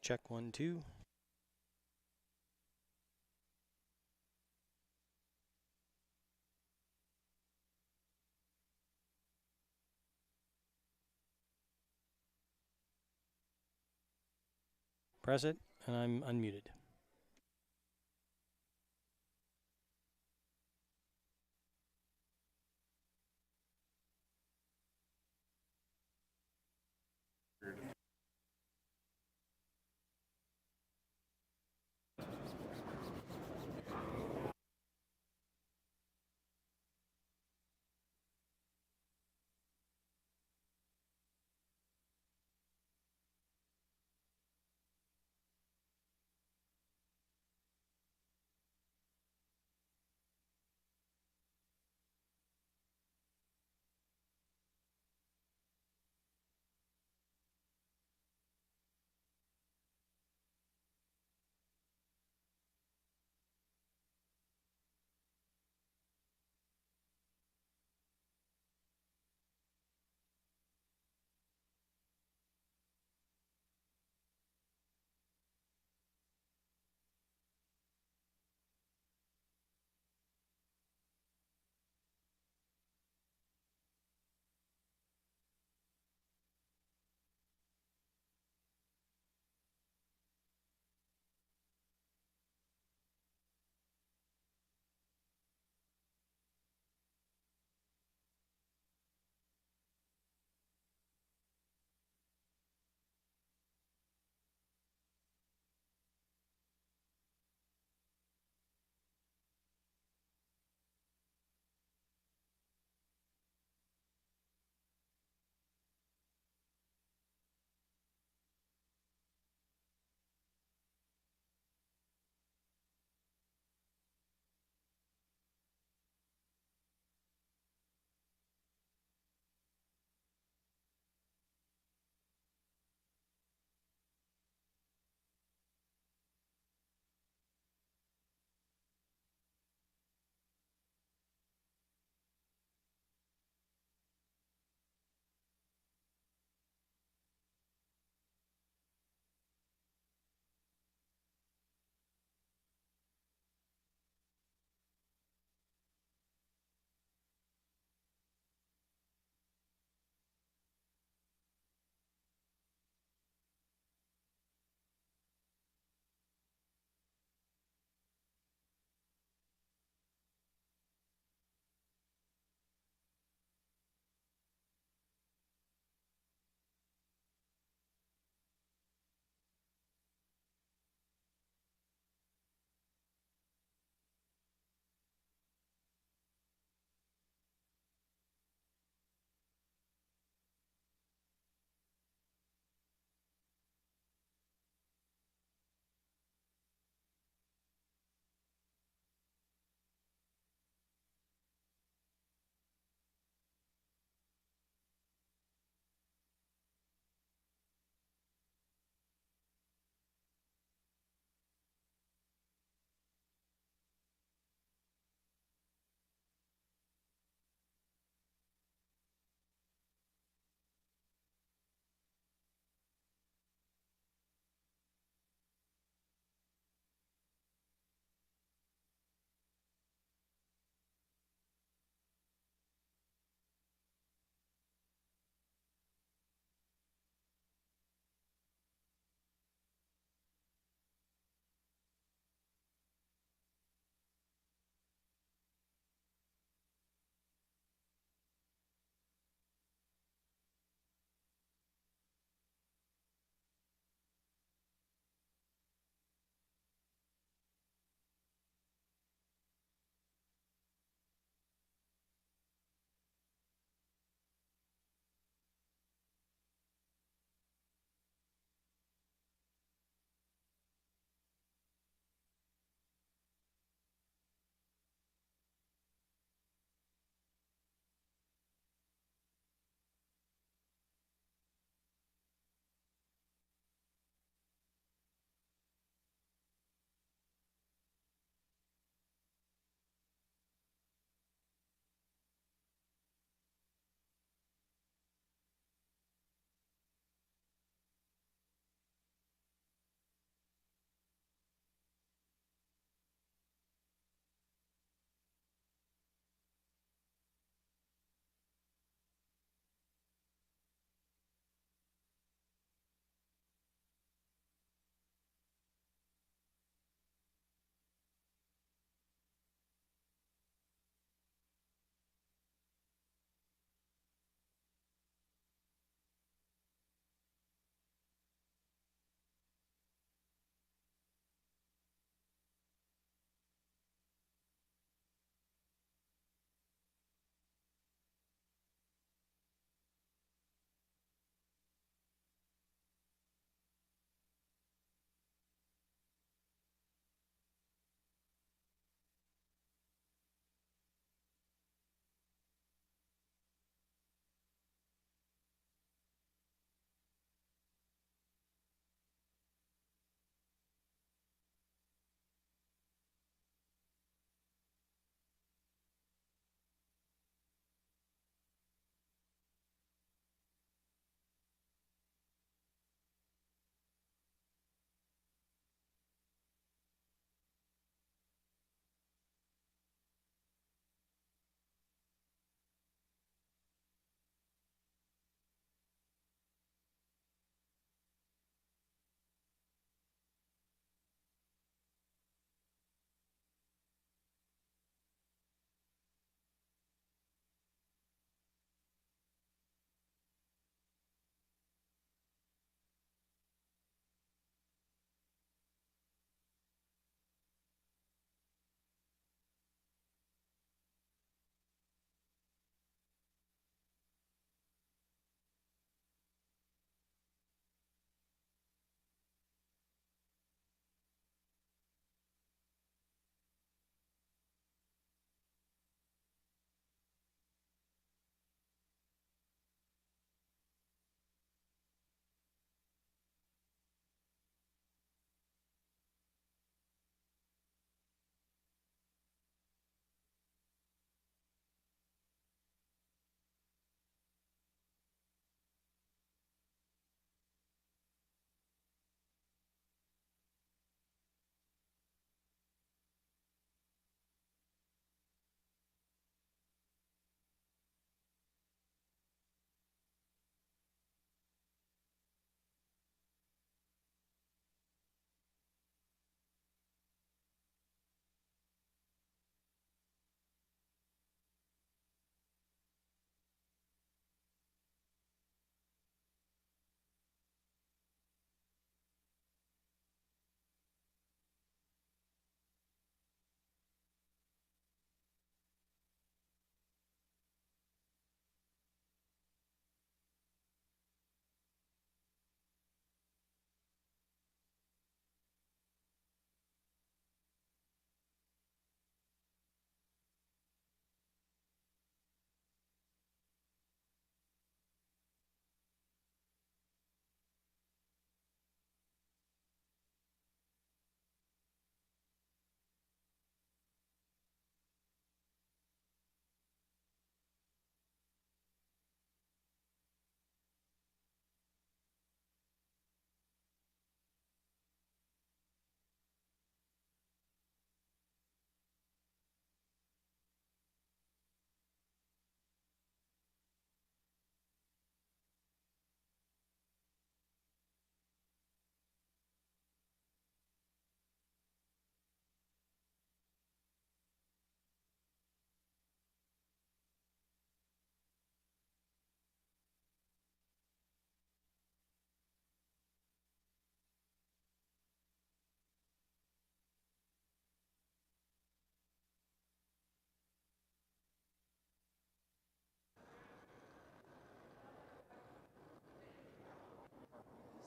Check 1, 2. Press it, and I'm unmuted.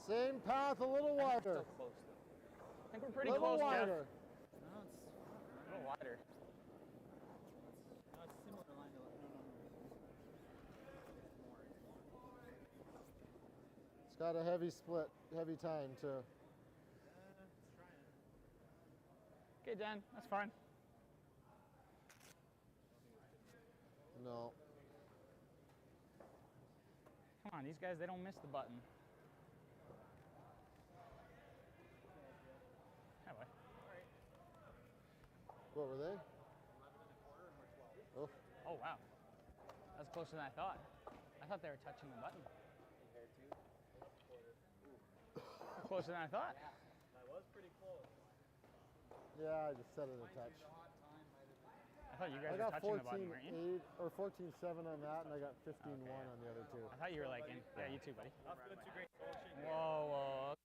Same path, a little wider. Still close though. I think we're pretty Little close, Jeff. wider. No, it's a little wider. No, it's similar line to It's got a heavy split, heavy time too. Okay, Dan, that's fine. No. Come on, these guys, they don't miss the button. Anyway. What were they? 11 and a quarter and we're 12. Oh. Oh, wow. That's closer than I thought. I thought they were touching the button. Closer than I thought. Yeah, that was pretty close. Yeah, I just set it a touch. I thought you guys I were got touching the button, weren't you? 14-8 or 14-7 on that, and I got 15-1 on the other two. I thought you were like in. Yeah, you too, buddy. Off to a 2 great goal. Whoa, whoa.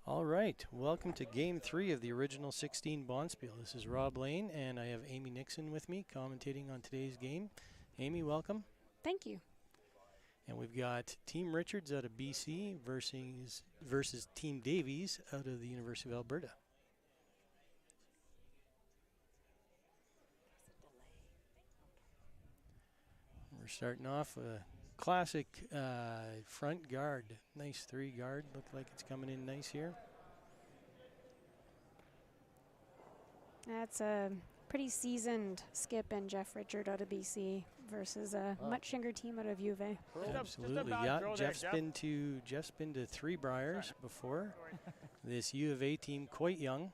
All right, welcome to Game 3 of the original 16 Bonspiel. This is Rob Lane, and I have Amy Nixon with me commentating on today's game. Amy, welcome. Thank you. And we've got Team Richards out of BC versus Team Davies out of the University of Alberta. We're starting off with a classic front guard. Nice 3 guard. Looked like it's coming in nice here. That's a pretty seasoned Skip and Jeff Richard out of BC versus a much younger team out of U of A. Absolutely, yeah. Jeff's been to 3 Briars before. This U of A team, quite young.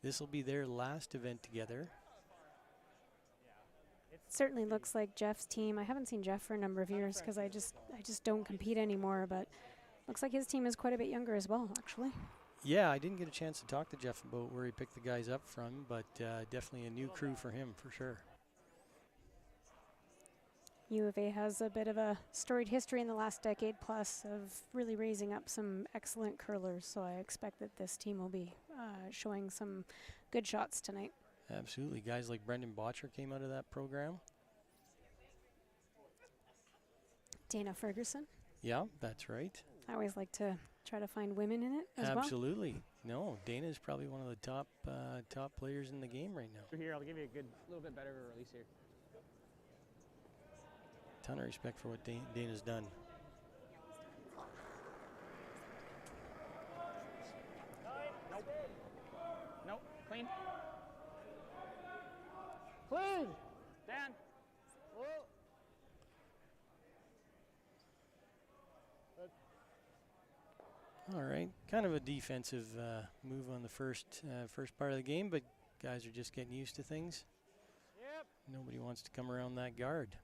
This will be their last event together. Certainly looks like Jeff's team. I haven't seen Jeff for a number of years because I just don't compete anymore, but looks like his team is quite a bit younger as well, actually. Yeah, I didn't get a chance to talk to Jeff about where he picked the guys up from, but definitely a new crew for him, for sure. U of A has a bit of a storied history in the last decade plus of really raising up some excellent curlers, so I expect that this team will be showing some good shots tonight. Absolutely. Guys like Brendan Botcher came out of that program. Dana Ferguson. Yeah, that's right. I always like to try to find women in it as well. Absolutely. No, Dana is probably one of the top players in the game right now. Here, I'll give you a little bit better of a release here. Ton of respect for what Dana's done. Nope. Nope. Clean. Clean! Dan. Whoa. All right, kind of a defensive move on the first part of the game, but guys are just getting used to things. Yep. Nobody wants to come around that guard.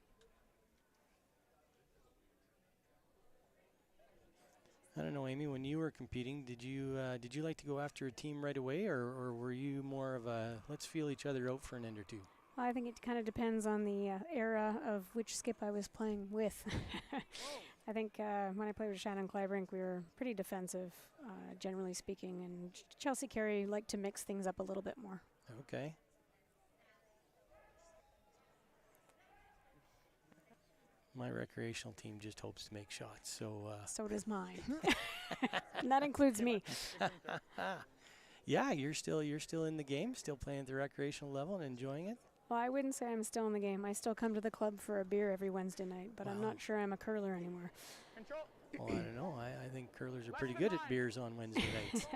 I don't know, Amy, when you were competing, did you like to go after a team right away, or were you more of a let's feel each other out for an end or two? I think it kind of depends on the era of which skip I was playing with. I think when I played with Shannon Clybrink, we were pretty defensive, generally speaking, and Chelsea Carey liked to mix things up a little bit more. Okay. My recreational team just hopes to make shots, so. So does mine, and that includes me. Yeah, you're still in the game, still playing at the recreational level and enjoying it. Well, I wouldn't say I'm still in the game. I still come to the club for a beer every Wednesday night, but I'm not sure I'm a curler anymore. Control. Well, I don't know. I think curlers are pretty good at beers on Wednesday nights.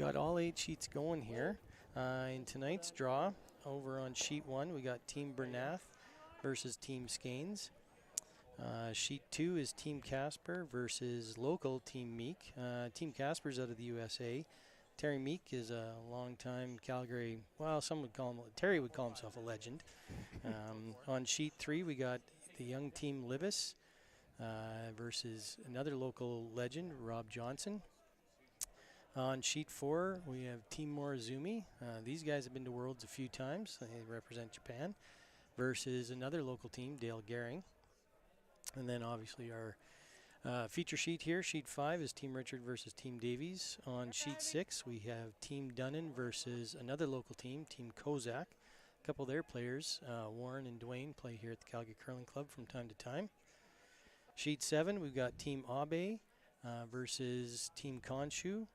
got all 8 sheets going here. In tonight's draw, over on sheet 1, we got Team Bernath versus Team Skanes. Sheet 2 is Team Casper versus local Team Meek. Team Casper's out of the USA. Terry Meek is a longtime Calgary, well, some would call him, Terry would call himself a legend. On sheet 3, we got the young Team Libis versus another local legend, Rob Johnson. On sheet 4, we have Team Morizumi. These guys have been to Worlds a few times. They represent Japan. Versus another local team, Dale Gehring. And then obviously our feature sheet here, sheet 5, is Team Richard versus Team Davies. On sheet 6, we have Team Dunnan versus another local team, Team Kozak. A couple of their players, Warren and Dwayne, play here at the Calgary Curling Club from time to time. Sheet 7, we've got Team Abe versus Team Konshu.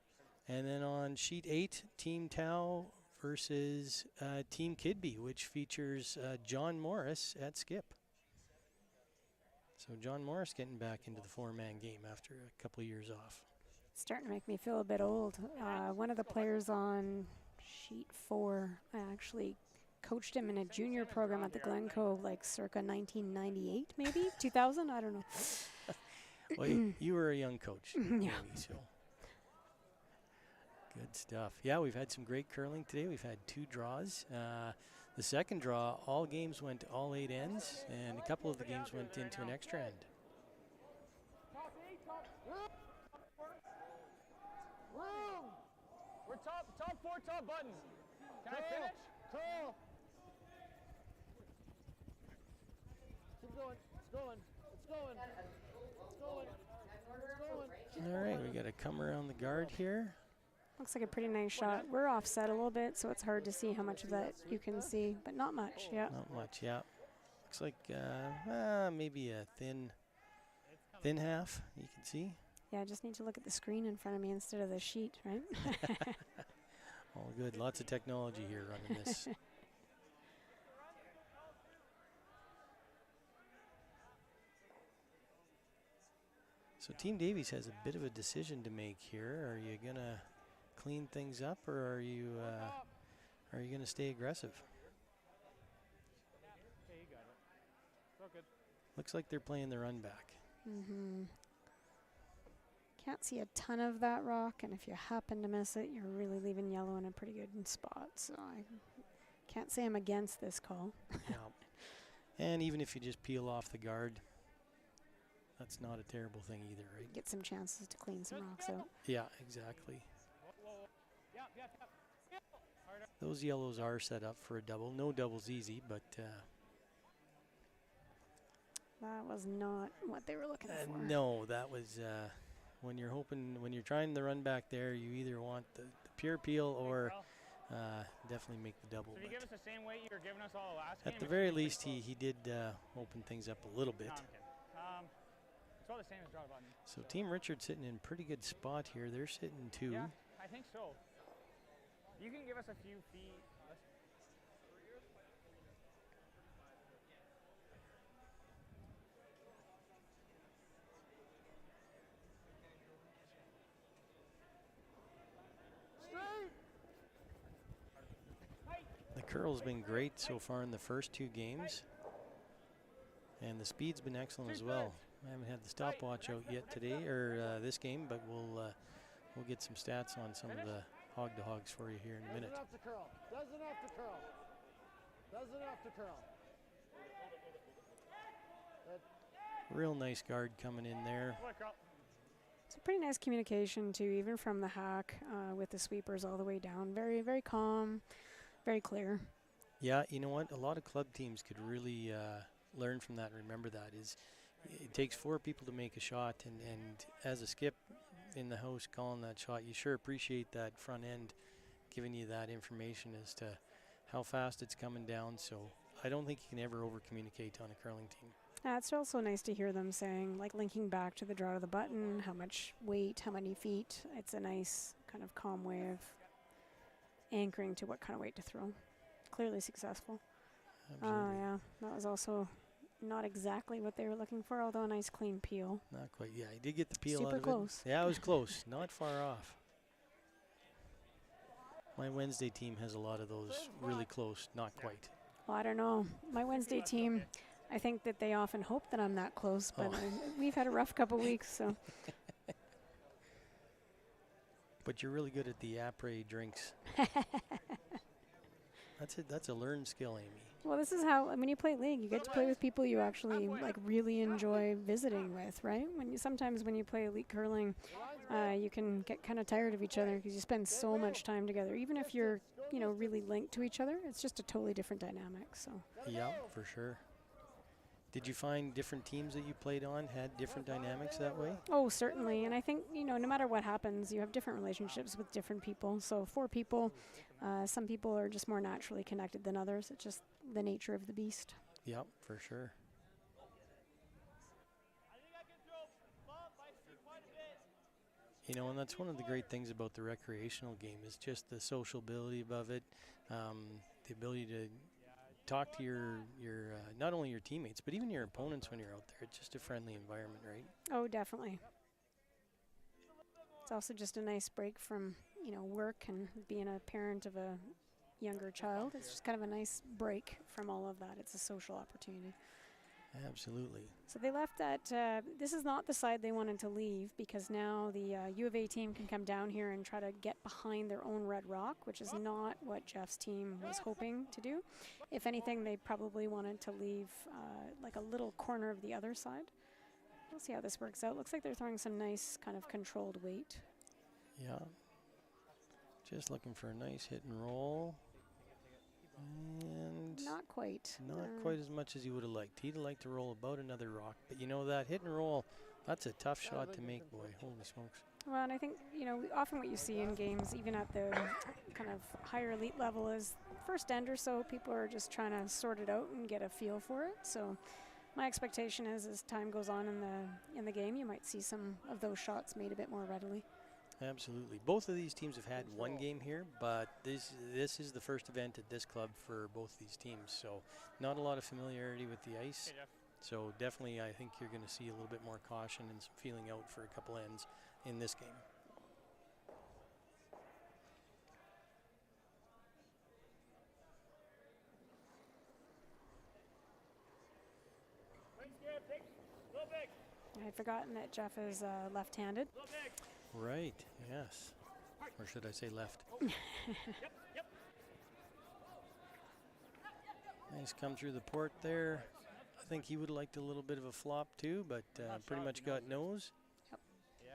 And then on sheet 8, Team Tau versus Team Kidby, which features John Morris at skip. So John Morris getting back into the 4-man game after a couple of years off. It's starting to make me feel a bit old. One of the players on sheet 4, I actually coached him in a junior program at the Glencoe, like circa 1998, maybe 2000. I don't know. Well, you were a young coach. Yeah. Maybe, so. Good stuff. Yeah, we've had some great curling today. We've had 2 draws. The second draw, all games went all 8 ends, and a couple of the games went into an extra end. We're top 4, top button. Can I finish? Curl. Keep going. It's going. It's going. It's going. It's going. All right, we got to come around the guard here. Looks like a pretty nice shot. We're offset a little bit, so it's hard to see how much of that you can see, but not much, yeah. Not much, yeah. Looks like maybe a thin half, you can see. Yeah, I just need to look at the screen in front of me instead of the sheet, right? All good. Lots of technology here running this. So Team Davies has a bit of a decision to make here. Are you going to clean things up, or are you going to stay aggressive? Okay, you got it. Real good. Looks like they're playing the run back. Mm-hmm. Can't see a ton of that rock, and if you happen to miss it, you're really leaving yellow in a pretty good spot. So I can't say I'm against this call. Yeah. And even if you just peel off the guard, that's not a terrible thing either, right? Get some chances to clean some rocks out. Yeah, exactly. Yep. Those yellows are set up for a double. No double's easy, but That was not what they were looking for. no, that was when you're trying the run back there, you either want the pure peel or definitely make the double. So if you give us the same weight you were giving us all last game? At the very least, he did open things up a little bit. No, I'm kidding. It's all the same as draw button. So Team Richard sitting in pretty good spot here. They're sitting 2. Yeah, I think so. You can give us a few feet. The curl's been great so far in the first 2 games. And the speed's been excellent as well. I haven't had the stopwatch out yet today, or this game, but we'll get some stats on some of the hog-to-hogs for you here in a minute. Doesn't have to curl. Doesn't have to curl. Doesn't have to curl. Real nice guard coming in there. It's a pretty nice communication too, even from the hack with the sweepers all the way down. Very, very calm, very clear. Yeah, you know what? A lot of club teams could really learn from that. Remember that is, it takes 4 people to make a shot, and as a skip in the house calling that shot, you sure appreciate that front end giving you that information as to how fast it's coming down. So I don't think you can ever over communicate on a curling team. It's also nice to hear them saying, like, linking back to the draw of the button, how much weight, how many feet. It's a nice kind of calm way of anchoring to what kind of weight to throw. Clearly successful. Absolutely. Yeah, that was also not exactly what they were looking for, although a nice clean peel. Not quite. Yeah, he did get the peel Super out of close. it. Yeah, it was close. Not far off. My Wednesday team has a lot of those really close, not quite. Well, I don't know. My Wednesday team, I think that they often hope that I'm that close, but we've had a rough couple weeks, so. But you're really good at the après drinks. That's a learned skill, Amy. Well, this is how, when you play League, you get to play with people you actually like really enjoy visiting with, right? Sometimes when you play Elite Curling, you can get kind of tired of each other because you spend so much time together. Even if you're, really linked to each other, it's just a totally different dynamic. So. Yeah, for sure. Did you find different teams that you played on had different dynamics that way? Oh, certainly. And I think, no matter what happens, you have different relationships with different people. So for people, some people are just more naturally connected than others. It's just the nature of the beast. Yep, for sure. And that's one of the great things about the recreational game is just the sociability above it, the ability to talk to your not only your teammates, but even your opponents when you're out there. It's just a friendly environment, right? Oh, definitely. It's also just a nice break from, work and being a parent of a younger child. It's just kind of a nice break from all of that. It's a social opportunity. Absolutely. So they left at, this is not the side they wanted to leave because now the U of A team can come down here and try to get behind their own red rock, which is not what Jeff's team was hoping to do. If anything, they probably wanted to leave like a little corner of the other side. We'll see how this works out. Looks like they're throwing some nice kind of controlled weight. Yeah. Just looking for a nice hit and roll. And not quite. Not quite as much as he would have liked. He'd have liked to roll about another rock. But that hit and roll, that's a tough shot to make, boy. Holy smokes. Well, and I think, often what you see in games, even at the kind of higher elite level, is first end or so, people are just trying to sort it out and get a feel for it. So my expectation is as time goes on in the game, you might see some of those shots made a bit more readily. Absolutely. Both of these teams have had one game here, but this is the first event at this club for both of these teams. So not a lot of familiarity with the ice. So definitely I think you're going to see a little bit more caution and some feeling out for a couple ends in this game. I had forgotten that Jeff is left-handed. Right, yes. Or should I say left? Nice come through the port there. I think he would have liked a little bit of a flop too, but pretty much got nose. Yep. Yeah.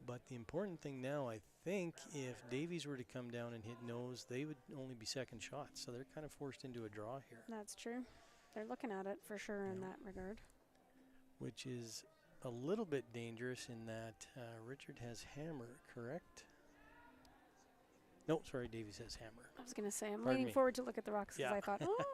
But the important thing now, I think, if Davies were to come down and hit nose, they would only be second shots. So they're kind of forced into a draw here. That's true. They're looking at it for sure in that regard. Which is a little bit dangerous in that Richard has hammer, correct? No, sorry, Davies has hammer. I was going to say, I'm Pardon leaning me. forward to look at the rocks because Yeah. I thought, oh.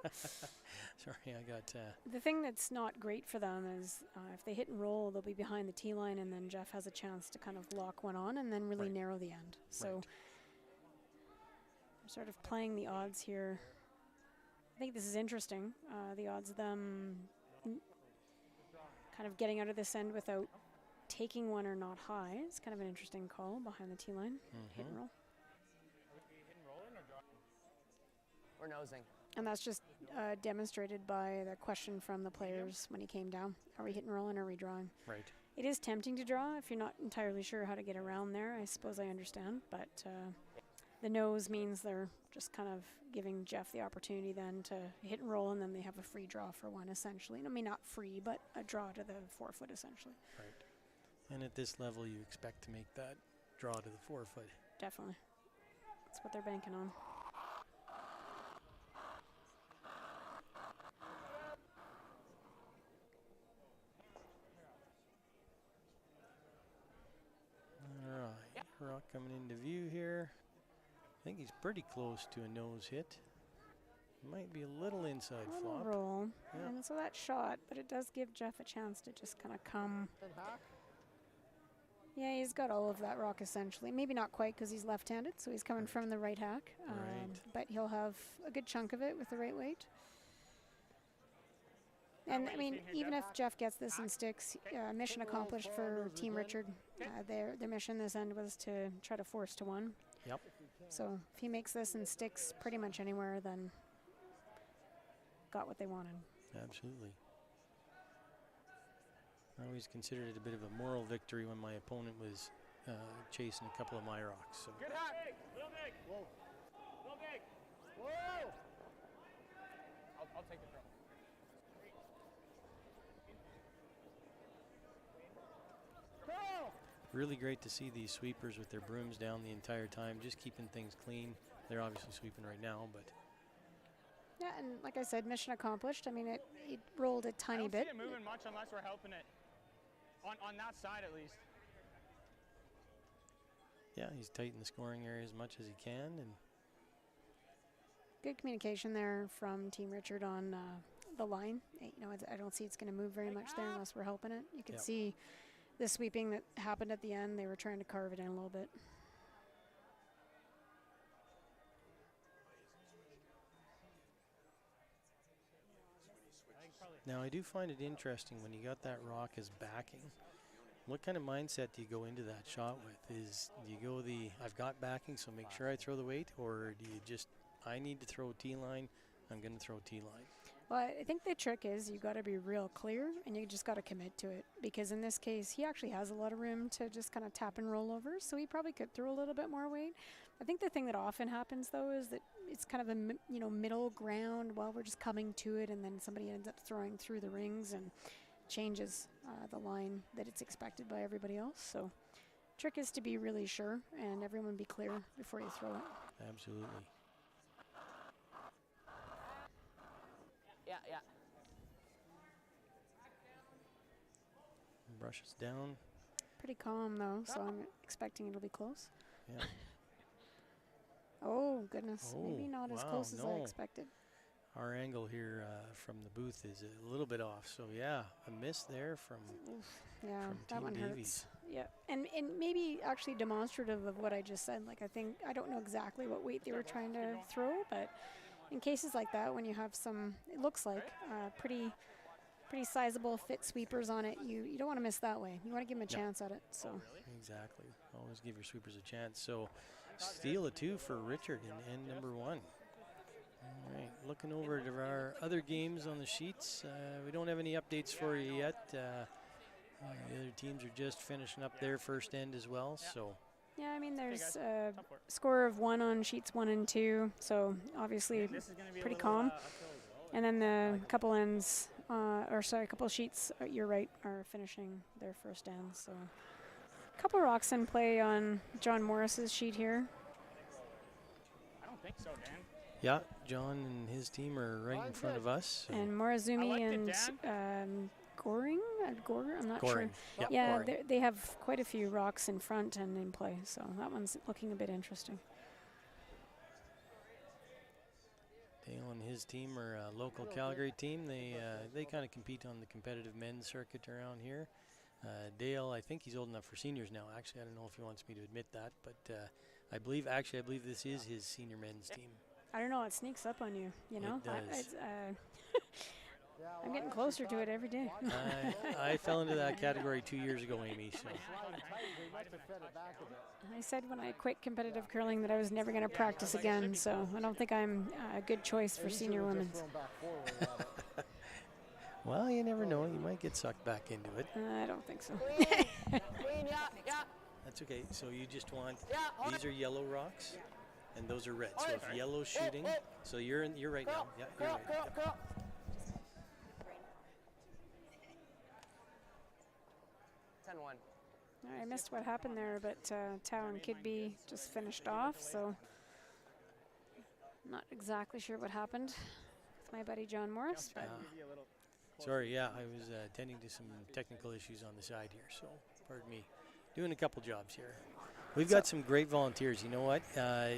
Sorry, I got... The thing that's not great for them is if they hit and roll, they'll be behind the tee line, and then Jeff has a chance to kind of lock one on and then really narrow the end. So I'm sort of playing the odds here. I think this is interesting. The odds of them kind of getting out of this end without taking one are not high. It's kind of an interesting call behind the tee line. Hit and roll. We're nosing. And that's just demonstrated by the question from the players when he came down. Are we hit and rolling or are we drawing? Right. It is tempting to draw if you're not entirely sure how to get around there. I suppose I understand. But the nose means they're just kind of giving Jeff the opportunity then to hit and roll, and then they have a free draw for one, essentially. I mean, not free, but a draw to the 4-foot, essentially. Right. And at this level, you expect to make that draw to the 4-foot. Definitely. That's what they're banking on. All right. Rock coming into view here. I think he's pretty close to a nose hit. Might be a little inside A little flop. roll. Yeah. And so that shot, but it does give Jeff a chance to just kind of come. Yeah, he's got all of that rock essentially. Maybe not quite because he's left-handed, so he's coming from the right hack. Right. But he'll have a good chunk of it with the right weight. And I mean, even if Jeff gets this and sticks, mission accomplished for Team Richard. Their mission this end was to try to force to 1. Yep. So if he makes this and sticks pretty much anywhere, then got what they wanted. Absolutely. I always considered it a bit of a moral victory when my opponent was chasing a couple of my rocks. So. Good hot. Little big. Whoa. Little big. Whoa! I'll take the throw. Go! Really great to see these sweepers with their brooms down the entire time, just keeping things clean. They're obviously sweeping right now, but Yeah, and like I said, mission accomplished. I mean, it rolled a I tiny don't bit. see it moving much unless we're helping it. On that side, at least. yeah, he's tightened the scoring area as much as he can, and Good communication there from Team Richard on the line. I don't see it's going to move very much there unless we're helping it. You can Yep. see the sweeping that happened at the end. They were trying to carve it in a little bit. now I do find it interesting when you got that rock as backing. What kind of mindset do you go into that shot with? Do you go I've got backing, so make sure I throw the weight, or do you just, I need to throw T-line, I'm going to throw T-line? Well, I think the trick is you got to be real clear and you just got to commit to it, because in this case he actually has a lot of room to just kind of tap and roll over, so he probably could throw a little bit more weight. I think the thing that often happens though is that it's kind of a middle ground while we're just coming to it, and then somebody ends up throwing through the rings and changes the line that it's expected by everybody else. So trick is to be really sure and everyone be clear before you throw it. Absolutely. Yeah, yeah. Brushes down. Pretty calm though, so I'm expecting it'll be close. Yeah. Oh goodness, Oh, maybe not as wow, close as I no. expected. Our angle here from the booth is a little bit off, so yeah, a miss there from Yeah, from that Team one Davies. hurts. Yeah, and maybe actually demonstrative of what I just said. Like I don't know exactly what weight they were trying to throw, but in cases like that, when you have some, it looks like pretty sizable fit sweepers on it, you don't want to miss that way. You want to give them a Yeah. chance at it. So Exactly. Always give your sweepers a chance. So steal a 2 for Richard in end number 1. All right, looking over at our other games on the sheets. We don't have any updates for you yet. The other teams are just finishing up their first end as well. So yeah, I mean there's guys. a Tough work. score of 1 on sheets 1 and 2. So obviously This is going to be pretty a little, calm. uphill as well. And then the couple ends, a couple sheets, you're right, are finishing their first ends. So a couple rocks in play on John Morris's sheet here. I don't think so, Dan. yeah, John and his team are right in front of us. So And Morizumi I liked it, and Goring, I'm not Goring. sure. Yeah, Yeah, Goring. they have quite a few rocks in front and in play, so that one's looking a bit interesting. Dale and his team are a local Calgary team. They kind of compete on the competitive men's circuit around here. Dale, I think he's old enough for seniors now. Actually, I don't know if he wants me to admit that, but I believe this is his senior men's team. I don't know, it sneaks up on you, you know? does. I'm getting closer to it every day. I fell into that category 2 years ago, Amy. So I said when I quit competitive curling that I was never going to practice again, so I don't think I'm a good choice for senior women. well, you never know. You might get sucked back into it. I don't think so. Queen, yeah. That's okay. So you just want these are yellow rocks, and those are red. So if yellow's shooting, so you're right now. Yeah, you're right. Yep. 10-1. I missed what happened there, but Tao and Kidby just finished off, so not exactly sure what happened with my buddy John Morris. But Sorry, yeah, I was attending to some technical issues on the side here, so pardon me. Doing a couple jobs here. We've got some great volunteers. You know what?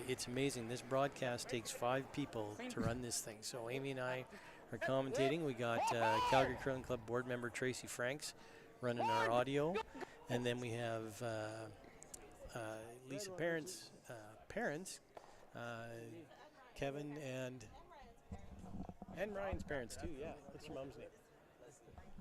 It's amazing. This broadcast takes 5 people to run this thing. So Amy and I are commentating. We got Calgary Curling Club board member Tracy Franks running our audio. And then we have Lisa Parents, Kevin and Ryan's parents too, yeah. What's your mom's name?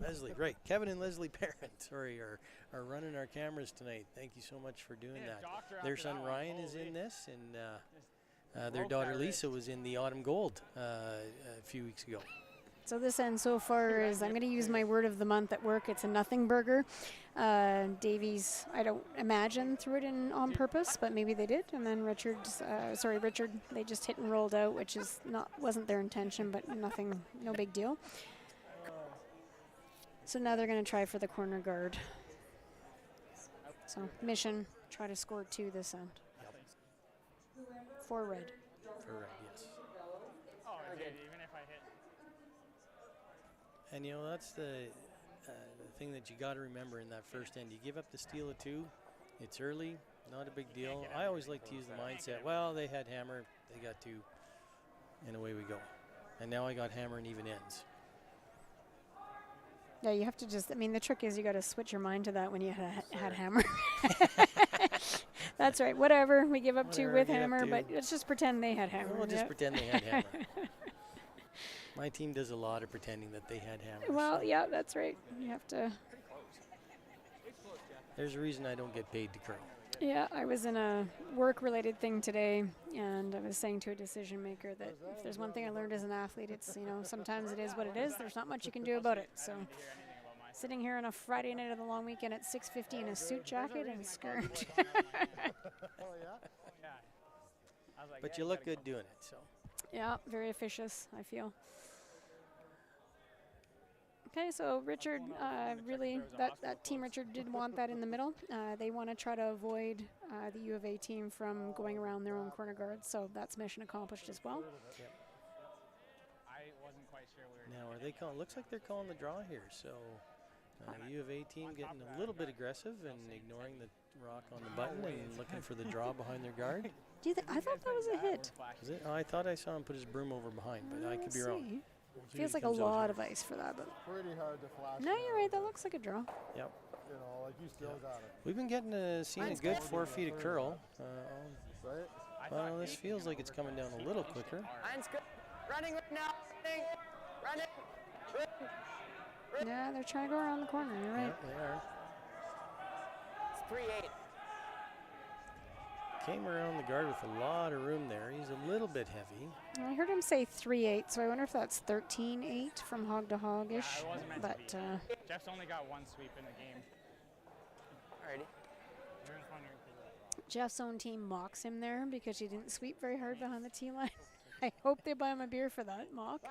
Leslie, right. Kevin and Leslie Parent, sorry, are running our cameras tonight. Thank you so much for doing that. Their son Ryan is in this, and their daughter Lisa was in the Autumn Gold a few weeks ago. So this end so far is, I'm going to use my word of the month at work, it's a nothing burger. Davies, I don't imagine threw it in on purpose, but maybe they did. And then Richard, they just hit and rolled out, which wasn't their intention, but nothing, no big deal. So now they're going to try for the corner guard. So mission, try to score 2 this end. For red. For red, yes. Oh, I did, even if I hit. And you know, that's the thing that you got to remember in that first end. You give up the steal of 2. It's early, not a big deal. I always like to use the mindset, well, they had hammer, they got 2, and away we go. And now I got hammer and even ends. Yeah, you have to just, I mean, the trick is you got to switch your mind to that when you had hammer. That's right, whatever, we give up 2 with hammer, but let's just pretend they had hammer. We'll just pretend they had hammer. My team does a lot of pretending that they had hammer. Well, yeah, that's right. You have to. There's a reason I don't get paid to curl. Yeah, I was in a work-related thing today, and I was saying to a decision maker that if there's one thing I learned as an athlete, it's, you know, sometimes it is what it is. There's not much you can do about it. So, sitting here on a Friday night of the long weekend at 6:50 in a suit jacket and skirt. But you look good doing it, so. Yeah, very officious, I feel. Okay, so Richard, really, that team Richard did want that in the middle. They want to try to avoid the U of A team from going around their own corner guards, so that's mission accomplished as well. Yep. I wasn't quite sure we were. Now, are they calling? Looks like they're calling the draw here. So, U of A team getting a little bit aggressive and ignoring the rock on the button and looking for the draw behind their guard. I thought that was a hit. Is it? Oh, I thought I saw him put his broom over behind, but I could be wrong. Feels like a lot of ice for that, but Pretty hard to flash. no, you're right. That looks like a draw. Yep. You know, like you still got it. We've been seeing a good 4 feet of curl. Right? Well, this feels like it's coming down a little quicker. Line's good. Running right now. Running. Yeah, they're trying to go around the corner. You're right. Yep, they are. It's 3-8. Came around the guard with a lot of room there. He's a little bit heavy. I heard him say 3-8, so I wonder if that's 13-8 from hog to hog-ish. Yeah, it wasn't meant But to be. Jeff's only got 1 sweep in the game. Alrighty. Jeff's own team mocks him there because he didn't sweep very hard behind the tee line. I hope they buy him a beer for that mock.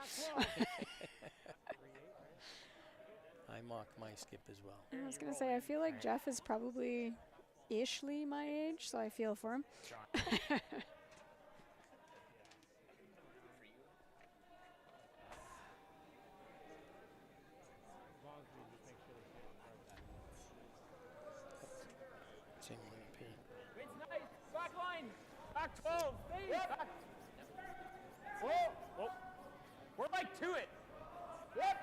I mock my skip as well. I was going to say, I feel like Jeff is probably ishly my age, so I feel for him. Same one up here. It's nice. Back line. Back 12. Stay. Back. Whoa. We're like to it. Yep.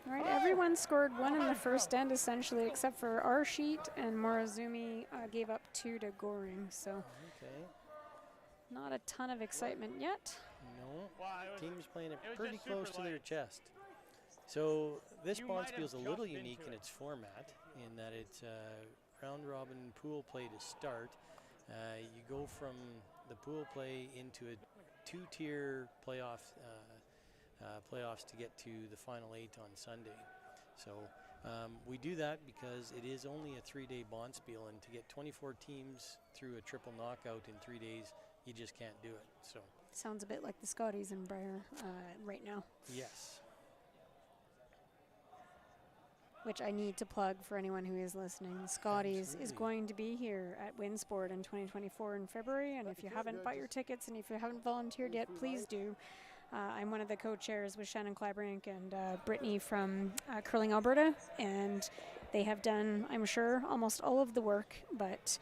All right, everyone scored 1 in the first end, essentially, except for our sheet, and Morizumi gave up 2 to Goring, so Okay. not a ton of excitement yet. No. Wow, Team's playing it was pretty just super close to their light. chest. So this You Bonds might feels a have little just been unique to in it. its format in that it's round robin pool play to start. You go from the pool play into a 2-tier playoffs to get to the final 8 on Sunday. So we do that because it is only a 3-day Bonspiel, and to get 24 teams through a triple knockout in 3 days, you just can't do it. So Sounds a bit like the Scotties in Briar right now, yes. which I need to plug for anyone who is listening. Scotties is Absolutely. going to be here at Winsport in 2024 in February, and if you haven't bought your tickets and if you haven't volunteered yet, please do. I'm one of the co-chairs with Shannon Clybrink and Brittany from Curling Alberta, and they have done, I'm sure, almost all of the work, but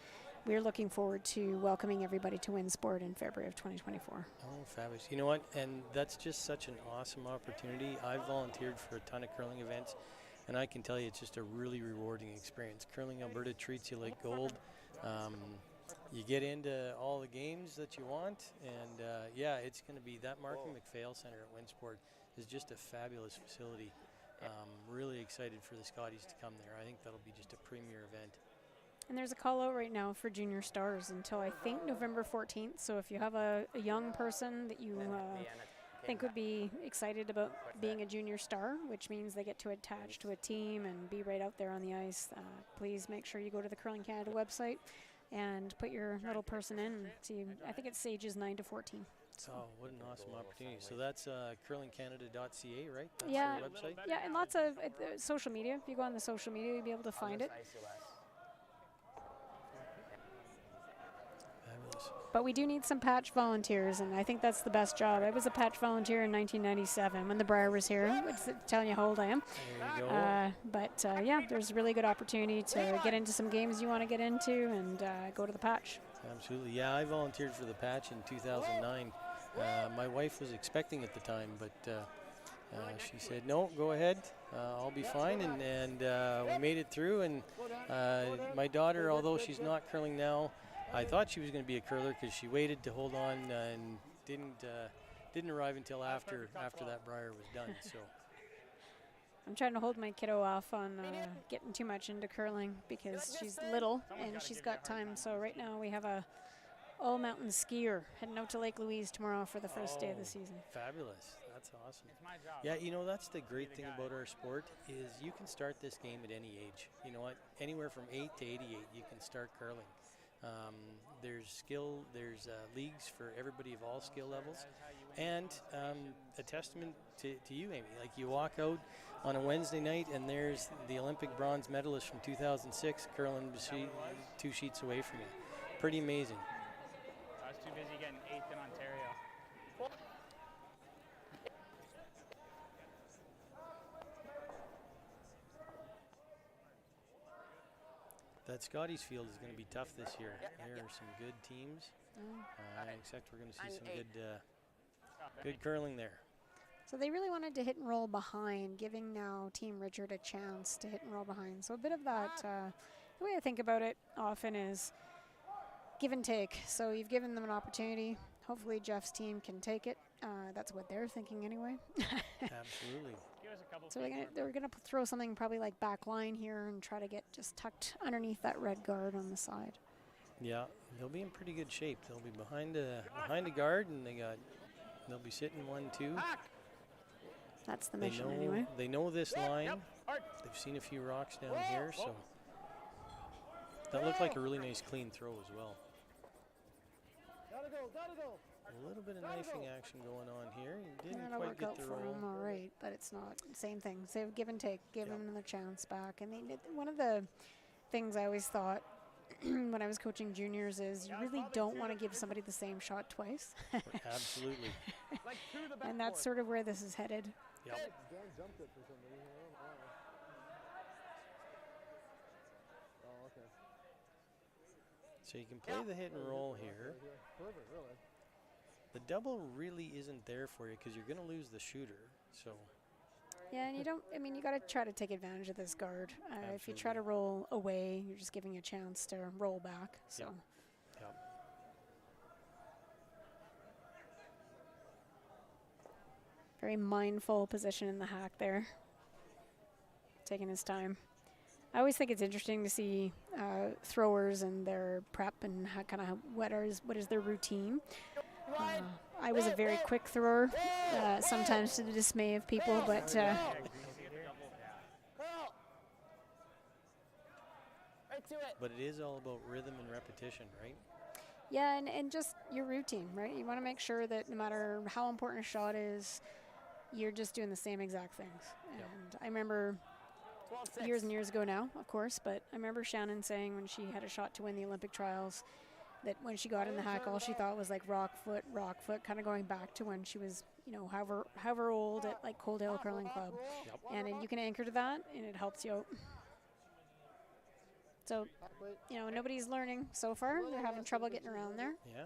we're looking forward to welcoming everybody to Winsport in February of 2024. Oh, fabulous. You know what? And that's just such an awesome opportunity. I've volunteered for a ton of curling events, and I can tell you it's just a really rewarding experience. Curling Alberta treats you like gold. you get into all the games that you want, and yeah, it's going to be that Markham McPhail Center at Winsport is just a fabulous facility. Really excited for the Scotties to come there. I think that'll be just a premier event. And there's a call out right now for junior stars until I think November 14th. So if you have a young person that you think would be excited about being a junior star, which means they get to attach to a team and be right out there on the ice, please make sure you go to the Curling Canada website and put your little person in. See, I think it's ages 9 to 14. So what an awesome opportunity. So that's curlingcanada.ca, right? That's Yeah, their website? yeah, and lots of social media. If you go on the social media, you'll be able to find it. Fabulous. But we do need some patch volunteers, and I think that's the best job. I was a patch volunteer in 1997 when the Briar was here. It's telling you how old I am. There you go. But yeah, there's a really good opportunity to get into some games you want to get into and go to the patch. Absolutely. Yeah, I volunteered for the patch in 2009. My wife was expecting at the time, but she said, no, go ahead. I'll be fine. And we made it through. And my daughter, although she's not curling now, I thought she was going to be a curler because she waited to hold on and didn't arrive until after that Briar was done. So I'm trying to hold my kiddo off on getting too much into curling because she's little and she's got time. So right now we have a all-mountain skier heading out to Lake Louise tomorrow for the first day of the season. Fabulous. That's awesome. It's my job. Yeah, you know, that's the great thing about our sport is you can start this game at any age. You know what? Anywhere from 8 to 88, you can start curling. There's skill, there's leagues for everybody of all skill levels, and a testament to you, Amy. Like you walk out on a Wednesday night and there's the Olympic bronze medalist from 2006 curling 2 sheets away from you. Pretty amazing. I was too busy getting 8th in Ontario. That Scotties field is going to be tough this year. There are some good teams. I expect we're going to see some good curling there. So they really wanted to hit and roll behind, giving now Team Richard a chance to hit and roll behind. So a bit of that, the way I think about it often is give and take. So you've given them an opportunity. Hopefully Jeff's team can take it. That's what they're thinking anyway. Absolutely. Give us a couple. So they're gonna throw something probably like back line here and try to get just tucked underneath that red guard on the side. Yeah, they'll be in pretty good shape. They'll be behind a guard, and they'll be sitting 1-2. That's the mission anyway. They know this line. They've seen a few rocks down here, so that looked like a really nice clean throw as well. Gotta go, gotta go. A little bit of knifing action going on here. He didn't That'll quite work get out the for roll. him, all right, but it's not same thing. So give and take, give Yep. him another chance back. And one of the things I always thought when I was coaching juniors is you really don't want to give somebody the same shot twice. Absolutely. Like to the back. And that's sort of where this is headed. Yep. Dan jumped it for some reason. Oh, okay. So you can play the hit and roll here. Perfect, really. The double really isn't there for you because you're going to lose the shooter. So Yeah, and you got to try to take advantage of this guard. If you try to roll away, you're just giving a chance to roll back. So. Yep. Very mindful position in the hack there. Taking his time. I always think it's interesting to see throwers and their prep and how what is their routine. I was a very quick thrower, sometimes to the dismay of people, but Right to it. But it is all about rhythm and repetition, right? yeah, and just your routine, right? You want to make sure that no matter how important a shot is, you're just doing the same exact things. And I remember 12-6. years and years ago now, of course, but I remember Shannon saying when she had a shot to win the Olympic trials that when she got in the hack, all she thought was like rock foot, kind of going back to when she was, however old at like Cold Hill Curling Club. Yep. And then you can anchor to that, and it helps you out. So, nobody's learning so far. They're having trouble getting around there. Yeah.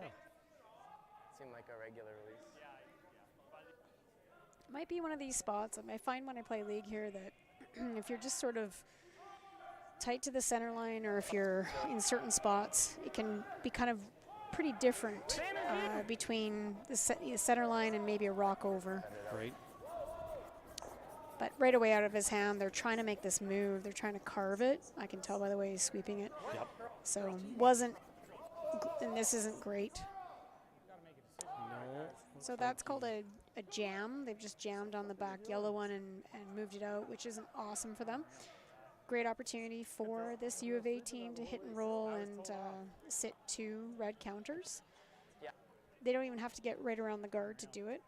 Seemed like a regular release. Might be one of these spots. I find when I play league here that if you're just sort of tight to the center line or if you're in certain spots, it can be kind of pretty different between the center line and maybe a rock over. Right. But right away out of his hand, they're trying to make this move. They're trying to carve it. I can tell by the way he's sweeping it. Yep. So wasn't, and this isn't great. No. So that's called a jam. They've just jammed on the back yellow one and moved it out, which isn't awesome for them. Great opportunity for this U of A team to hit and roll and sit 2 red counters. Yeah. They don't even have to get right around the guard to do it.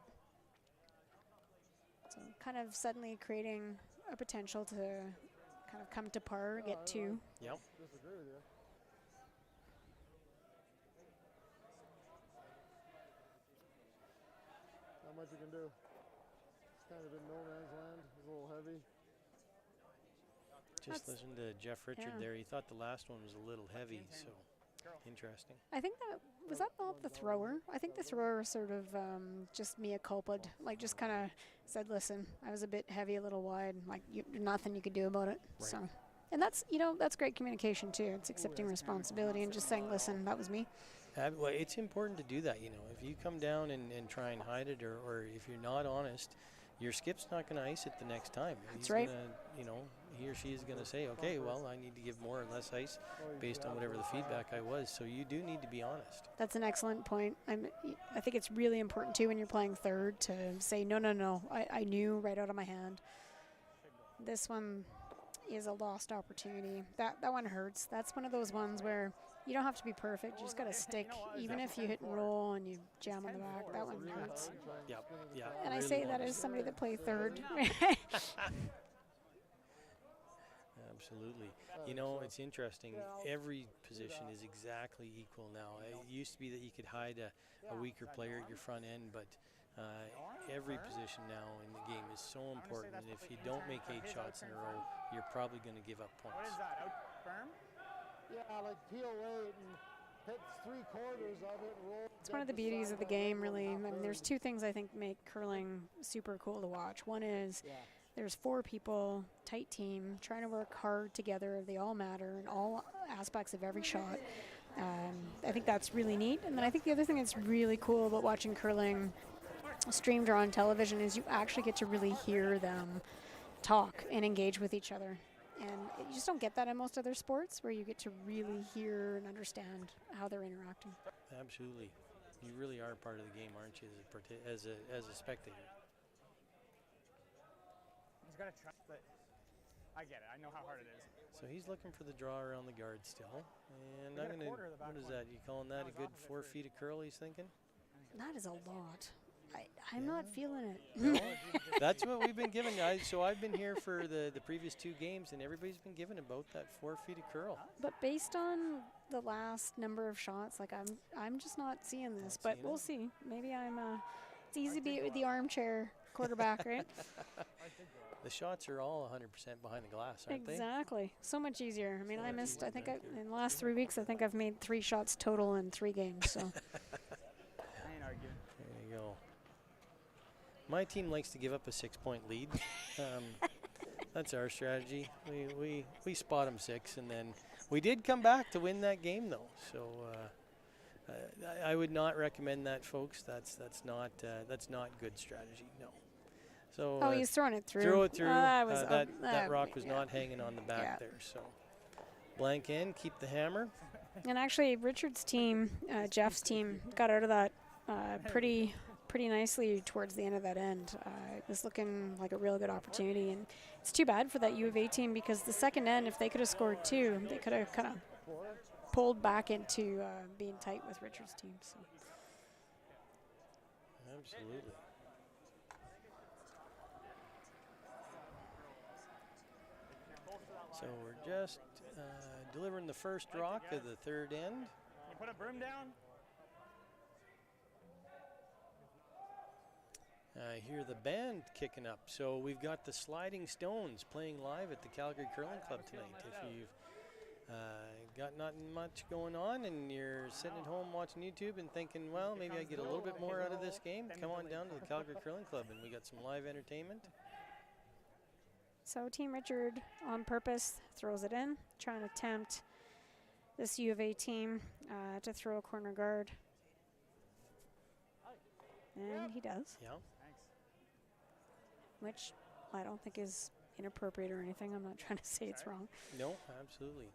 So kind of suddenly creating a potential to kind of come to par, get 2. Yep. Disagree with you. Not much you can do. It's kind of in no man's land. It's a little heavy. Just listen to Jeff Richard yeah. there. He thought the last one was a little heavy, so interesting. I think was that not the thrower? I think the thrower sort of just mea culpa'd, like just kind of said, listen, I was a bit heavy, a little wide, like nothing you could do about it. Right. So, and that's, that's great communication too. It's accepting responsibility and just saying, listen, that was me. Well, it's important to do that, If you come down and try and hide it or if you're not honest, your skip's not going to ice it the next time. That's He's right. Gonna, he or she is going to say, okay, well, I need to give more or less ice based on whatever the feedback I was. So you do need to be honest. That's an excellent point. I think it's really important too when you're playing third to say, no, I knew right out of my hand. This one is a lost opportunity. That one hurts. That's one of those ones where you don't have to be perfect. You just got to stick. Even if you hit and roll and you jam on the back, that one hurts. Yep, yeah. And really I say that honest. as somebody that played third. Absolutely. It's interesting. Every position is exactly equal now. It used to be that you could hide a weaker player at your front end, but every position now in the game is so important. And if you don't make 8 shots in a row, you're probably going to give up points. What is that? Out firm? Yeah, like peel away and hit 3/4 of it and roll. It's one of the beauties of the game, really. I mean, there's 2 things I think make curling super cool to watch. One is there's 4 people, tight team, trying to work hard together. They all matter in all aspects of every shot. I think that's really neat. And then I think the other thing that's really cool about watching curling streamed or on television is you actually get to really hear them talk and engage with each other. And you just don't get that in most other sports where you get to really hear and understand how they're interacting. Absolutely. You really are part of the game, aren't you, as a spectator? He's got to try, but I get it. I know how hard it is. So he's looking for the draw around the guard still. And We I'm got a going to, quarter of the back what is one. that? You calling that a good 4 feet of curl, he's thinking? That is a lot. I'm not feeling it. That's what we've been given. So I've been here for the previous 2 games, and everybody's been given about that 4 feet of curl. But based on the last number of shots, like I'm just not seeing this. But we'll see. Maybe it's easy to be the armchair quarterback, right? The shots are all 100% behind the glass, aren't they? Exactly. So much easier. I mean, I missed. I think in the last 3 weeks, I think I've made 3 shots total in 3 games. So I ain't arguing. There you go. My team likes to give up a 6-point lead. That's our strategy. We spot them 6, and then we did come back to win that game, though. So I would not recommend that, folks. That's not good strategy. No. So he's throwing it through. throw it through. That rock yeah. was not hanging on the back Yeah. there. So blank end, keep the hammer. And actually, Richard's team, Jeff's team, got out of that pretty nicely towards the end of that end. It was looking like a real good opportunity, and it's too bad for that U of A team because the second end, if they could have scored 2, they could have kind of pulled back into being tight with Richard's team. So. Absolutely. So we're just delivering the first rock of the third end. You put a broom down? I hear the band kicking up. So we've got the Sliding Stones playing live at the Calgary Curling Club tonight. If you've got not much going on and you're sitting at home watching YouTube and thinking, well, maybe I get a little bit more out of this game, come on down to the Calgary Curling Club and we got some live entertainment. So Team Richard on purpose throws it in, trying to tempt this U of A team to throw a corner guard. And he does, Yeah. Thanks. which I don't think is inappropriate or anything. I'm not trying to say it's wrong. No, absolutely.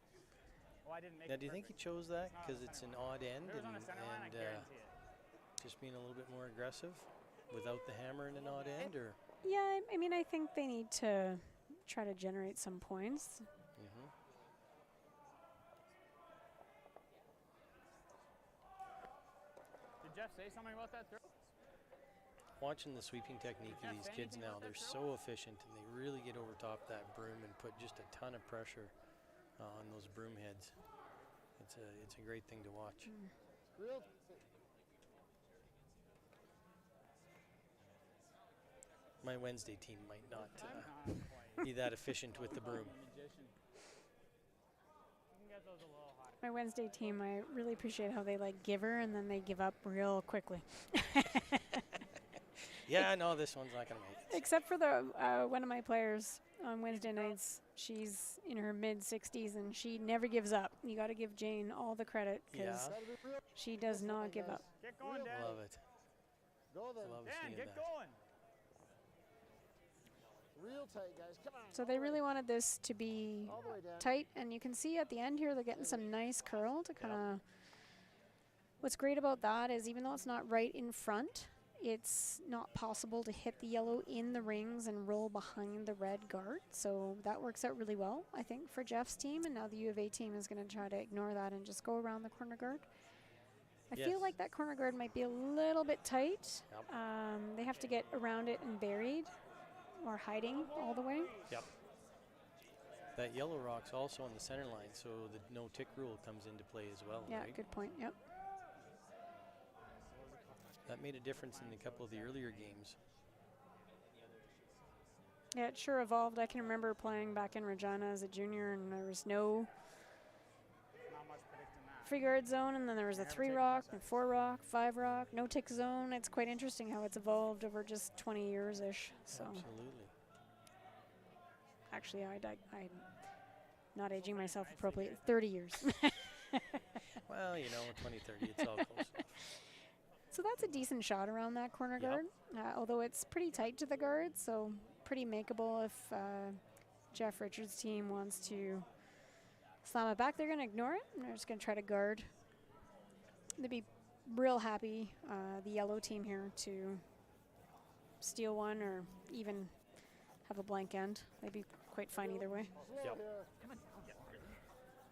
Well, I didn't make Now, it do you think he perfect. chose that It's not on because the it's center an line. odd end If it was on the center line, I and guarantee it. just being a little bit more aggressive without the hammer and an odd end, or? Yeah, I mean, I think they need to try to generate some points. Mm-hmm. Did Jeff say something about that throw? Watching the sweeping technique of Jeff these say kids anything now, about that they're throw? so efficient and they really get over top that broom and put just a ton of pressure on those broom heads. It's a great thing to watch. Real. My Wednesday team might not Not quite. be that efficient with the broom. Magician. You can get those a little higher. My Wednesday team, I really appreciate how they like give her and then they give up real quickly. Yeah, no, this one's not going to make it. Except for the one of my players on Wednesday nights. She's in her mid-60s and she never gives up. You got to give Jane all the credit because Yeah. Gotta be real. she does not give up. Get going, Dan. Love it. Go then. Love Dan, seeing get that. going. Real tight, guys. Come on. So all they the way. really wanted this to be All the way, Dan. tight, and you can see at the end here they're getting some nice curl to kind of. What's great about that is even though it's not right in front, it's not possible to hit the yellow in the rings and roll behind the red guard. So that works out really well, I think, for Jeff's team. And now the U of A team is going to try to ignore that and just go around the corner guard. I Yes. feel like that corner guard might be a little bit tight. Yep. They have to get around it and buried or hiding all the way. Yep. That yellow rock's also on the center line, so the no tick rule comes into play as well. Yeah, right? good point. Yep. That made a difference in a couple of the earlier games. Yeah, it sure evolved. I can remember playing back in Regina as a junior, and there was no Not much predicting that. free guard zone, and then there was a Never 3 taken rock, that and 4 rock, 5 rock, no tick zone. It's quite interesting how it's evolved over just 20 years ish. So Absolutely. actually, I'm not aging myself appropriately. 30 years. Well, 2030, it's all close enough. So that's a decent shot around that corner Yep. guard, although it's pretty tight to the guard, so pretty makeable if Jeff Richards' team wants to slam it back. They're going to ignore it, and they're just going to try to guard. They'd be real happy, the yellow team here, to steal one or even have a blank end. They'd be quite fine either way. Slow Yep. here.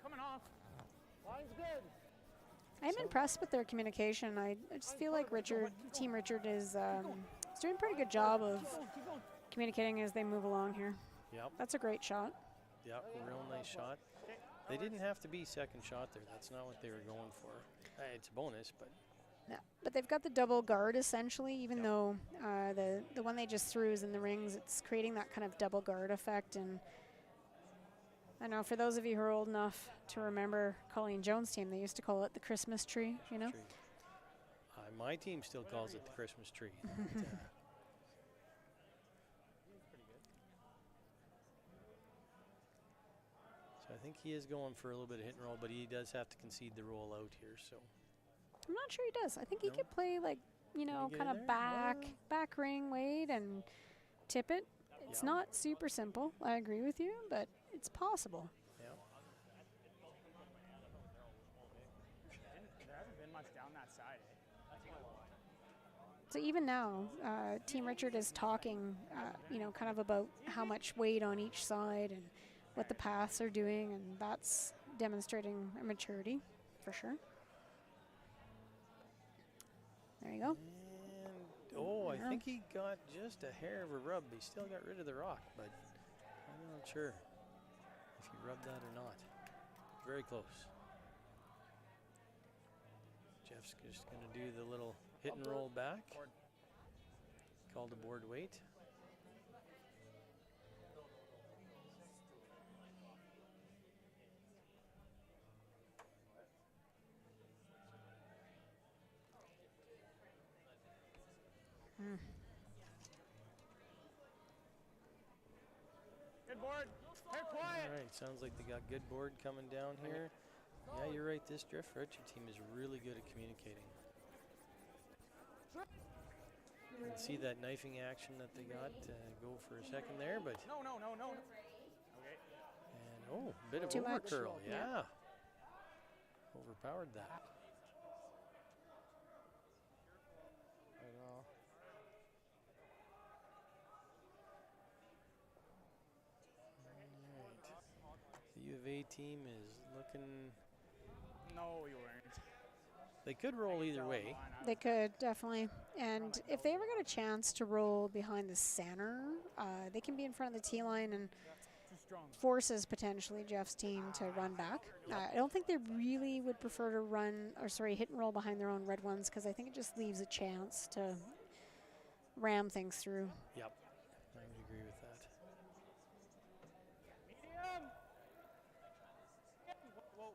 Coming off. Line's good. I'm impressed with their communication. I just feel like Team Richard is doing a pretty good job of communicating as they move along here. Yep. That's a great shot. Yep. Real nice shot. They didn't have to be second shot there. That's not what they were going for. It's a bonus, but Yeah, but they've got the double guard essentially, even Yep. though the one they just threw is in the rings. It's creating that kind of double guard effect. And I know for those of you who are old enough to remember Colleen Jones' team, they used to call it the Christmas tree, you know? tree. My team still calls it the Christmas tree. So I think he is going for a little bit of hit and roll, but he does have to concede the roll out here. So I'm not sure he does. I think he No? could play like, he get kind in of there? back ring Wade and tip it. It's Yeah. not super simple. I agree with you, but it's possible. yeah. There hasn't been much down that side. So even now, Team Richard is talking, kind of about how much weight on each side and what the paths are doing, and that's demonstrating a maturity for sure. There you go. And I Yeah. think he got just a hair of a rub. He still got rid of the rock, but I'm not sure if he rubbed that or not. Very close. Jeff's just going to do the little hit and roll back. Called a board weight. Good Good board. Hey, quiet. All right, sounds like they got good board coming down here. Yeah, you're right. This Drift Richard team is really good at communicating. You can see that knifing action that they got go for a second there, but No. Okay. and oh, bit of Too much. overcurl. Yeah. Yeah, overpowered that. I know. The U of A team is looking. No, you weren't. They could roll either way. They could, definitely. And if they ever get a chance to roll behind the center, they can be in front of the tee line and Too strong. forces potentially Jeff's team to run back. I don't think they really would prefer to hit and roll behind their own red ones, because I think it just leaves a chance to ram things through. Yep, I would agree with that. Medium. Whoa.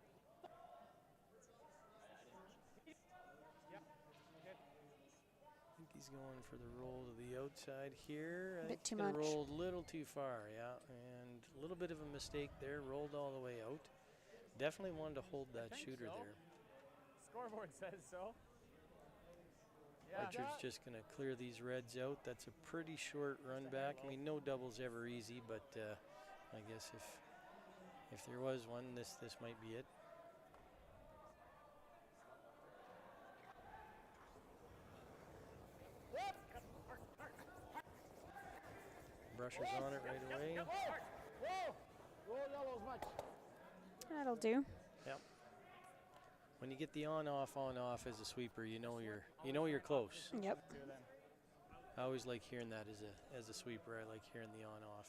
I think he's going for the roll to the outside here. I Bit think too he much. rolled a little too far, yeah, and a little bit of a mistake there. Rolled all the way out. Definitely wanted to hold that think shooter so. there. Scoreboard says so. Yeah. Archer's just going to clear these reds out. That's a pretty short run back. I mean, no double's ever easy, but I guess if there was one, this might be it. Brushers on it right away. Whoa! Roll yellow as much. That'll do. When you get the on-off as a sweeper, you know you're close. Yep. I always like hearing that as a sweeper. I like hearing the on-off.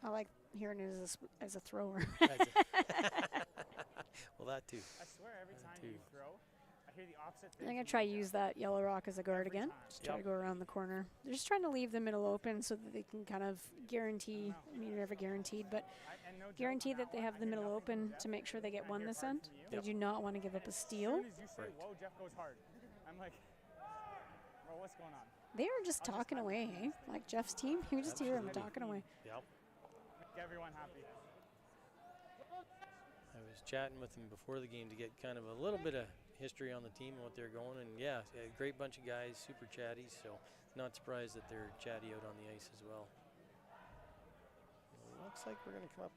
I like hearing it as a thrower. Well, that too. I swear every time too. you throw, I hear the opposite thing. I'm going to from try you. use that yellow rock as a guard Every again. time. Just try Yep. to go around the corner. They're just trying to leave the middle open so that they can kind of guarantee, I mean, you're never guaranteed, but And no joke guarantee on that they one, have I the hear middle nothing from open Jeff, to make sure they get and I one hear this hard end. from you. They Yep. do not want to give up a As steal. soon as you say Right. whoa, Jeff goes hard. I'm like, bro, what's going on? They are just talking away, hey? Like Jeff's team, you can just hear them Absolutely. talking away. Yep. Make everyone happy. I was chatting with him before the game to get kind of a little bit of history on the team and what they're going, and yeah, a great bunch of guys, super chatty, so not surprised that they're chatty out on the ice as well. Looks like we're going to come up,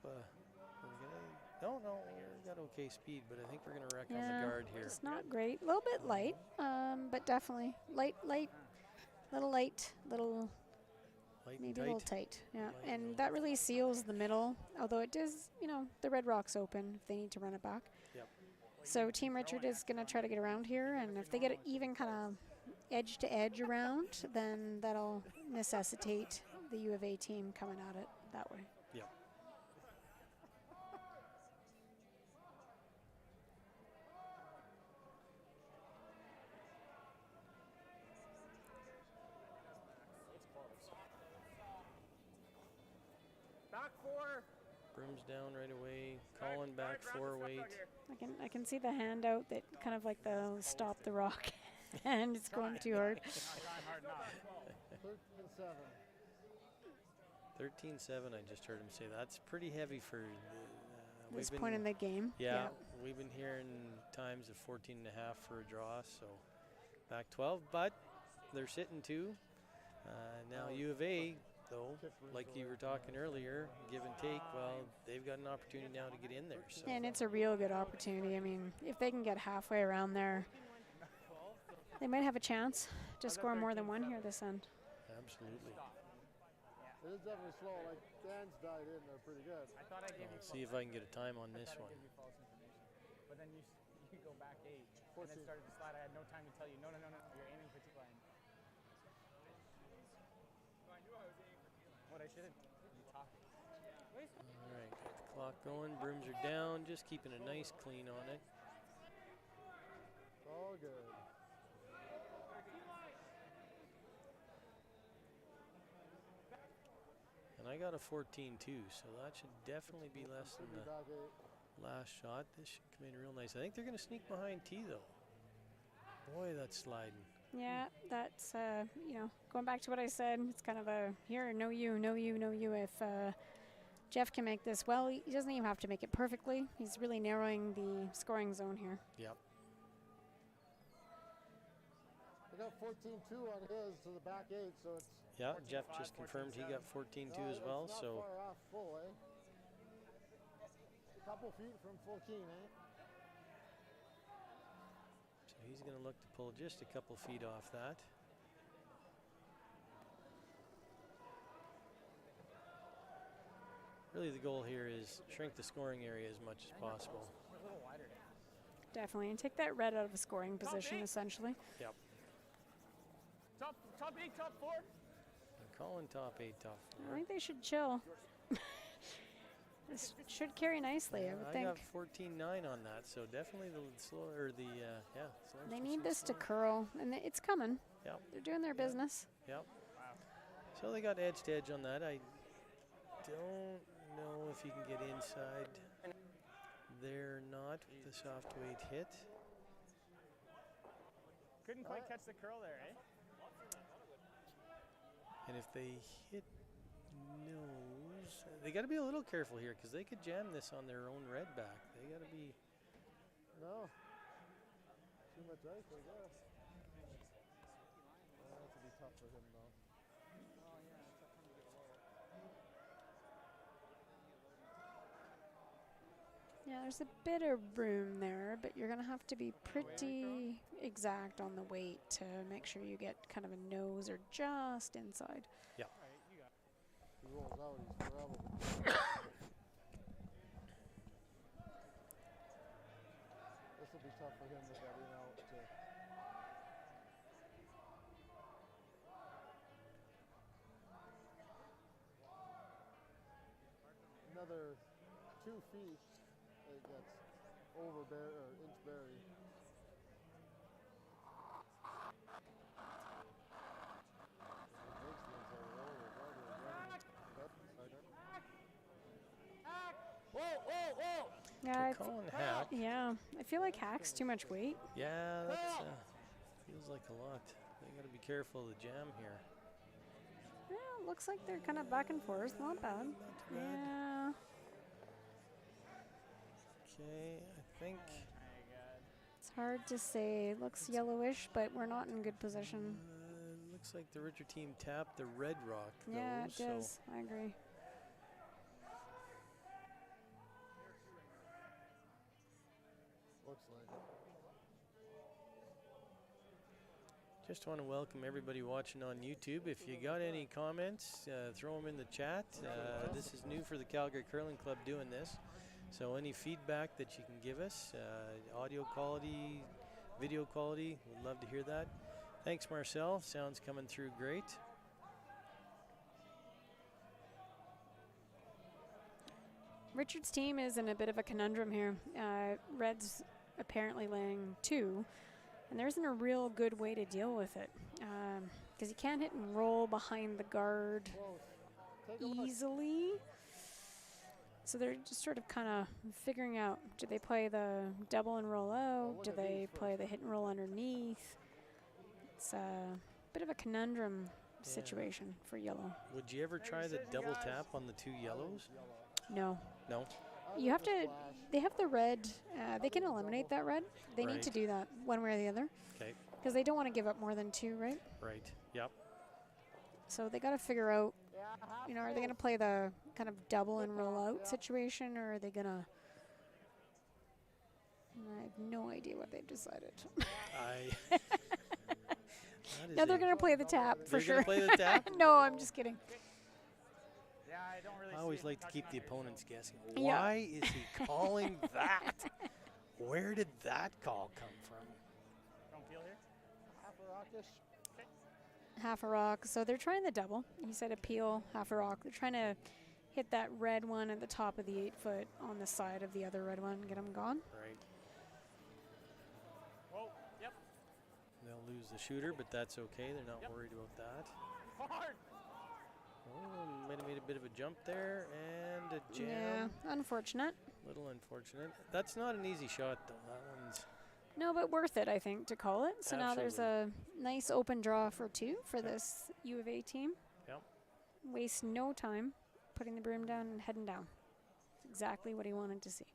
no, we've got okay speed, but I think we're going to wreck on the guard here. It's not great. A little bit light, but definitely light, little light, little Light maybe a and little tight. tight. Yeah, Light and and little that tight. really seals the middle. Although it does, the red rock's open if they need to run it back. Yep. So Team Richard is going to try to get around here, and if they get it even kind of edge to edge around, then that'll necessitate the U of A team coming at it that way. Yep. Back four. Broom's down right away. Colin back four weight. I can see the handout that kind of like the stop the rock, and it's going too hard. Not trying hard enough. 13-7. 13-7, I just heard him say. That's pretty heavy for This we've point been- in the game. Yeah, we've been hearing times of 14 and a half for a draw, so back 12, but they're sitting two. Now U of A, though, like you were talking earlier, give and take, well, they've got an opportunity now to get in there. So And it's a real good opportunity. I mean, if they can get halfway around there, they might have a chance to score more than one here this end. absolutely. It is definitely slow. Like Dan's died in there pretty good. I thought I gave you. Let's see if I can get a time on this I one. gave you false information. But then you go back 8 and then 14. started to slide. I had no time to tell you. No. You're aiming for T-line. What I should have. You talking. All right, got the clock going. Brooms are down, just keeping a nice clean on it. It's all good. And I got a 14 too, so that should definitely be less than Should be the back 8. last shot. This should come in real nice. I think they're going to sneak behind T though. Boy, that's sliding. Yeah, that's, going back to what I said, it's kind of a, here, no you. If Jeff can make this well. He doesn't even have to make it perfectly. He's really narrowing the scoring zone here. Yep. I got 14-2 on his to the back 8, so it's. Yeah, 14-5, Jeff just confirmed he got 14-2 as well. It's not So far off full, eh? A couple feet from full keen, eh? he's going to look to pull just a couple feet off that. Really, the goal here is shrink the scoring area as much as possible. Definitely. And take that red out of a scoring position, essentially. Yep. Top 8, top 4. I'm calling top 8, top 4. I think they should chill. This should carry nicely, I would think. I got 14-9 on that, so definitely the slow or the They need this to curl, and it's coming. Yep. They're doing their business. Yep. So they got edge to edge on that. I don't know if you can get inside. They're not with the soft weight hit. Couldn't quite catch the curl there, eh? And if they hit nose, they got to be a little careful here because they could jam this on their own red back. They got to be. No. Too much ice, I guess. That would be tough for him, though. Yeah, there's a bit of room there, but you're going to have to be pretty exact on the weight to make sure you get kind of a nose or just inside. Yeah. He rolls out, he's forever. This will be tough for him with that in out. Another 2 feet. It gets over inch berry. Whoa, whoa, whoa! Yeah, Calling hack. yeah. I feel like hack's too much weight. Yeah, that feels like a lot. They got to be careful of the jam here. Yeah, it looks like they're kind of back and forth. Not bad. Yeah. Okay, I think. It's hard to say. It looks yellowish, but we're not in good position. Looks like the Richard team tapped the red rock, though. Yeah, it so does. I agree. Looks like it. just want to welcome everybody watching on YouTube. If you got any comments, throw them in the chat. This is new for the Calgary Curling Club doing this. So any feedback that you can give us, audio quality, video quality, we'd love to hear that. Thanks, Marcel. Sound's coming through great. Richard's team is in a bit of a conundrum here. Red's apparently laying 2, and there isn't a real good way to deal with it because you can't hit and roll behind the guard easily. So they're just sort of kind of figuring out, do they play the double and roll out? Do they play the hit and roll underneath? It's a bit of a conundrum situation for yellow. Would you ever try the double tap on the 2 yellows? No. No? You have to, they have the red, they can eliminate that red. They need to Right. do that one way or the other. Okay. Because they don't want to give up more than 2, right? Right. Yep. So they got to figure out, you know, are they going to play the kind of double and roll out situation, or are they going to, I have no idea what they've decided. No, they're going to play the tap for They're sure. gonna play the tap? No, I'm just kidding. Yeah, I don't really I always like to keep the opponents guessing. Yeah. Why is he calling that? Where did that call come from? Don't feel here. Half a rockish. Half a rock. So they're trying the double. He said appeal, half a rock. They're trying to hit that red one at the top of the 8-foot on the side of the other red one, get them gone. Right. Whoa, yep. They'll lose the shooter, but that's okay. They're not worried about that. Hard. Oh, might have made a bit of a jump there and a jam. Yeah, unfortunate. Little unfortunate. That's not an easy shot, though. That one's No, but worth it, I think, to call it. So now there's a nice open draw for 2 for this U of A team. Yep. Waste no time. putting the broom down and heading down. It's exactly what he wanted to see.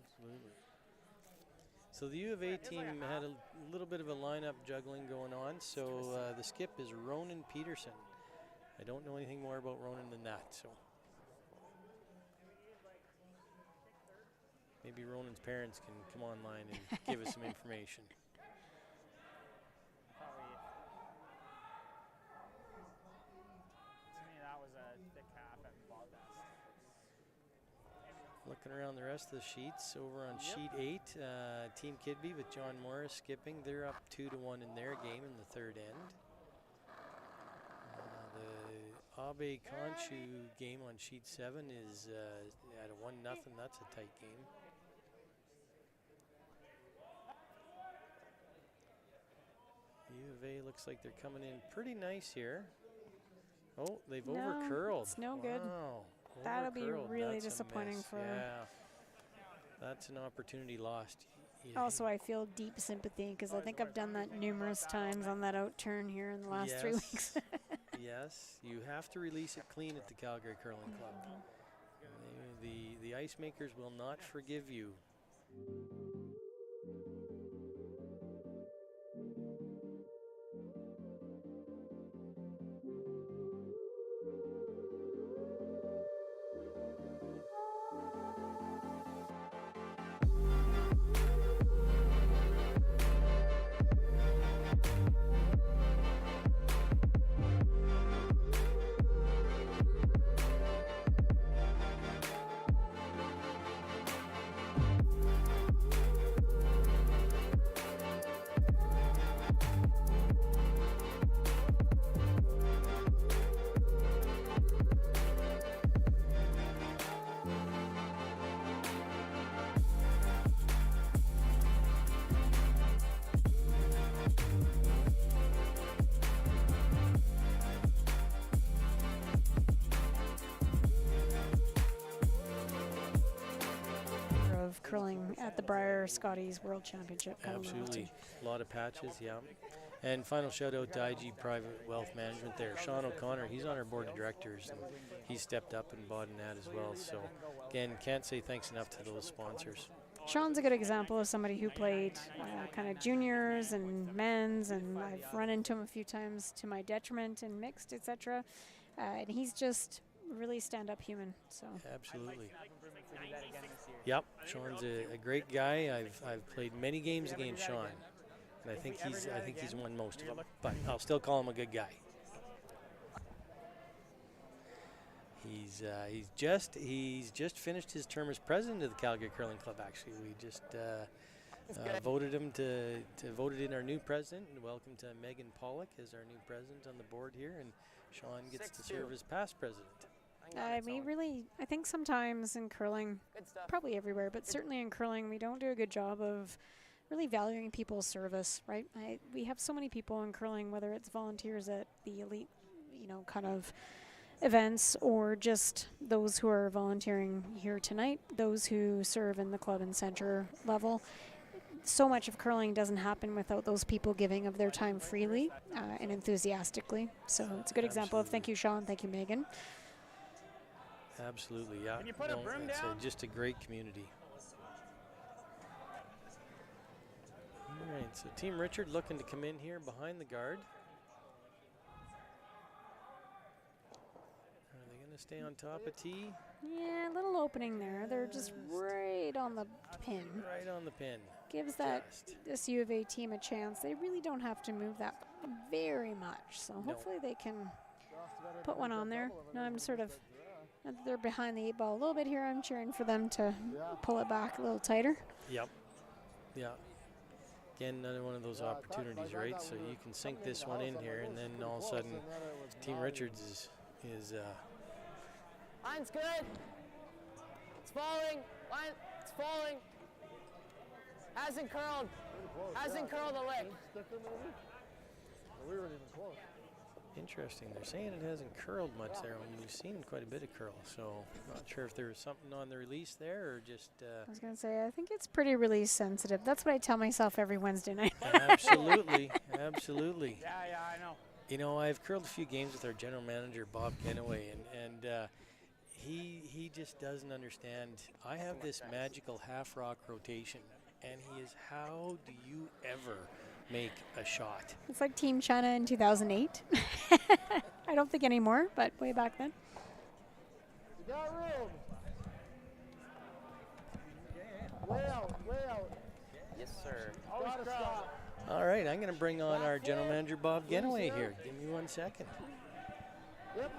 Absolutely. So the U of A team had a little bit of a lineup juggling going on. So the skip is Ronan Peterson. I don't know anything more about Ronan than that. So maybe Ronan's parents can come online and give us some information. To me, that was a thick half at ball best. Looking around the rest of the sheets, over on sheet 8, Team Kidby with John Morris skipping. They're up 2-1 in their game in the third end. The Abe Conchu game on sheet 7 is at a 1-0. That's a tight game. U of A looks like they're coming in pretty nice here. Oh, they've overcurled. It's no good. Wow. That'll be Overcurled. really That's a disappointing mess. for. Yeah, that's an opportunity lost. Also, I feel deep sympathy because I think I've done that numerous times on that out turn here in the last 3 weeks. Yes, you have to release it clean at the Calgary Curling Club. The ice makers will not forgive you. Of curling at the Briar Scotties World Championship. kind of Absolutely. loyalty. A lot of patches, yeah. And final shout out to IG Private Wealth Management there. Sean O'Connor, he's on our board of directors, and he stepped up and bought an ad as well. So, again, can't say thanks enough to those sponsors. Sean's a good example of somebody who played kind of juniors and men's, and I've run into him a few times to my detriment in mixed, etc. And he's just really stand-up human. So Absolutely. Yep, Sean's a great guy. I've played many games against Sean, and I think he's won most of them. But I'll still call him a good guy. He's just finished his term as president of the Calgary Curling Club. Actually, we just voted him to voted in our new president, and welcome to Megan Pollock as our new president on the board here, and Sean gets to serve as past president. I think sometimes in curling, probably everywhere, but certainly in curling, we don't do a good job of really valuing people's service, right? We have so many people in curling, whether it's volunteers at the elite, kind of events, or just those who are volunteering here tonight, those who serve in the club and center level. So much of curling doesn't happen without those people giving of their time freely and enthusiastically. So it's a good example of thank you, Sean, thank you, Megan. Absolutely, yeah. Can you put a broom it's down? just a great community. All right, so Team Richard looking to come in here behind the guard. Are they going to stay on top of tee? Yeah, a little opening there. They're just right on the pin. Right on the pin. Gives this U of A team a chance. They really don't have to move that very much. So hopefully they can put one on there. No, I'm sort of, they're behind the 8 ball a little bit here. I'm cheering for them to pull it back a little tighter. Yep. Yeah. Again, another one of those opportunities, right? So you can sink this one in here, and then all of a sudden, Team Richards is Line's good. It's falling. Line, it's falling. Hasn't curled. Hasn't curled a lick. We weren't even close. interesting. They're saying it hasn't curled much there when we've seen quite a bit of curl. So not sure if there was something on the release there or just. I was going to say, I think it's pretty release sensitive. That's what I tell myself every Wednesday night. Absolutely, absolutely. Yeah, I know. You know, I've curled a few games with our general manager, Bob Kenaway, and he just doesn't understand. I have this magical half rock rotation, and he is, how do you ever make a shot? It's like Team China in 2008. I don't think anymore, but way back then. You got room. Way out, way out. Yes, sir. Gotta stop. All right, I'm going to bring on our general manager, Bob Genoway here. Give me 1 second.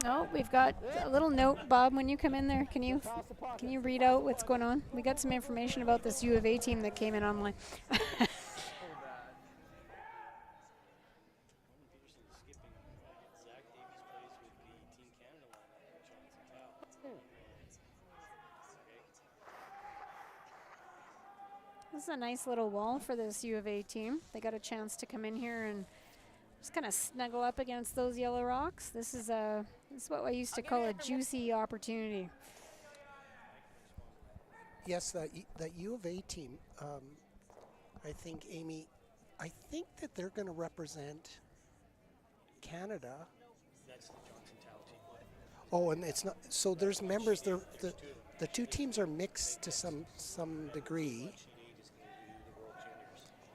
Oh, we've got a little note, Bob. When you come in there, can you read out what's going on? We got some information about this U of A team that came in online. This is a nice little wall for this U of A team. They got a chance to come in here and just kind of snuggle up against those yellow rocks. This is what I used to call a juicy opportunity. Yes, that U of A team, I think, Amy, I think that they're going to represent Canada. That's the Johnson Towel team. Oh, and it's not, so there's members, the two teams are mixed to some degree.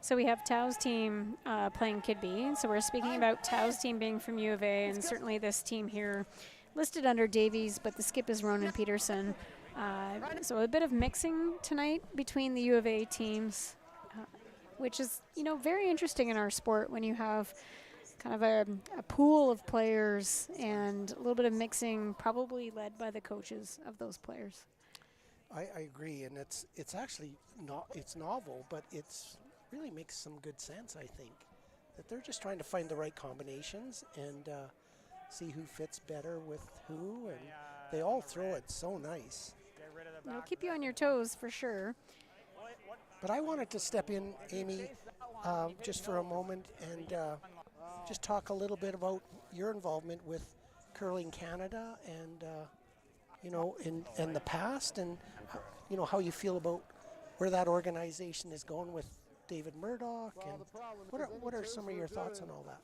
So we have Tao's team playing Kid B. So we're speaking about Tao's team being from U of A, and certainly this team here listed under Davies, but the skip is Ronan Peterson. So a bit of mixing tonight between the U of A teams, which is, very interesting in our sport when you have kind of a pool of players and a little bit of mixing, probably led by the coaches of those players. I agree, and it's actually not, it's novel, but it's really makes some good sense, I think, that they're just trying to find the right combinations and see who fits better with who, and they all throw it so nice. It'll keep you on your toes for sure. But I wanted to step in, Amy, just for a moment and just talk a little bit about your involvement with Curling Canada and, in the past, and, how you feel about where that organization is going with David Murdoch, and what are some of your thoughts on all that?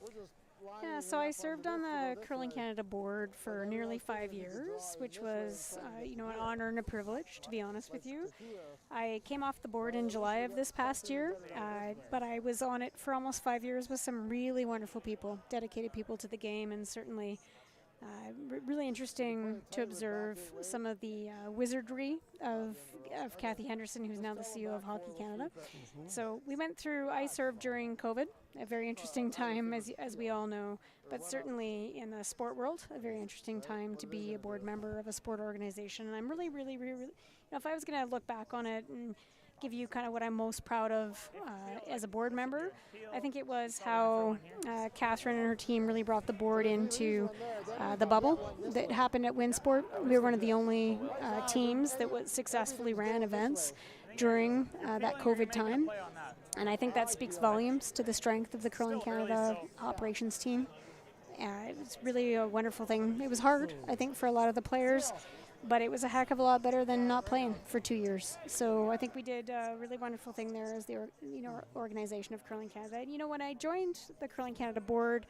Yeah, so I served on the Curling Canada board for nearly 5 years, which was, an honor and a privilege, to be honest with you. I came off the board in July of this past year, but I was on it for almost 5 years with some really wonderful people, dedicated people to the game, and certainly really interesting to observe some of the wizardry of Kathy Henderson, who's now the CEO of Hockey Canada. So I served during COVID, a very interesting time, as we all know, but certainly in the sport world, a very interesting time to be a board member of a sport organization. And I'm really, really, really, if I was going to look back on it and give you kind of what I'm most proud of as a board member, I think it was how Catherine and her team really brought the board into the bubble that happened at Winsport. We were one of the only teams that successfully ran events during that COVID time, and I think that speaks volumes to the strength of the Curling Canada operations team. It was really a wonderful thing. It was hard, I think, for a lot of the players, but it was a heck of a lot better than not playing for 2 years. So I think we did a really wonderful thing there as the organization of Curling Canada. And when I joined the Curling Canada board,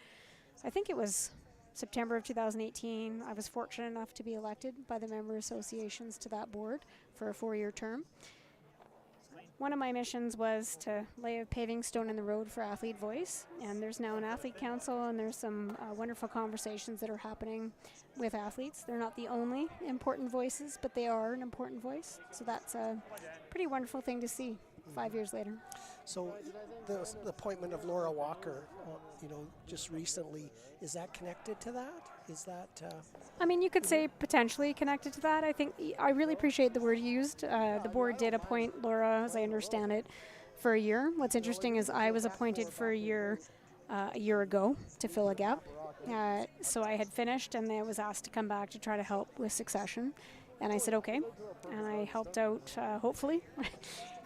I think it was September of 2018, I was fortunate enough to be elected by the member associations to that board for a 4-year term. One of my missions was to lay a paving stone in the road for athlete voice, and there's now an athlete council, and there's some wonderful conversations that are happening with athletes. They're not the only important voices, but they are an important voice, so that's a pretty wonderful thing to see 5 years later. So the appointment of Laura Walker, just recently, is that connected to that? Is that... you could say potentially connected to that. I really appreciate the word used. The board did appoint Laura, as I understand it, for a year. What's interesting is I was appointed for a year ago to fill a gap. So I had finished, and I was asked to come back to try to help with succession. And I said, okay. And I helped out, hopefully.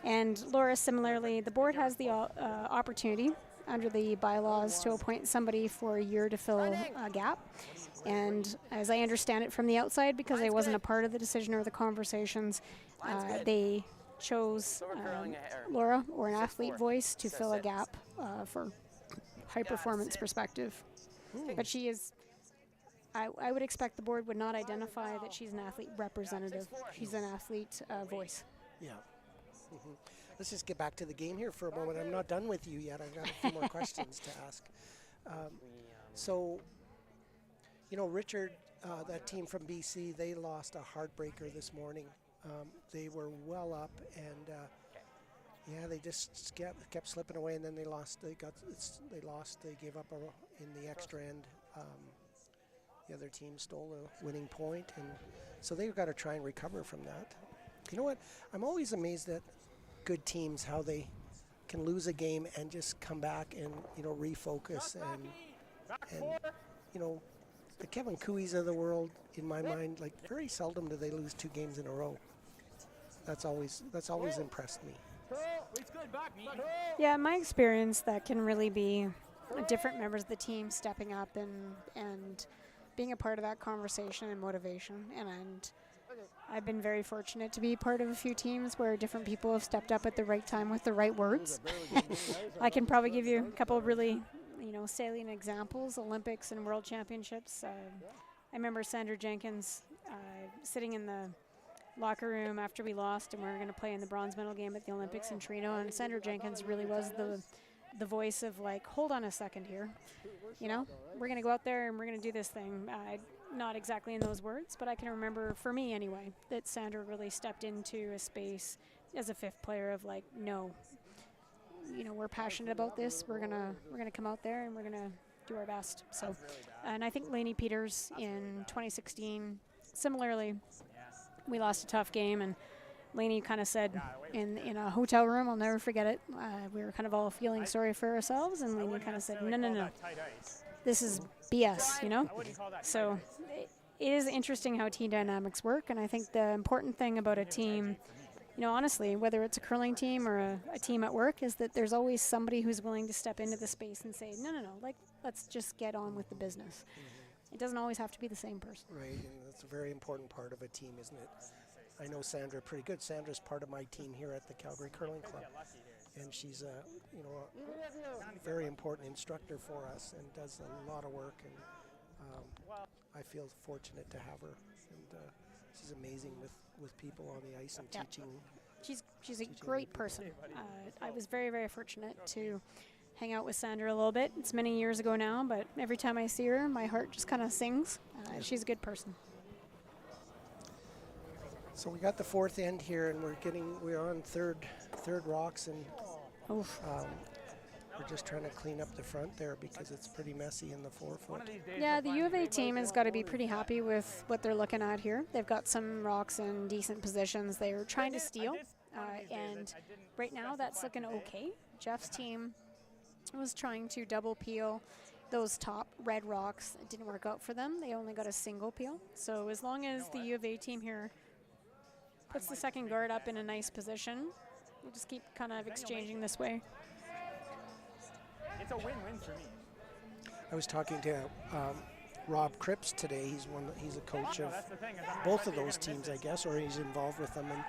And Laura, similarly, the board has the opportunity under the bylaws to appoint somebody for a year to fill a gap. And as I understand it from the outside, because I wasn't a part of the decision or the conversations, they chose Laura, or an athlete voice, to fill a gap for high performance perspective. But she is I would expect the board would not identify that she's an athlete representative. She's an athlete voice. Yeah. Let's just get back to the game here for a moment. I'm not done with you yet. I've got a few more questions to ask. So, you know, Richard, that team from BC, they lost a heartbreaker this morning. They were well up, and yeah, they just kept slipping away, and then they lost. They lost. They gave up in the extra end. The other team stole a winning point, and so they've got to try and recover from that. You know what? I'm always amazed at good teams, how they can lose a game and just come back and, you know, refocus and you know, the Kevin Cooey's of the world, in my mind, like very seldom do they lose 2 games in a row. That's always impressed me. Yeah, in my experience, that can really be different members of the team stepping up and being a part of that conversation and motivation. And I've been very fortunate to be part of a few teams where different people have stepped up at the right time with the right words. I can probably give you a couple of really, you know, salient examples. Olympics and World Championships. I remember Sandra Jenkins sitting in the locker room after we lost and we were going to play in the bronze medal game at the Olympics in Torino, and Sandra Jenkins really was the voice of, like, hold on a second here, you know, we're going to go out there and we're going to do this thing. Not exactly in those words, but I can remember, for me anyway, that Sandra really stepped into a space as a 5th player of, like, no, you know, we're passionate about this, we're gonna come out there and we're gonna do our best. So, and I think Lainey Peters in 2016, similarly, we lost a tough game, and Lainey kind of said in a hotel room, I'll never forget it, we were kind of all feeling sorry for ourselves, and Lainey kind of said, no, this is BS, you know? So it is interesting how team dynamics work, and I think the important thing about a team, you know, honestly, whether it's a curling team or a team at work, is that there's always somebody who's willing to step into the space and say, no, like, let's just get on with the business. It doesn't always have to be the same person. Right, and that's a very important part of a team, isn't it? I know Sandra pretty good. Sandra's part of my team here at the Calgary Curling Club, and she's a, you know, a very important instructor for us and does a lot of work, and I feel fortunate to have her, and she's amazing with people on the ice and teaching. She's a great person. I was very, very fortunate to hang out with Sandra a little bit. It's many years ago now, but every time I see her, my heart just kind of sings. She's a good person. So we got the 4th end here, and we're on third rocks, and we're just trying to clean up the front there because it's pretty messy in the 4-foot. Yeah, the U of A team has got to be pretty happy with what they're looking at here. They've got some rocks in decent positions. They're trying to steal, and right now that's looking okay. Jeff's team was trying to double peel those top red rocks. It didn't work out for them. They only got a single peel. So as long as the U of A team here puts the second guard up in a nice position, we'll just keep kind of exchanging this way. It's a win-win for me. I was talking to Rob Cripps today. He's a coach of both of those teams, I guess, or he's involved with them, and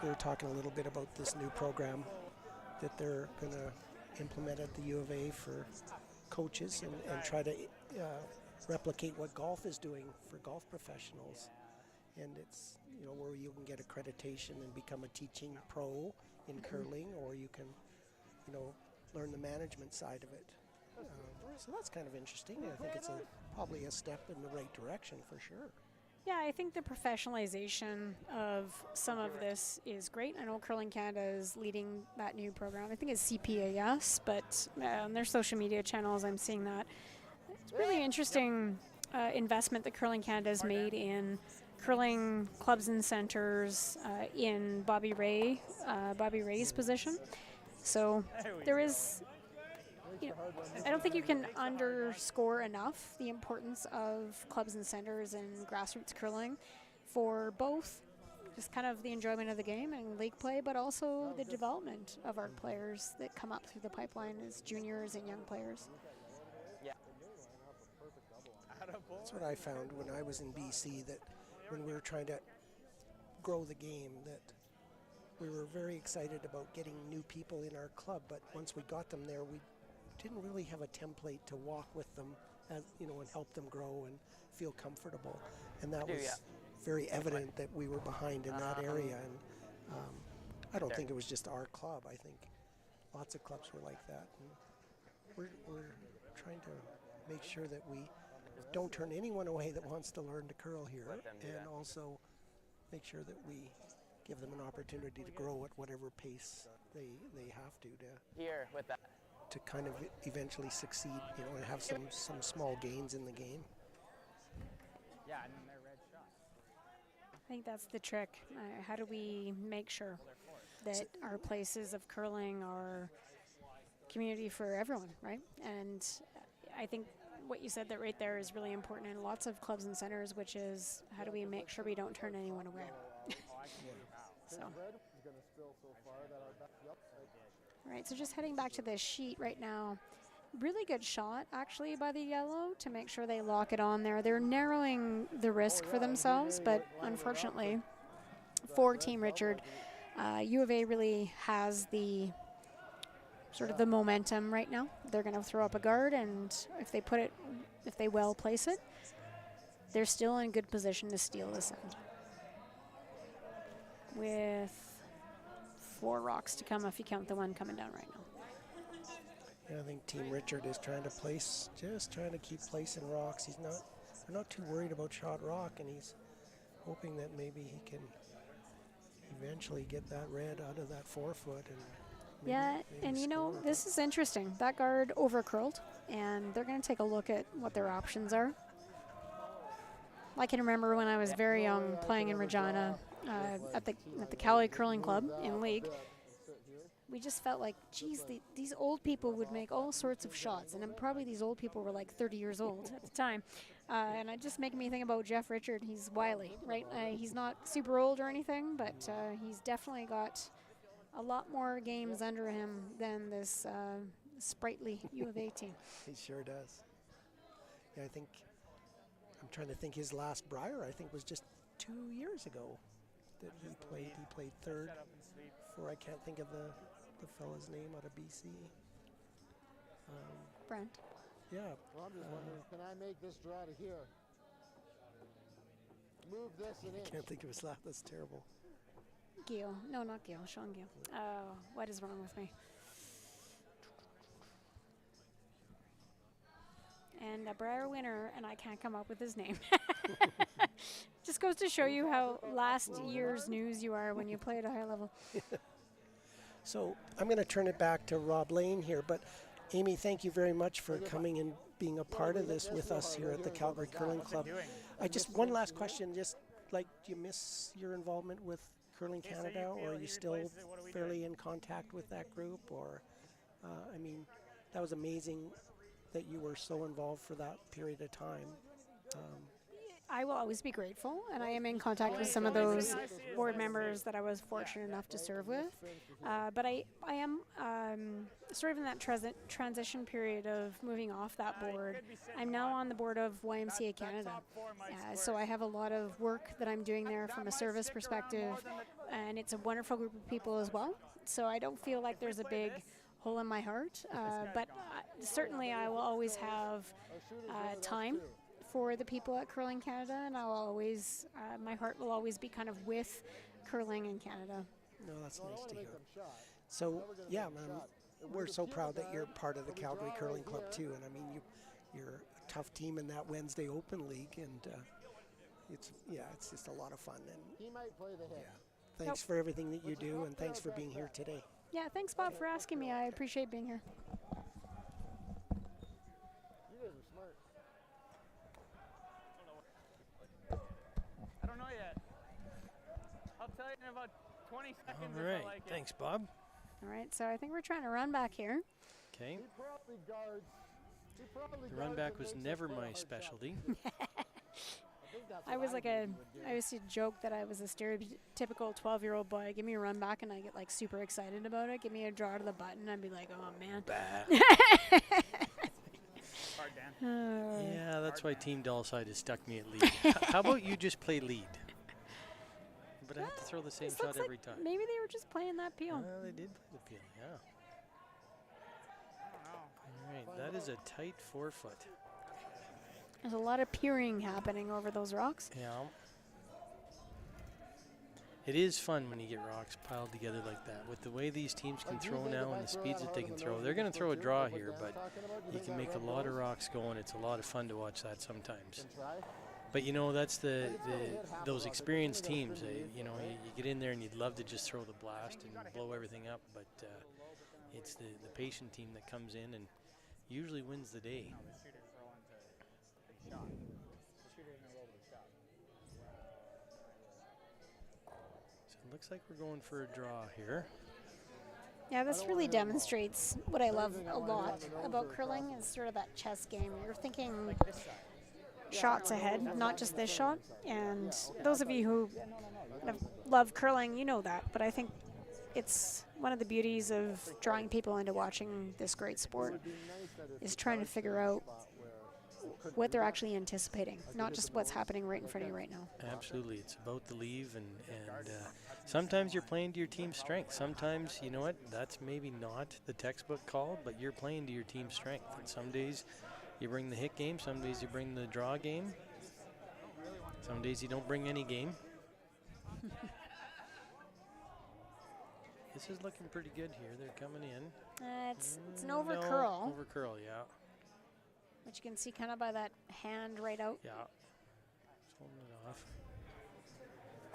we were talking a little bit about this new program that they're going to implement at the U of A for coaches and try to replicate what golf is doing for golf professionals. And it's, you know, where you can get accreditation and become a teaching pro in curling, or you can, you know, learn the management side of it. So that's kind of interesting. I think it's probably a step in the right direction for sure. Yeah, I think the professionalization of some of this is great. I know Curling Canada is leading that new program. I think it's CPAS, but on their social media channels I'm seeing that. It's really interesting investment that Curling Canada has made in curling clubs and centers in Bobby Ray's position. So there is, you know, I don't think you can underscore enough the importance of clubs and centers and grassroots curling for both just kind of the enjoyment of the game and league play, but also the development of our players that come up through the pipeline as juniors and young players. That's what I found when I was in BC, that when we were trying to grow the game, that we were very excited about getting new people in our club, but once we got them there, we didn't really have a template to walk with them as, and help them grow and feel comfortable. And that do, was yeah. very evident that we were behind in that area. And I don't think it was just our club. I think lots of clubs were like that. And we're trying to make sure that we don't turn anyone away that wants to learn to curl here, Let them do and that. also make sure that we give them an opportunity to grow at whatever pace they have to Here with that. to kind of eventually succeed, and have some small gains in the game. Yeah, and then their red shot. I think that's the trick. How do we make sure that our places of curling are community for everyone, right? And I think what you said that right there is really important in lots of clubs and centers, which is how do we make sure we don't turn anyone away? So. All right, so just heading back to this sheet right now. Really good shot, actually, by the yellow to make sure they lock it on there. They're narrowing the risk for themselves, but unfortunately, for Team Richard, U of A really has the sort of the momentum right now. They're going to throw up a guard, and if they well place it, they're still in good position to steal this end. With 4 rocks to come if you count the one coming down right now. Yeah, I think Team Richard is trying to keep placing rocks. They're not too worried about shot rock, and he's hoping that maybe he can eventually get that red out of that 4-foot. And maybe score. This is interesting. That guard over curled, and they're going to take a look at what their options are. I can remember when I was very young playing in Regina at the Cali Curling Club in league. We just felt like, geez, these old people would make all sorts of shots, and probably these old people were like 30 years old at the time. And it just made me think about Jeff Richard. He's wily, right? He's not super old or anything, but he's definitely got a lot more games under him than this sprightly U of A team. He sure does. Yeah, I'm trying to think, his last Brier, I think, was just 2 years ago that he played. He played third for, I can't think of the fella's name out of BC. Brent. Yeah. Well, I'm just wondering, can I make this draw to here? Move this an I inch. can't think of his last. That's terrible. Gil. No, not Gil. Sean Gil. Oh, what is wrong with me? And a Brier winner, and I can't come up with his name. Just goes to show you how last year's news you are when you play at a high level. So I'm going to turn it back to Rob Lane here, but Amy, thank you very much for coming and being a part of this with us here at the Calgary Curling Club. One last question, do you miss your involvement with Curling Canada, or are you still fairly in contact with that group? Or, that was amazing that you were so involved for that period of time. I will always be grateful, and I am in contact with some of those board members that I was fortunate enough to serve with. But I am sort of in that transition period of moving off that board. I'm now on the board of YMCA Canada, so I have a lot of work that I'm doing there from a service perspective, and it's a wonderful group of people as well. So I don't feel like there's a big hole in my heart, but certainly I will always have time for the people at Curling Canada, and I'll always, my heart will always be kind of with curling in Canada. No, that's nice to hear. So, yeah, we're so proud that you're part of the Calgary Curling Club too, and you're a tough team in that Wednesday Open League, and it's just a lot of fun. And He might play the hit. thanks for everything that you do, and thanks for being here today. Yeah, thanks Bob for asking me. I appreciate being here. You guys are smart. I don't know yet. I'll tell you in about 20 seconds All if right, I like it. thanks, Bob. All right, so I think we're trying to run back here. Okay, He probably guards. the run back was never my specialty. I used to joke that I was a stereotypical 12-year-old boy. Give me a run back and I get like super excited about it. Give me a draw to the button, I'd be like, oh man. Hard, Dan. Yeah, that's why Team Dollside has stuck me at lead. How about you just play lead? But I have to throw the same This shot looks every like time. maybe they were just playing that peel. They did play the peel, yeah. I don't know. All right, that is a tight 4-foot. There's a lot of peering happening over those rocks. Yeah. It is fun when you get rocks piled together like that. With the way these teams can throw now and the speeds that they can throw, they're going to throw a draw here, but you can make a lot of rocks go, and it's a lot of fun to watch that sometimes. But you know, that's those experienced teams. You know, you get in there and you'd love to just throw the blast and blow everything up, but it's the patient team that comes in and usually wins the day. It looks like we're going for a draw here. Yeah, this really demonstrates what I love a lot about curling is sort of that chess game. You're thinking shots ahead, not just this shot. And those of you who love curling, you know that. But I think it's one of the beauties of drawing people into watching this great sport is trying to figure out what they're actually anticipating, not just what's happening right in front of you right now. Absolutely. It's about the leave, and sometimes you're playing to your team's strength. Sometimes, you know what, that's maybe not the textbook call, but you're playing to your team's strength. And some days you bring the hit game, some days you bring the draw game, some days you don't bring any game. This is looking pretty good here. They're coming in. It's an over curl. Over curl, yeah. Which you can see kind of by that hand right out. Yeah. Just holding it off.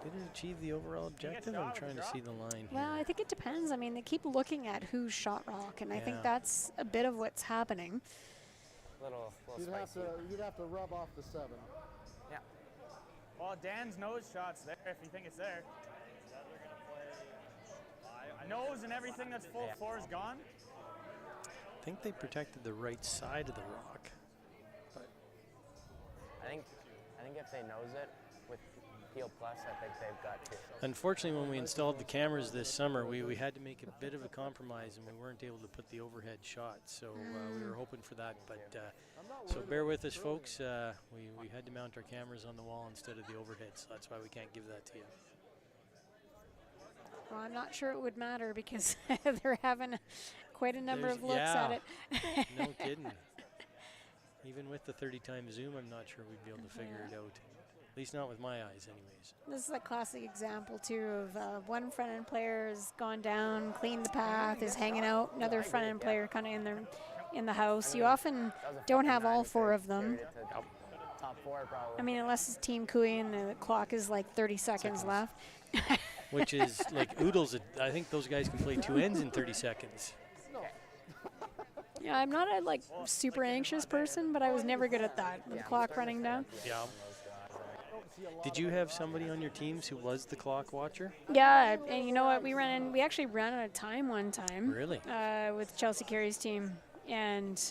Did it achieve the overall objective? I'm trying to see the line Well, here. I think it depends. I mean, they keep looking at who's shot rock, and I think that's a bit of what's happening. Little You'd spicy. have to rub off the 7. Yeah. Well, Dan's nose shot's there if you think it's there. Nose and everything that's full 4 is gone. I think they protected the right side of the rock. But I think if they nose it with Peel Plus, I think they've got to. unfortunately, when we installed the cameras this summer, we had to make a bit of a compromise, and we weren't able to put the overhead shot. So we were hoping for that. But so bear with us, folks. We had to mount our cameras on the wall instead of the overhead, so that's why we can't give that to you. Well, I'm not sure it would matter because they're having quite a number There's- of looks yeah. at it. No kidding. Even with the 30x zoom, I'm not sure we'd be able to figure it out. At least not with my eyes, anyways. This is a classic example, too, of one front-end player has gone down, cleaned the path, is hanging out, another front-end player kind of in the house. You often don't have all 4 of them. Top 4 probably. I mean, unless it's Team Kui and the clock is like 30 seconds left. Which is like oodles. I think those guys can play 2 ends in 30 seconds. Yeah, I'm not a like super anxious person, but I was never good at that. The clock running down. Yeah. Did you have somebody on your teams who was the clock watcher? Yeah, and you know what? We actually ran out of time one time. Really? With Chelsea Carey's team, and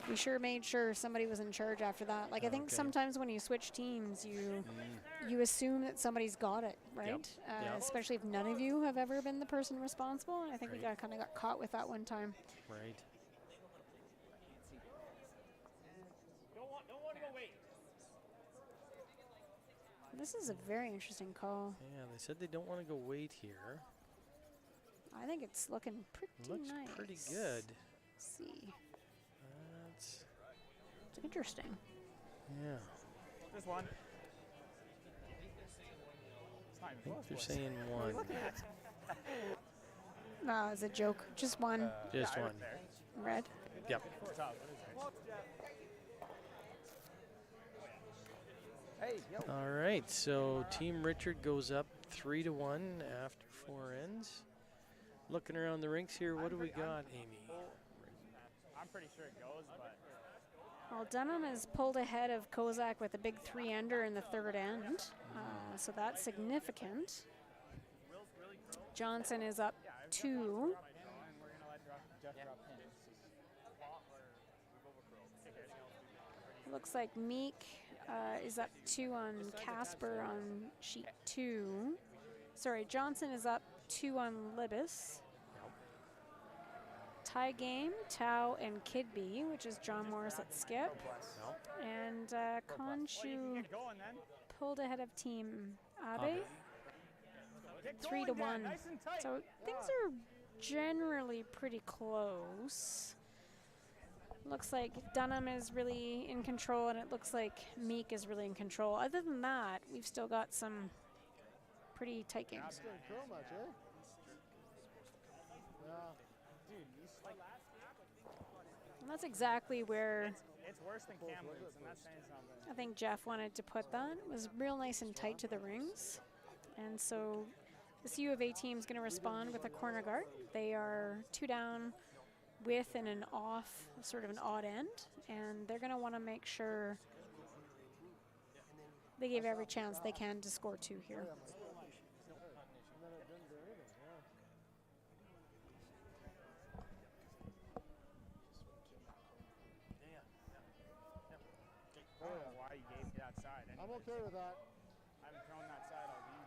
we sure made sure somebody was in charge after that. Like I think sometimes when you switch teams, you assume that somebody's got it, right? Yep. Especially if none of you have ever been the person responsible. And I think we kind of got caught with that one time. Right. Don't want to go wait. This is a very interesting call. Yeah, they said they don't want to go wait here. I think it's looking pretty Looks nice. pretty good. Let's see. That's, It's interesting. yeah. Just one. It's not I even think close, they're boys. saying 1. No, it's a joke. Just one. Just Yeah, 1. there. Red. Yep. Top. Hey, yo. All right, so Team Richard goes up 3-1 after 4 ends. Looking around the rinks here, what do we got, Amy? I'm pretty sure it goes, but Well, Dunham has pulled ahead of Kozak with a big 3-ender in the 3rd end, so that's significant. Johnson is up 2. and we're gonna let Jeff drop pins. Looks like Meek is up 2 on Casper on sheet 2. Sorry, Johnson is up 2 on Libis. Tie game, Tao and Kidby, which is John Morris at skip. And Konshu Get going then. pulled ahead of Team Abe. Get 3 going, to Dan. 1. Nice and tight. So things are generally pretty close. Looks like Dunham is really in control, and it looks like Meek is really in control. Other than that, we've still got some pretty tight games. Didn't curl much, eh? Yeah. And that's exactly where It's worse than Kamloops, and that's saying something. I think Jeff wanted to put that. It was real nice and tight to the rings. And so this U of A team is going to respond with a corner guard. They are 2 down with and an off, sort of an odd end. And they're going to want to make sure they give every chance they can to score 2 here. And then it didn't do anything, yeah. I don't know why you gave me that side. I'm okay with that. I haven't thrown that side all game.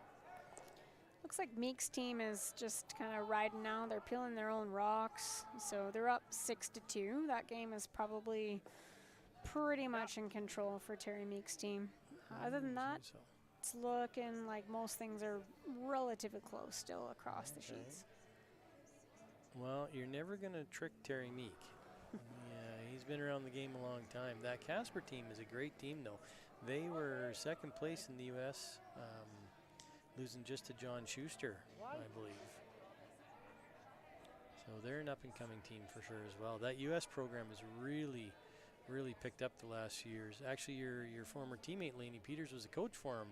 Looks like Meek's team is just kind of riding now. They're peeling their own rocks. So they're up 6-2. That game is probably pretty much in control for Terry Meek's team. Other than that, So, it's looking like most things are relatively close still across the sheets. well, you're never going to trick Terry Meek. Yeah, he's been around the game a long time. That Casper team is a great team, though. They were second place in the U.S., losing just to John Schuster, I believe. So they're an up-and-coming team for sure as well. That U.S. program has really picked up the last few years. Actually, your former teammate, Lainey Peters, was a coach for him,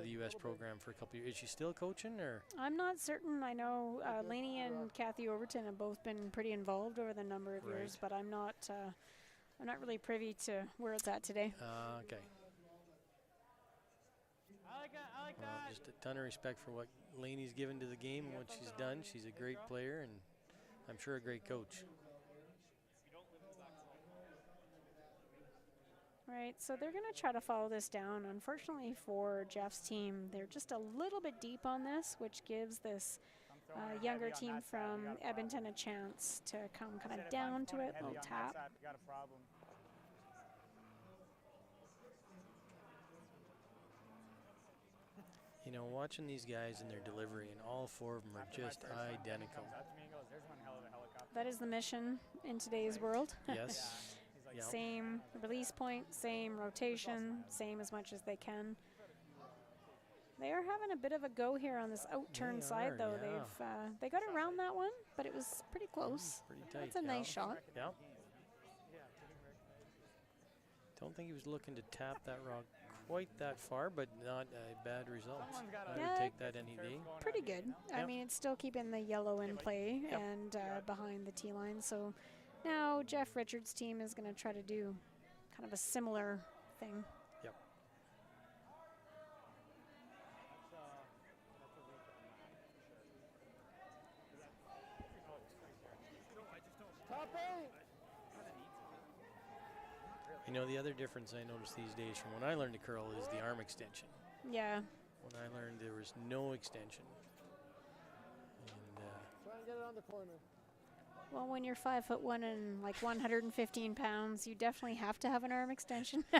the U.S. program for a couple of years. Is she still coaching, or? I'm not certain. I know Lainey and Kathy Overton have both been pretty involved over the number of years, but I'm not really privy to where it's at today. Okay. I like Well, just a ton of respect for what Lainey's given to the game and what she's done. She's a great player, and I'm sure a great coach. Right, so they're going to try to follow this down. Unfortunately for Jeff's team, they're just a little bit deep on this, which gives this younger team from Edmonton a chance to come kind of down to it, little tap. Got a problem. You know, watching these guys and their delivery, and all 4 of them are just identical. Comes up to me and goes, "There's one hell of a helicopter." That is the mission in today's world. Yes. He's like, Yep. Same release point, same rotation, same as much as they can. They are having a bit of a go here on this out-turn They side, are, though. yeah. They got around that one, but it was pretty close. Pretty tight. That's a yeah. nice shot. Yeah. Don't think he was looking to tap that rock quite that far, but not a bad result. Someone's gotta- I would Yeah. take that any day. Pretty good. I Yep. mean, it's still keeping the yellow in play Yep. and behind the tee line. So now Jeff Richards' team is going to try to do kind of a similar thing. Yep. Top 8! You know, the other difference I noticed these days from when I learned to curl is the arm extension. Yeah. When I learned, there was no extension. And Try and get it on the corner. Well, when you're 5'1" and like 115 pounds, you definitely have to have an arm extension. yeah,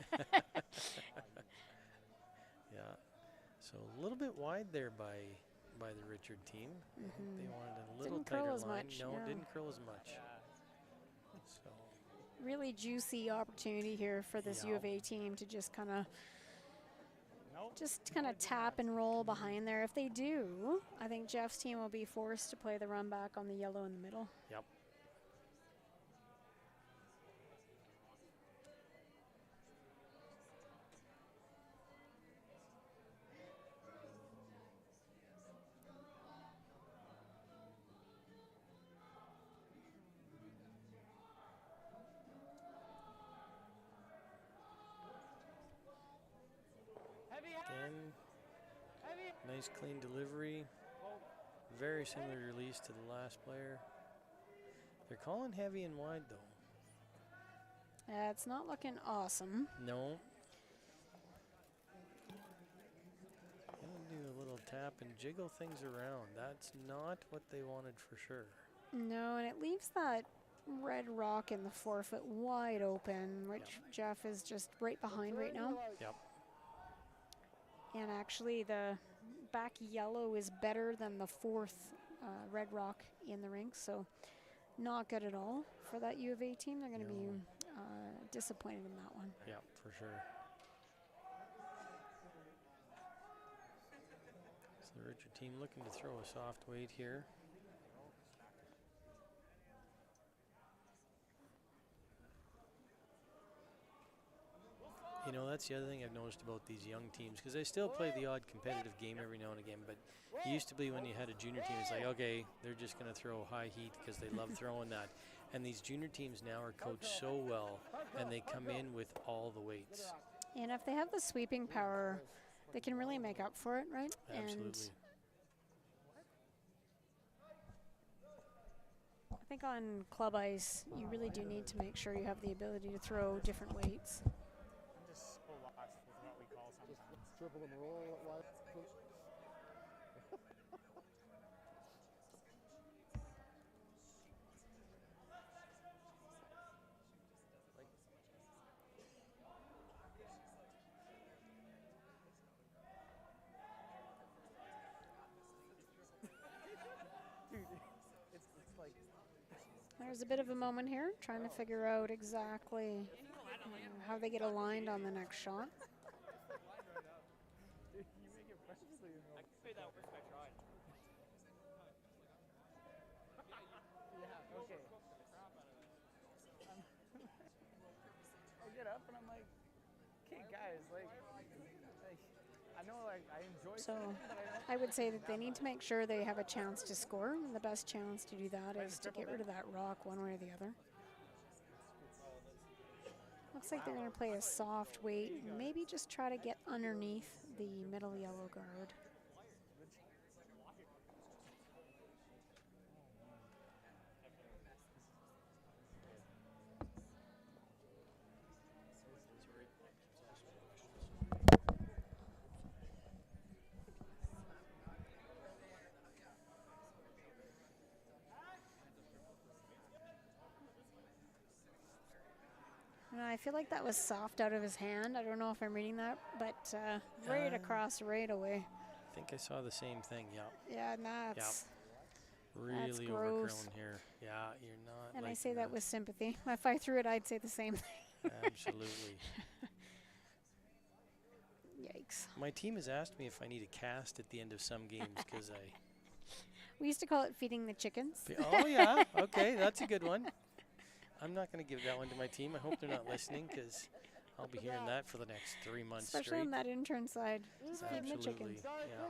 so a little bit wide there by the Richard team. I think they wanted a little Didn't curl tighter as line. much, No, yeah. didn't curl as much. So Really juicy opportunity here for this U of A team to just kind of tap and roll behind there. If they do, I think Jeff's team will be forced to play the run back on the yellow in the middle. yep. Again, nice clean delivery. Very similar release to the last player. They're calling heavy and wide though. It's not looking awesome. No. Gonna do a little tap and jiggle things around. That's not what they wanted for sure. No, and it leaves that red rock in the 4-foot wide open, which Jeff is just right behind right now. Yep. And actually, the back yellow is better than the 4th red rock in the rink. So not good at all for that U of A team. They're going to be disappointed in that one. Yeah, for sure. So the Richard team looking to throw a soft weight here. You know, that's the other thing I've noticed about these young teams, because they still play the odd competitive game every now and again, but it used to be when you had a junior team, it's like, okay, they're just going to throw high heat because they love throwing that. And these junior teams now are coached so well, and they come in with all the weights. And if they have the sweeping power, they can really make up for it, right? Absolutely. And I think on club ice, you really do need to make sure you have the ability to throw different weights. I'm just so lost with what we call sometimes. Triple and roll. There's a bit of a moment here, trying to figure out exactly how they get aligned on the next shot. I get up and I'm like, okay, guys, like I know, like, I enjoy So swimming, but I don't. I would say that they need to make sure they have a chance to score. And the best chance to do that is to get rid of that rock one way or the other. Looks like they're going to play a soft weight and maybe just try to get underneath the middle yellow guard. I feel like that was soft out of his hand. I don't know if I'm reading that, but right across, right away. I think I saw the same thing, yeah. Yeah, and that's Really gross. overgrown here. Yeah, you're not. And I liking say that with sympathy. If I threw it, I'd say the same thing. Absolutely. Yikes. My team has asked me if I need a cast at the end of some games because We used to call it feeding the chickens. Oh, yeah. Okay, that's a good one. I'm not going to give that one to my team. I hope they're not listening because I'll be hearing that for the next 3 months Especially straight. on that intern side. Just feeding the Absolutely. chickens. Yeah.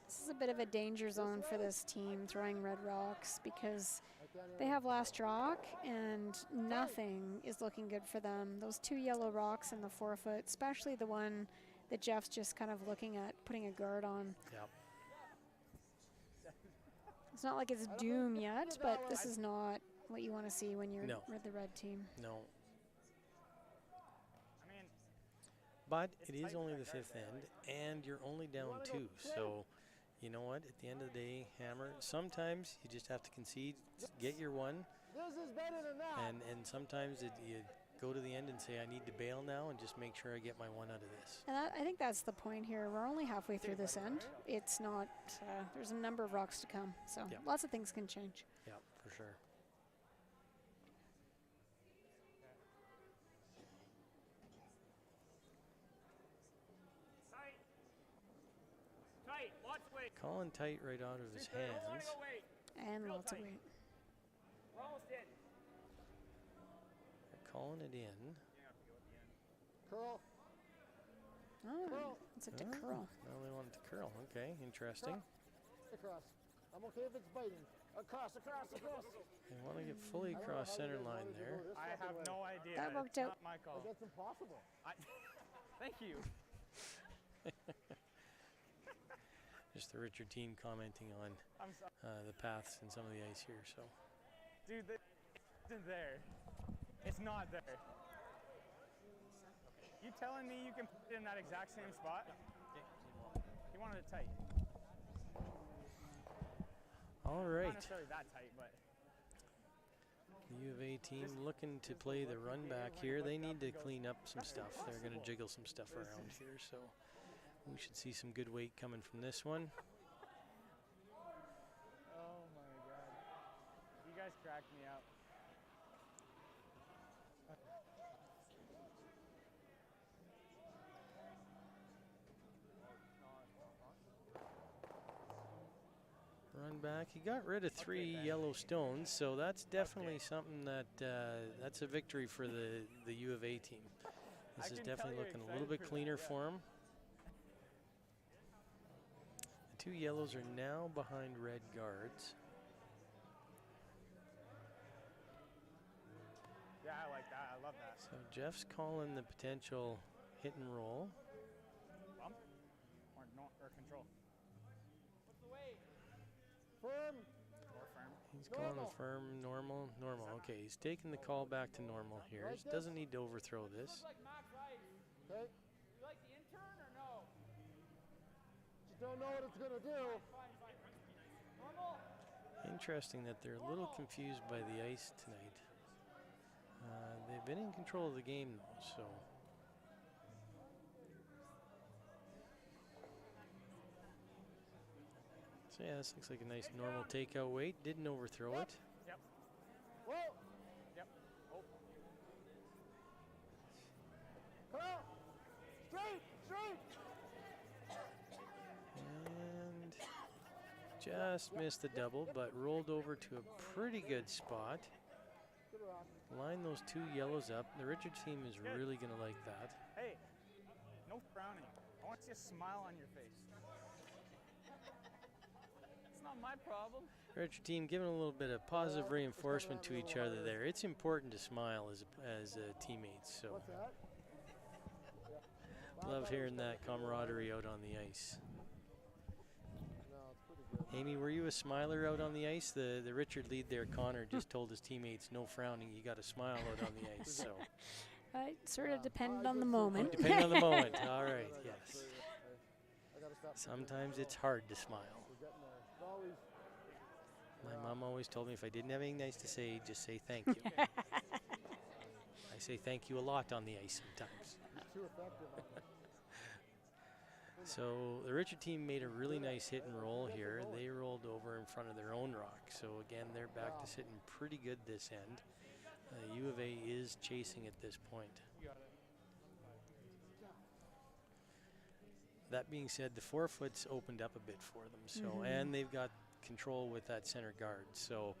This is a bit of a danger zone for this team throwing red rocks because they have last rock and nothing is looking good for them. Those two yellow rocks in the 4 foot, especially the one that Jeff's just kind of looking at putting a guard on. Yep. It's not like it's doom yet, but this is not what you want to see when you're with the red team. No. I mean, But it is only the 5th end, and you're only down 2. So, you know what? At the end of the day, Hammer, sometimes you just have to concede, get your one. This is better than that. And sometimes you go to the end and say, I need to bail now and just make sure I get my one out of this. And I think that's the point here. We're only halfway through this end. It's not, there's a number of rocks to come. So lots of things can change. Yeah, for sure. tight, lots of weight. Calling tight right out of his hands. And Real lots of tight. weight. We're almost in. They're calling it in. Curl. Oh, it's a curl. No, they want it to curl. Okay, interesting. Across. I'm okay if it's biting. Across. They want to get fully across center line there. I have no idea. That worked It's out. Not my call. That's impossible. Thank you. Just the Richard team commenting on I'm sorry. the paths and some of the ice here. So, Dude, it isn't there. It's not there. You telling me you can put it in that exact same spot? He wanted it tight. all right. Not necessarily that tight, but The U of A team looking to play the run back here. They need to clean up some stuff. They're going to jiggle some stuff around here. So We should see some good weight coming from this one. Oh my God. You guys crack me up. Run back. He got rid of 3 yellow stones, so that's definitely something that that's a victory for the U of A team. This is definitely looking a little bit cleaner for him. The 2 yellows are now behind red guards. Yeah, I like that. I love that. So Jeff's calling the potential hit and roll. Bump or no, or control. Firm. Or firm. He's calling a firm, normal. Okay, he's taking the call back to normal here. He doesn't need to overthrow this. Okay. You like the intern or no? Just don't know what it's gonna do. Normal? Interesting that they're a little confused by the ice tonight. They've been in control of the game though, so. So yeah, this looks like a nice normal takeout weight. Didn't overthrow it. Yep. Whoa. Yep. Oh. Come out. Straight. Straight. And just missed the double, but rolled over to a pretty good spot. Good rock. Line those 2 yellows up. The Richards team is really going to like that. Hey, no frowning. I want to see a smile on your face. It's not my problem. Richard team giving a little bit of positive reinforcement to each other there. It's important to smile as teammates. So What's that? love hearing that camaraderie out on the ice. No, it's pretty good. Amy, were you a smiler out on the ice? The Richard lead there, Connor, just told his teammates, no frowning, you got to smile out on the ice. So It sort of depended on the moment. depending on the moment. All right, yes. I gotta stop. Sometimes it's hard to smile. We're getting there. It's always. My mom always told me if I didn't have anything nice to say, just say thank you. I say thank you a lot on the ice sometimes. It's too effective on it. So the Richard team made a really nice hit and roll here. They rolled over in front of their own rock. So again, they're back to sitting pretty good this end. U of A is chasing at this point. That being said, the 4-foot's opened up a bit for them. So and they've got control with that center guard. So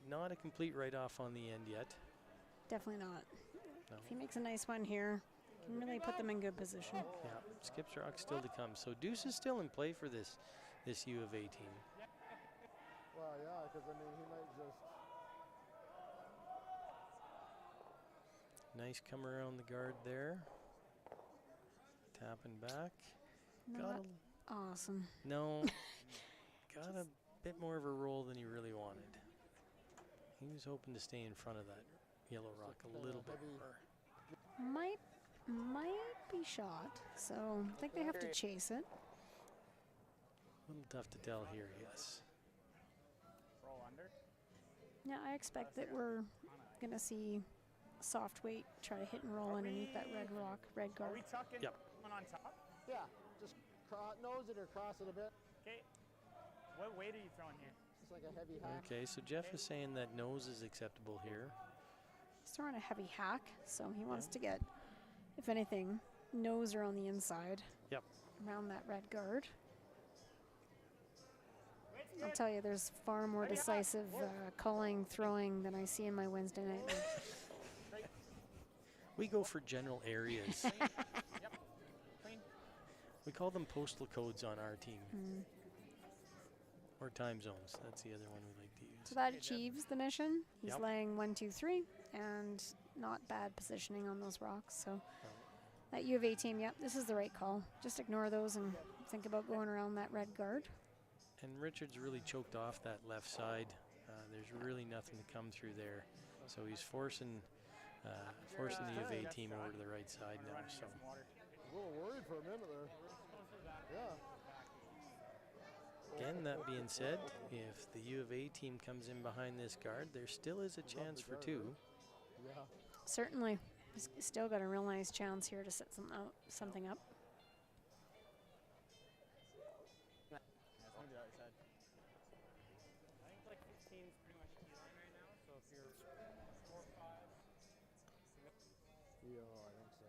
not a complete write-off on the end yet. Definitely not. No. If he makes a nice one here, can really put them in good position. Yeah, Skip's Rock still to come. So Deuce is still in play for this U of A team. Well, yeah, because I mean, he might just. Nice come around the guard there. Tapping back. Not awesome. No, got a bit more of a roll than he really wanted. He was hoping to stay in front of that yellow rock a little bit more. Might be shot, so I think they have to chase it. A little tough to tell here, yes. Roll under. Yeah, I expect that we're going to see soft weight try to hit and roll underneath that red rock, red Are guard. we tucking Yep. one on top? Yeah, just nose it or cross it a bit. Okay. What weight are you throwing here? Just like a heavy hack. Okay, so Jeff is saying that nose is acceptable here. He's throwing a heavy hack, so he wants to get, if anything, nose around the inside. Yep. Around that red guard. I'll tell you, there's far more decisive calling, throwing than I see in my Wednesday night league. We go for general areas. Clean. We call them postal codes on our team. Or time zones. That's the other one we like to use. So that achieves the mission. He's Yep. laying 1, 2, 3, and not bad positioning on those rocks. So that U of A team, yep, this is the right call. Just ignore those and think about going around that red guard. And Richards really choked off that left side. There's really nothing to come through there. So he's forcing the U of A team over to the right side now. So A little worried for a minute there. Yeah. again, that being said, if the U of A team comes in behind this guard, there still is a chance for 2. Yeah. Certainly. He's still got a real nice chance here to set something up. Oh, I think so.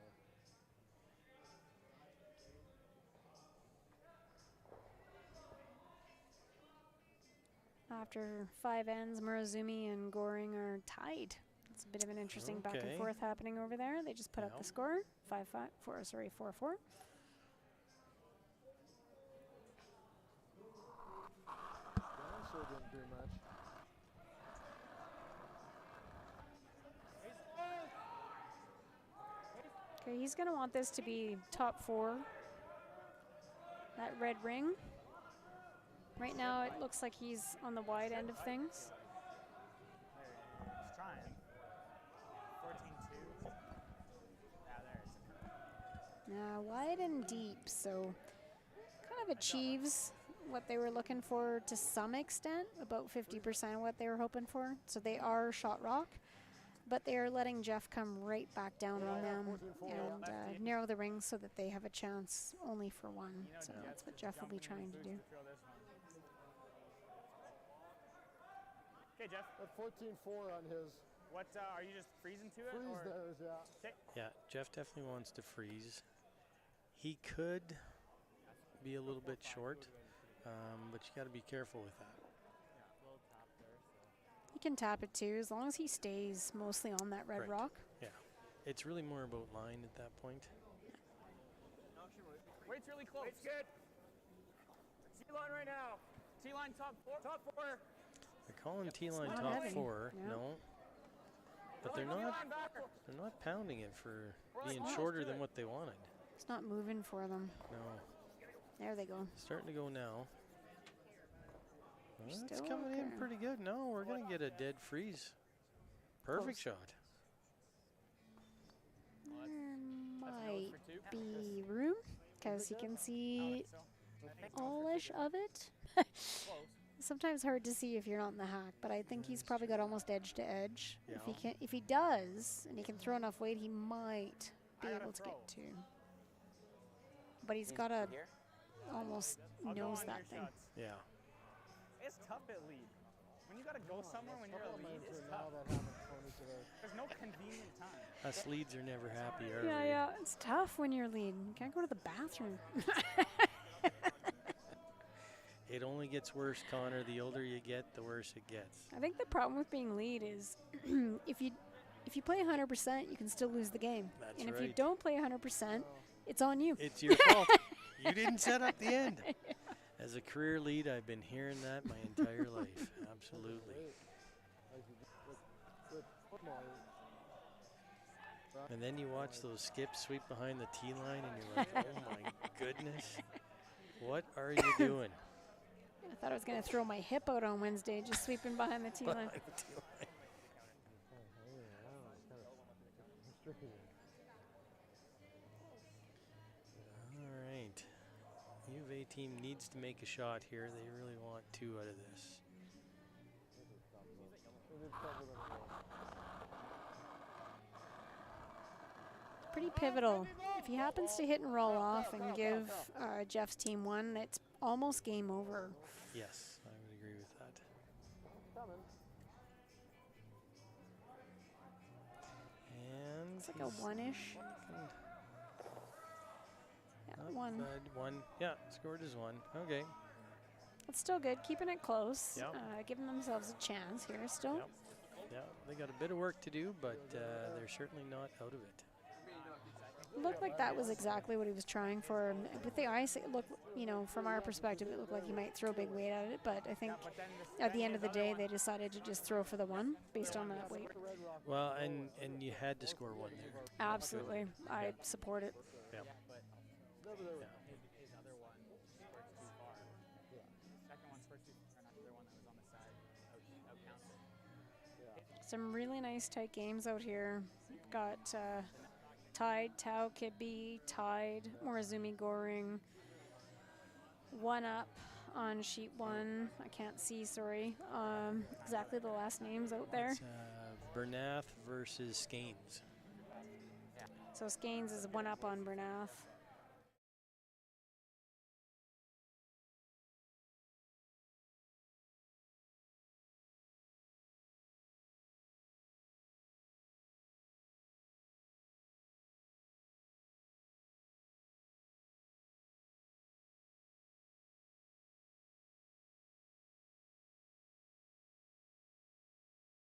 After 5 ends, Murazumi and Goring are tied. It's a bit of an interesting back and Okay. forth happening over there. They just put up Yep. the score, 4-4. Dinosaur didn't do much. Okay, he's going to want this to be top 4. That red ring. Right now, it looks like he's on the wide end of things. He's trying. 14-2. Yeah, there it is. Wide and deep, so kind of achieves what they were looking for to some extent, about 50% of what they were hoping for. So they are shot rock, but they are letting Jeff come right back down on them and narrow the ring so that they have a chance only for one. So that's what Jeff will be trying to do. Okay, Jeff. At 14-4 on his. What are you just freezing to it? Freeze or? theirs, yeah. Okay. Yeah, Jeff definitely wants to freeze. He could be a little bit short, but you got to be careful with that. He can tap it too, as long as he stays mostly on that red Right. rock. Yeah, it's really more about line at that point. Weight's really close. Weight's good. T-line right now. T-line top 4. Top 4. They're calling T-line not top heavy. 4, Yeah. no, but they're not pounding it for being shorter than what they wanted. It's not moving for them. No, There they go. starting to go now. Well, it's Still coming in okay. pretty good. No, we're gonna get a dead freeze. Perfect Close. shot. There might be room, because you can see all-ish of it. Sometimes hard to see if you're not in the hack, but I think he's probably got almost edge to edge. Yeah. If he does, and he can throw enough weight, he might be able to get to. But he's got to Here? almost nose that thing. Yeah. It's tough at lead. When you gotta go somewhere when you're a lead, it's now tough. that happened for me today. There's no convenient time. Us leads are never happy, are Yeah, we? yeah, it's tough when you're leading. You can't go to the bathroom. It only gets worse, Connor. The older you get, the worse it gets. I think the problem with being lead is if you play 100%, you can still lose the game. That's and if you right. don't play 100%, it's on you. It's your fault. You didn't set up the end. As a career lead, I've been hearing that my entire life. Absolutely. Like, with football, And then you watch those skips sweep behind the tee line, and you're like, oh my goodness. What are you doing? I thought I was going to throw my hip out on Wednesday, just sweeping behind the tee line. Behind the tee line. All right. U of A team needs to make a shot here. They really want 2 out of this. Pretty pivotal. If he happens to hit and roll off and give Jeff's team 1, it's almost game over. Yes, I would agree with that. And It's like a he's 1-ish. Yeah, not 1. bad. 1. Yeah, scored as 1. Okay. It's still good, keeping it close, Yep. giving themselves a chance here still. Yep. Yeah, they got a bit of work to do, but they're certainly not out of it. It looked like that was exactly what he was trying for. And with the ice, it looked, from our perspective, it looked like he might throw big weight at it. But I think at the end of the day, they decided to just throw for the 1 based on that weight. Well, and you had to score 1 there. Absolutely. I support it. Yep. His other one squirts too far. Second one squirts too far, and another one that was on the side outcounts it. Some really nice tight games out here. Got tied Tao Kibbe, tied Murazumi Goring. 1 up on sheet 1. I can't see, sorry. Exactly the last names out there. It's Bernath versus Skanes. So Skanes is 1 up on Bernath.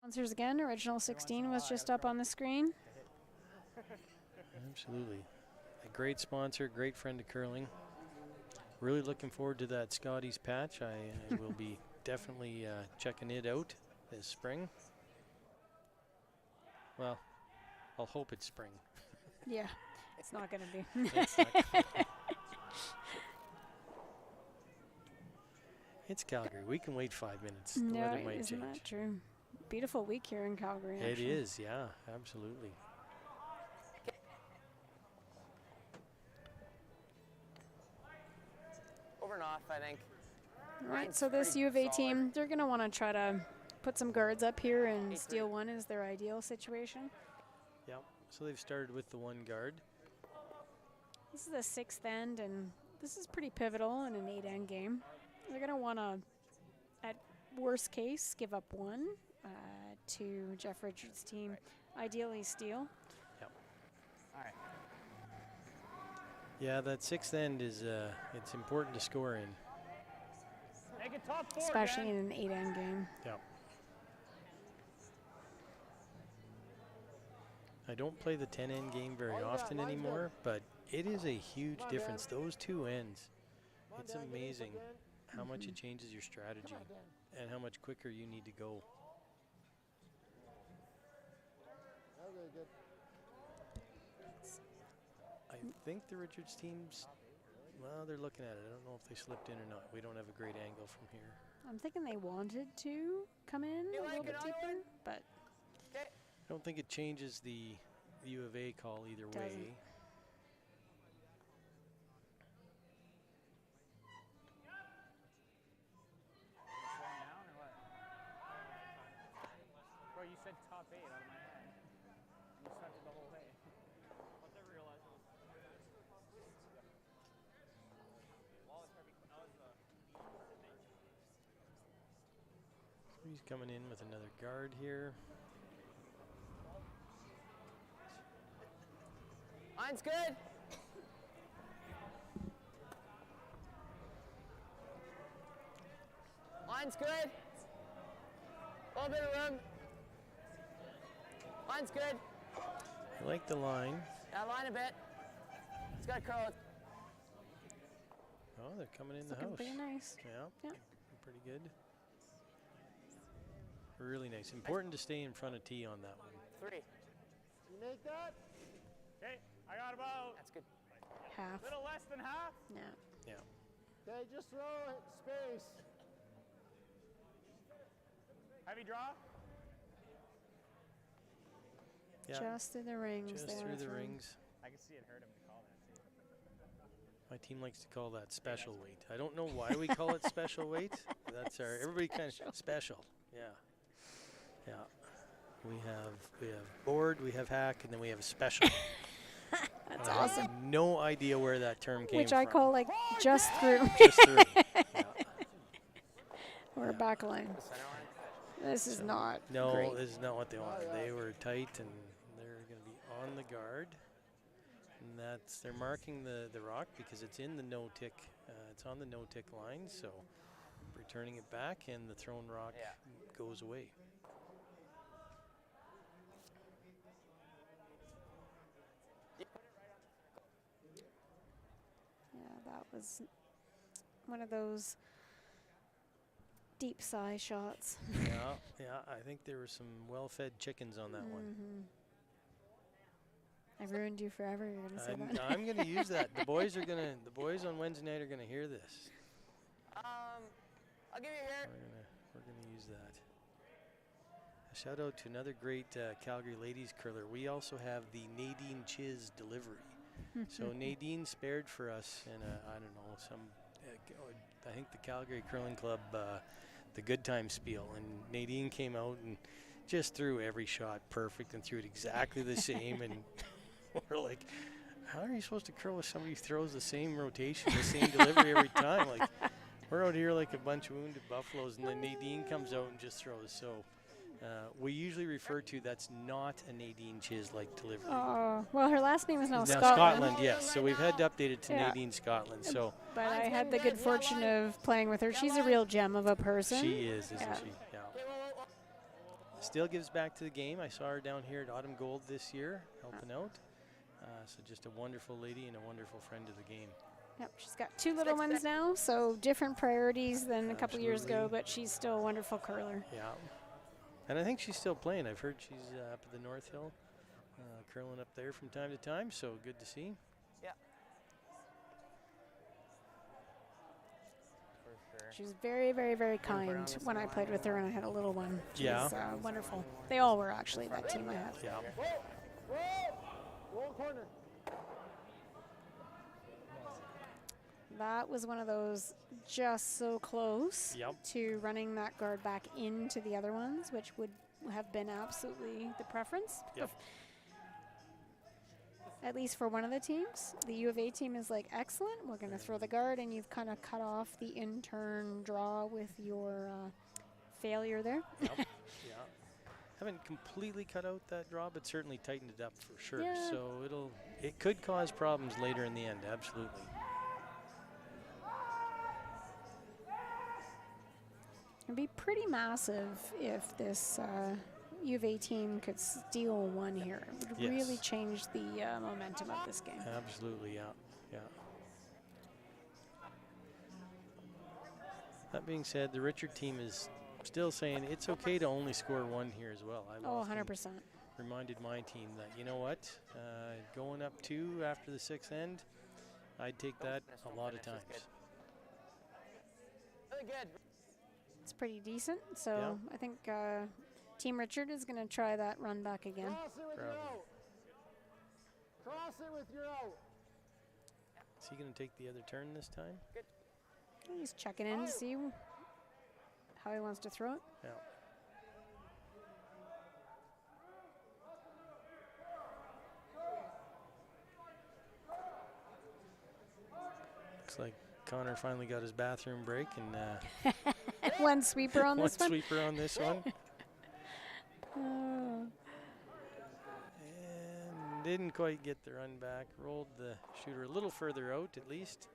Sponsors again. Original 16 was just up on the screen. Absolutely. A great sponsor, great friend of curling. Really looking forward to that Scotty's patch. I will be definitely checking it out this spring. Well, I'll hope it's spring. Yeah, it's not going to be. It's not gonna be. It's Calgary. We can wait 5 minutes. The No, weather might isn't change. that true? Beautiful week here in Calgary. It actually. is, yeah, absolutely. Over and off, I think. Right, Mine's so this pretty U of A solid. team, they're going to want to try to put some guards up here and 8-3. steal one is their ideal situation. Yep. So they've started with the one guard. This is the 6th end, and this is pretty pivotal in an 8-end game. They're going to want to, at worst case, give up one to Jeff Richards' team. Ideally steal. All right. Yeah, that 6th end is it's important to score in. Make it top 4. Especially Dan. in an 8-end game. Yep. I don't play the 10-end game very often anymore, but it is a huge difference. Those two ends, it's amazing how much it changes your strategy and how much quicker you need to go. Okay, good. I think the Richards team's, well, they're looking at it. I don't know if they slipped in or not. We don't have a great angle from here. I'm thinking they wanted to come in You a little like bit another deeper, one? but Okay. I don't think it changes the U of A call either way. Doesn't. Slowing down or what? Bro, you said top 8 out of my head. You sent it the whole way. Once I realized it was. He's coming in with another guard here. Mine's good. Mine's good. A little bit of room. Mine's good. I like the line. Yeah, line a bit. It's got curl. Oh, they're coming in it's the looking house. pretty nice. Yeah, Yeah. pretty good. Really nice. Important to stay in front of T on that one. 3. You make that? Okay, I got about That's good. Half. a little less than half. Yeah. Yeah. Okay, just throw it. Space. Heavy draw. Yeah. Just through the rings. Just they wanna through the throw 'em. rings. I can see it hurt him to call that too. My team likes to call that special weight. I don't know why we call it special weight. That's our everybody kind of special. Yeah. Yeah. We have board, we have hack, and then we have special. That's I awesome. have no idea where that term came Which from. I call like just through Just through. Yeah. or back line. The center line. This is not No, great. this is not what they wanted. They were tight, and they're going to be on the guard. And they're marking the rock because it's in the no-tick. It's on the no-tick line, so returning it back, and the thrown rock Yeah. goes away. Yeah, that was one of those deep sigh shots. Yeah, I think there were some well-fed chickens on that one. I ruined you forever. You're gonna say that. I'm going to use that. The boys on Wednesday night are going to hear this. I'll give you here. We're gonna use that. A shout out to another great Calgary ladies curler. We also have the Nadine Chiz delivery. So Nadine spared for us in I don't know, some I think the Calgary Curling Club the Good Time Spiel, and Nadine came out and just threw every shot perfect and threw it exactly the same, and we're like, how are you supposed to curl with somebody who throws the same rotation, the same delivery every time? Like, we're out here like a bunch of wounded buffaloes, and then Nadine comes out and just throws. So we usually refer to that's not a Nadine Chiz-like delivery. Oh, well, her last name is now Now Scotland. yes. So we've had to update it to Yeah. Nadine Scotland. So But I had the good fortune of playing with her. She's a real gem of a person. she is, isn't Yeah. she? Yeah. Okay, whoa. still gives back to the game. I saw her down here at Autumn Gold this year helping out. So just a wonderful lady and a wonderful friend of the game. Yep, she's got 2 little ones now, so different priorities than a couple years ago, Absolutely. but she's still a wonderful curler. Yeah. And I think she's still playing. I've heard she's up at the North Hill, curling up there from time to time, so good to see. Yeah. For sure. She was very, very, very put her on kind the when I same played line with her and I had a little one. She Yeah. was wonderful. They all were, actually, that team I had. Yeah. Roll corner. That was one of those just so close Yep. to running that guard back into the other ones, which would have been absolutely the preference. Yep. At least for one of the teams. The U of A team is like, excellent, we're going to throw the guard, and you've kind of cut off the intern draw with your failure there. Yep. Yeah. Haven't completely cut out that draw, but certainly tightened it up for sure. Yeah. So it could cause problems later in the end, absolutely. It'd be pretty massive if this U of A team could steal one here. It would Yes. really change the momentum of this game. Absolutely, yeah. Yeah. That being said, the Richard team is still saying it's okay to only score 1 here as well. I've Oh, often 100%. reminded my team that, you know what, going up 2 after the 6th end, I'd take that a lot of times. Really good. It's pretty decent. So Yeah. I think Team Richard is going to try that run back again. Cross it with your Probably. out. Cross it with your out. Is he going to take the other turn this time? He's checking in to see how he wants to throw it. Yeah. Looks like Connor finally got his bathroom break and One sweeper on one this one. sweeper on this one. Oh. And didn't quite get the run back. Rolled the shooter a little further out at least.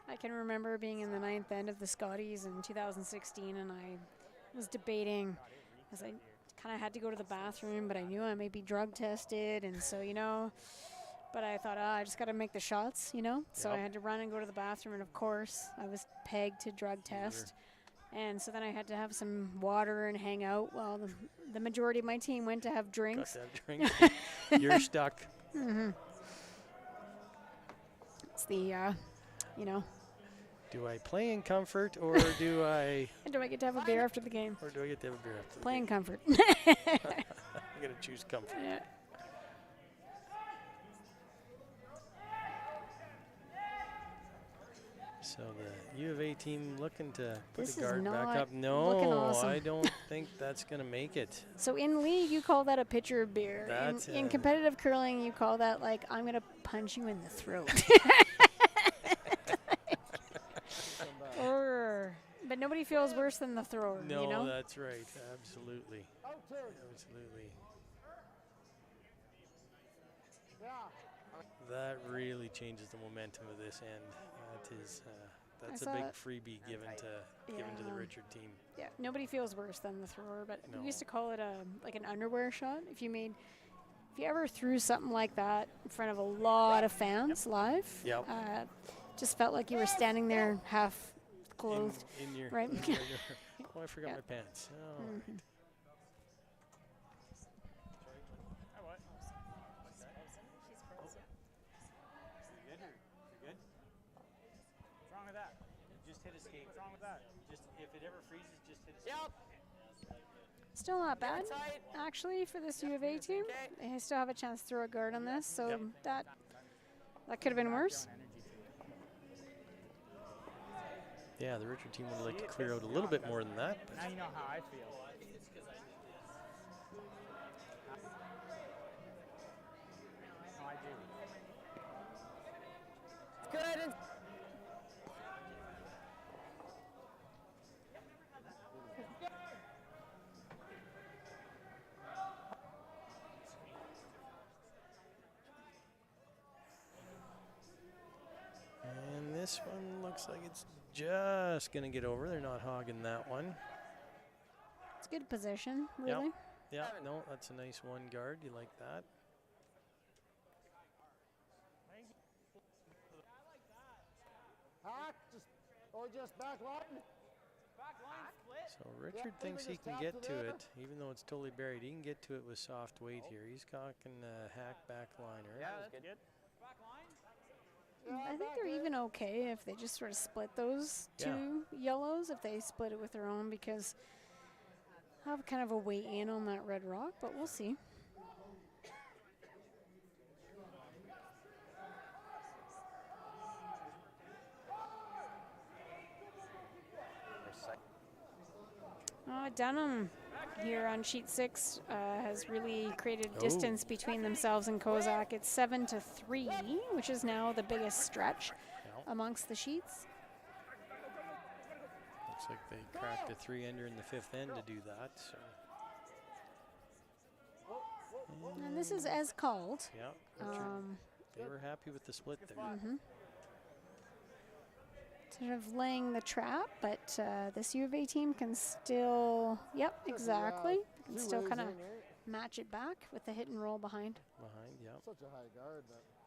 I can remember being in the 9th end of the Scotties in 2016, and I was debating because I kind of had to go to the bathroom, but I knew I may be drug tested, and so, but I thought, I just got to make the shots, So I Yep. had to run and go to the bathroom, and of course, I was pegged to drug test. And so then I had to have some water and hang out while the majority of my team went to have Got drinks. that drink. You're stuck. It's the, Do I play in comfort or do I do I get to have a beer after the game? get to have a beer after the Play in game? comfort. I'm gonna choose comfort. Yeah. So the U of A team looking to put This the is guard back not up. looking No, awesome. I don't think that's gonna make it. So in league, you call that a pitcher of beer. That's, In uh, competitive curling, you call that like, I'm going to punch you in the throat. Urgh. But nobody feels worse than the thrower, No, that's right. Absolutely. Out turn. Absolutely. Yeah. That really changes the momentum of this end. That is, that's a saw big it. freebie given to the Yeah. Richard team. Yeah, nobody feels worse than the thrower, but No. we used to call it like an underwear shot. If you ever threw something like that in front of a lot of fans live, Yep. just felt like you were standing there half clothed. In your right? in your- oh, I forgot Yeah. my pants. Oh, Mhm. right. What's wrong with that? Just hit escape. What's wrong with that? Just if it ever freezes, just hit escape. Yep. Still not bad, tight. actually, for this U of A team. They still have a chance to throw a guard on this, so Yep. that could have been worse. Yeah, the Richard team would like to clear out a little bit more than that, but Now you know how I feel. No, I do. Good. and this one looks like it's just gonna get over. They're not hogging that one. Good position, really. Yeah, no, that's a nice one guard. You like that? Hack, just back line. So Richard thinks he can get to it, even though it's totally buried. He can get to it with soft weight here. He's cocking a hack back liner. Yeah, that's good. I think they're even okay if they just sort of split those two yellows, if they split it with their own, because I have kind of a way in on that red rock, but we'll see. Dunham here on sheet 6 has really created distance between themselves and Kozak. It's 7-3, which is now the biggest stretch amongst the sheets. Looks like they cracked a 3-ender in the 5th end to do that. So. And this is as called. Yeah, they were happy with the split there. Sort of laying the trap, but this U of A team can still, exactly. Can still kind of match it back with the hit and roll behind. Such a high guard.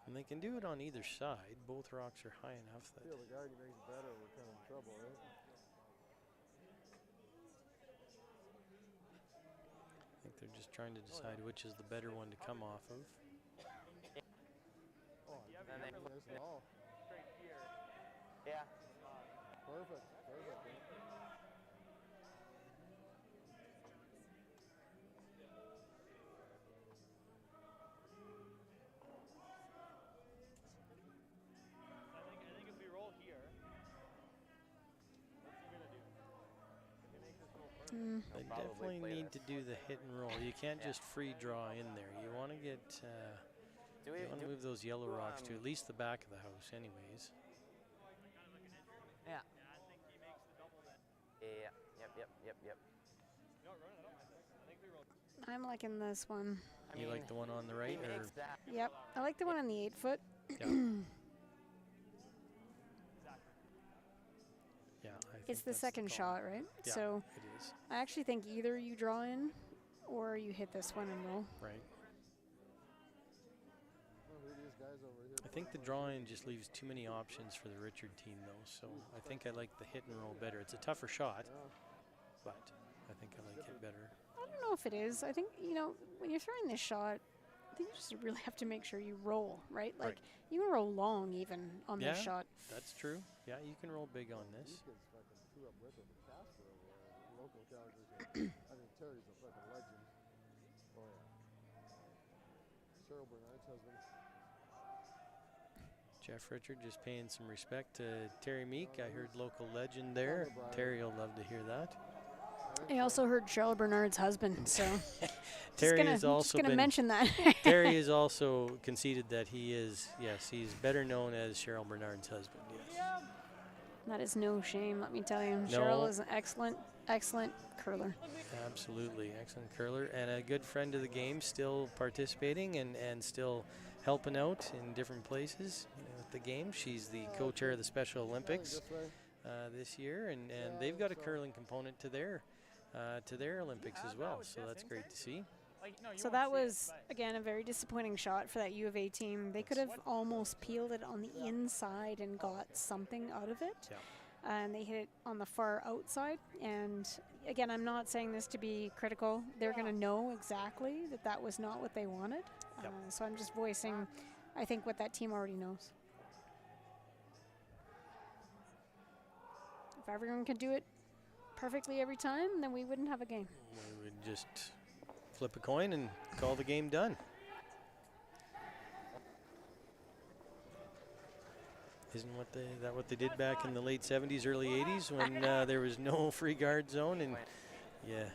And they can do it on either side. Both rocks are high enough that. Feel the guard makes better. We're kind of in trouble, right? I think they're just trying to decide which is the better one to come off of. Oh, nice ball. Yeah. Perfect. I think if we roll here, what's he gonna do? He makes this roll first. They definitely need to do the hit and roll. You can't just free draw in there. You want to get, you want to move those yellow rocks to at least the back of the house anyways. Yeah. Yeah. Yep. I'm liking this one. You like the one on the right? Or? Yep, I like the one on the 8-foot. Yeah. Yeah, I think It's the that's second call. shot, right? Yeah, So it is. I actually think either you draw in or you hit this one and roll. Right. Oh, who are these guys over here? I think the drawing just leaves too many options for the Richard team, though. So I think I like the hit and roll better. It's a tougher shot, but I think I like it better. I don't know if it is. I think, when you're throwing this shot, I think you just really have to make sure you roll, right? Like, you can roll long even on this shot. That's true. Yeah, you can roll big on this. These kids fucking threw up with it. Casper over there, local Calgary. I think Terry's a fucking legend. Oh yeah. Cheryl Bernard's husband. Jeff Richard just paying some respect to Terry Meek. I heard local legend there. Terry will love to hear that. I also heard Cheryl Bernard's husband, so Terry has also just gonna been mention that. Terry has also conceded that he is, yes, he's better known as Cheryl Bernard's husband. Yes. That is no shame, let me tell you. No. Cheryl is an excellent curler. Absolutely, excellent curler and a good friend of the game, still participating and still helping out in different places with the game. She's the co-chair of the Special Olympics this year, and they've got a curling component to their Olympics as well. So that's great to see. So that was, again, a very disappointing shot for that U of A team. They could have almost peeled it on the inside and got something out of it. Yeah. And they hit it on the far outside. And again, I'm not saying this to be critical. They're going to know exactly that that was not what they wanted. Yep. So I'm just voicing, I think, what that team already knows. If everyone could do it perfectly every time, then we wouldn't have a game. We would just flip a coin and call the game done. Isn't that what they did back in the late 70s, early 80s when there was no free guard zone? And yeah,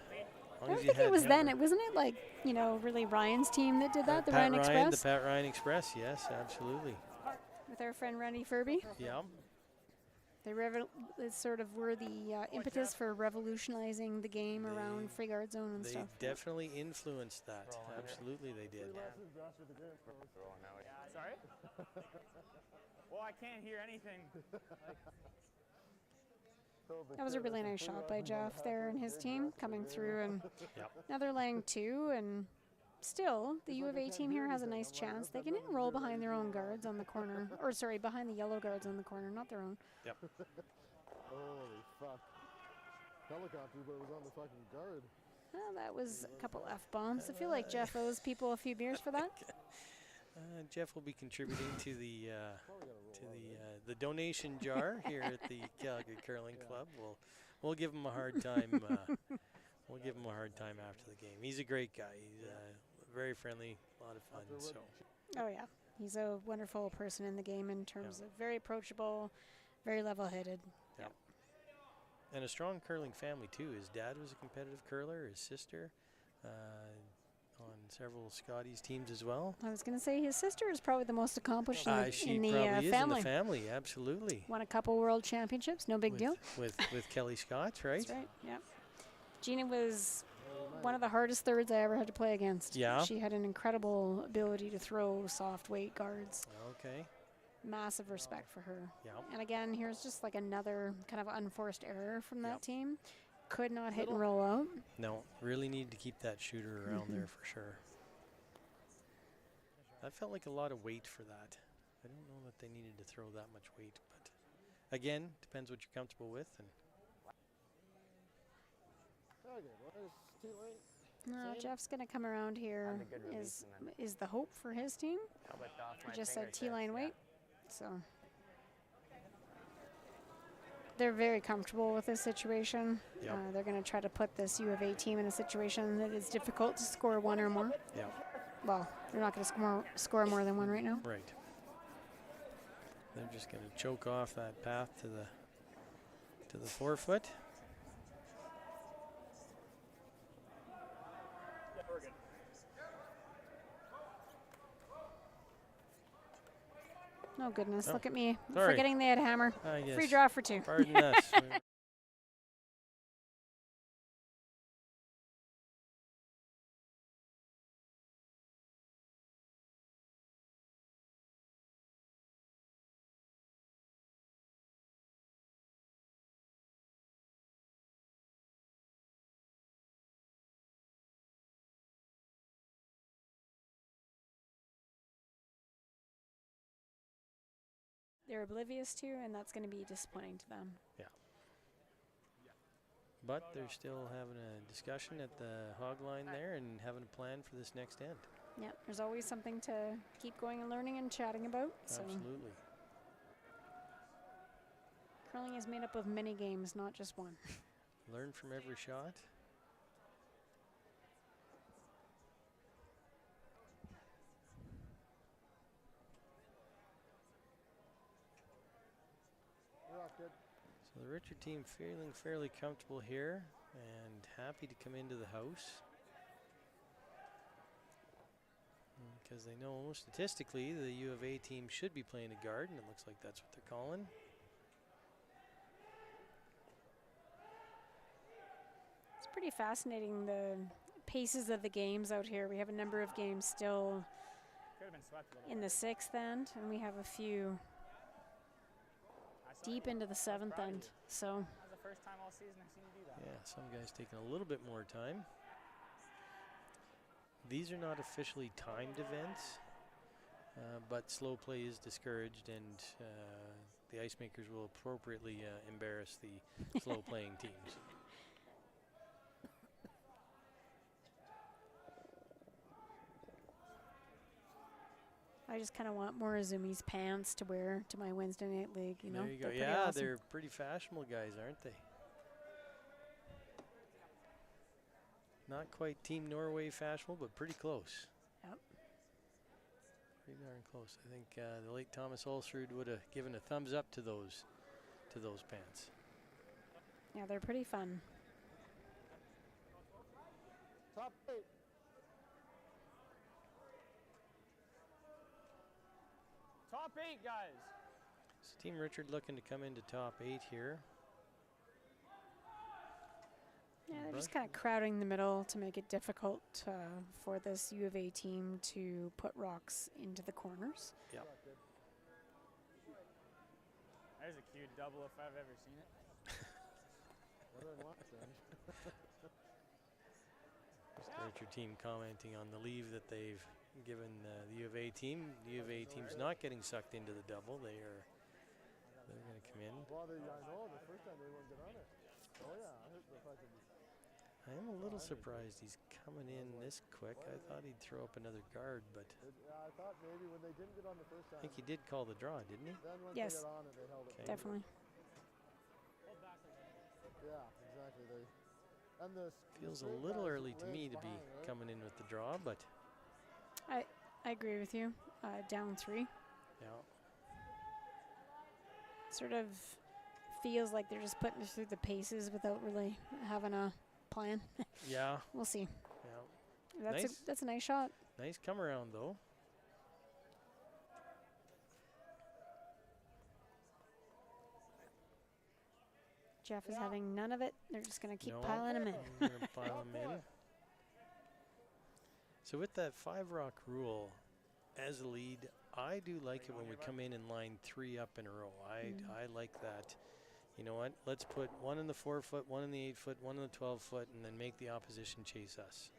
I don't think it was then. It wasn't it like, really Ryan's team that did that, the Ryan Express? The Pat Ryan Express, yes, absolutely. With our friend Randy Furby. Yeah. They sort of were the impetus for revolutionizing the game around free guard zone and stuff. They definitely influenced that. Absolutely, they did. Sorry? Well, I can't hear anything. That was a really nice shot by Jeff there and his team coming through, and Yep. now they're laying 2, and still the U of A team here has a nice chance. They can roll behind their own guards on the corner, or sorry, behind the yellow guards on the corner, not their own. Yep. Holy fuck. Helicopter, but it was on the fucking guard. Well, that was a couple F-bombs. I feel like Jeff owes people a few beers for that. Jeff will be contributing to the donation jar here at the Calgary Curling Club. We'll give him a hard time. We'll give him a hard time after the game. He's a great guy. He's very friendly, a lot of fun. So. Oh yeah, he's a wonderful person in the game in terms of very approachable, very level-headed. Yep. And a strong curling family too. His dad was a competitive curler. His sister. On several Scotties teams as well. I was going to say his sister is probably the most accomplished She in the probably is family. in the family, absolutely. Won a couple world championships, no big deal. With Kelly Scott, right? That's right, yeah. Gina was one of the hardest thirds I ever had to play against. Yeah. She had an incredible ability to throw soft weight guards. Okay. Massive respect for her. Yeah. And again, here's just like another kind of unforced error from that Yep. team. Could not hit and roll out. No, really need to keep that shooter around there for sure. That felt like a lot of weight for that. I don't know that they needed to throw that much weight, but again, depends what you're comfortable with. And Okay, boys. Too late. No, Jeff's going to come around here. Have a good release and then- Is the hope for his team. Elbowed off He my just said fingertips, T-line yeah. weight. So they're very comfortable with this situation. Yep. They're going to try to put this U of A team in a situation that is difficult to score 1 or more. yeah, Well, they're not going to score more than 1 right now. right. They're just going to choke off that path to the forefoot. Oh, goodness. Oh, Look at me. sorry. Forgetting they had a hammer. Yes. Free draw for 2. Pardon us. They're oblivious to, and that's going to be disappointing to them. But they're still having a discussion at the hog line there and having a plan for this next end. Yeah, there's always something to keep going and learning and chatting about. So Absolutely. curling is made up of many games, not just one. Learn from every shot. You're off, kid. So the Richard team feeling fairly comfortable here and happy to come into the house. Because they know statistically the U of A team should be playing a guard, and it looks like that's what they're calling. It's pretty fascinating, the paces of the games out here. We have a number of games still Could have been swept a little in the 6th end, and we have a few deep into the 7th end. So That was the first time all season I've seen you do that. Yeah, some guys taking a little bit more time. These are not officially timed events, but slow play is discouraged, and the ice makers will appropriately embarrass the slow playing teams. I just kind of want more Azumi's pants to wear to my Wednesday night league. You know, There you go. They're pretty Yeah, awesome. they're pretty fashionable guys, aren't they? Not quite Team Norway fashionable, but pretty close. Yep. Pretty darn close. I think the late Thomas Olsrud would have given a thumbs up to those pants. Yeah, they're pretty fun. Top 8. Top 8, guys. So Team Richard looking to come into top 8 here. Yeah, they're just kind of crowding the middle to make it difficult for this U of A team to put rocks into the corners. Yep. There's a cute double if I've ever seen it. Everyone wants them. Richard team commenting on the leave that they've given the U of A team. The U of A team's not getting sucked into the double. They're going to come in. Well, I know the first time they wouldn't get on it. Oh yeah, I heard the fact that I am a little surprised he's coming in this quick. I thought he'd throw up another guard, but I thought maybe when they didn't get on the first time. I think he did call the draw, didn't he? Then once Yes. they got on it, they held it. Definitely. Yeah, exactly. And the Feels a straight little guys early to live me to be behind, right? coming in with the draw, but I agree with you. Down 3. yeah. Sort of feels like they're just putting us through the paces without really having a plan. Yeah, We'll see. yeah. That's a nice shot. Nice come around, though. Jeff is having none of it. They're just going to keep No. piling him in. I'm gonna pile him in. So with that 5-rock rule, as a lead, I do like it when we come in and line 3 up in a row. I like that. You know what? Let's put one in the 4-foot, one in the 8-foot, one in the 12-foot, and then make the opposition chase us.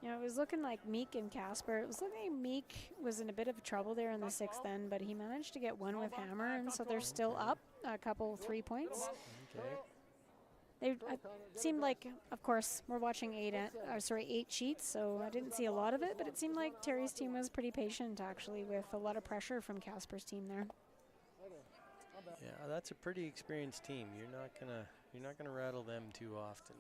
You know, it was looking like Meek and Casper. It was looking like Meek was in a bit of trouble there in the 6th end, but he managed to get one with Hammer, and so they're still up a couple 3 points. Okay. They seemed like, of course, we're watching 8 sheets, so I didn't see a lot of it, but it seemed like Terry's team was pretty patient, actually, with a lot of pressure from Casper's team there. Yeah, that's a pretty experienced team. You're not gonna rattle them too often.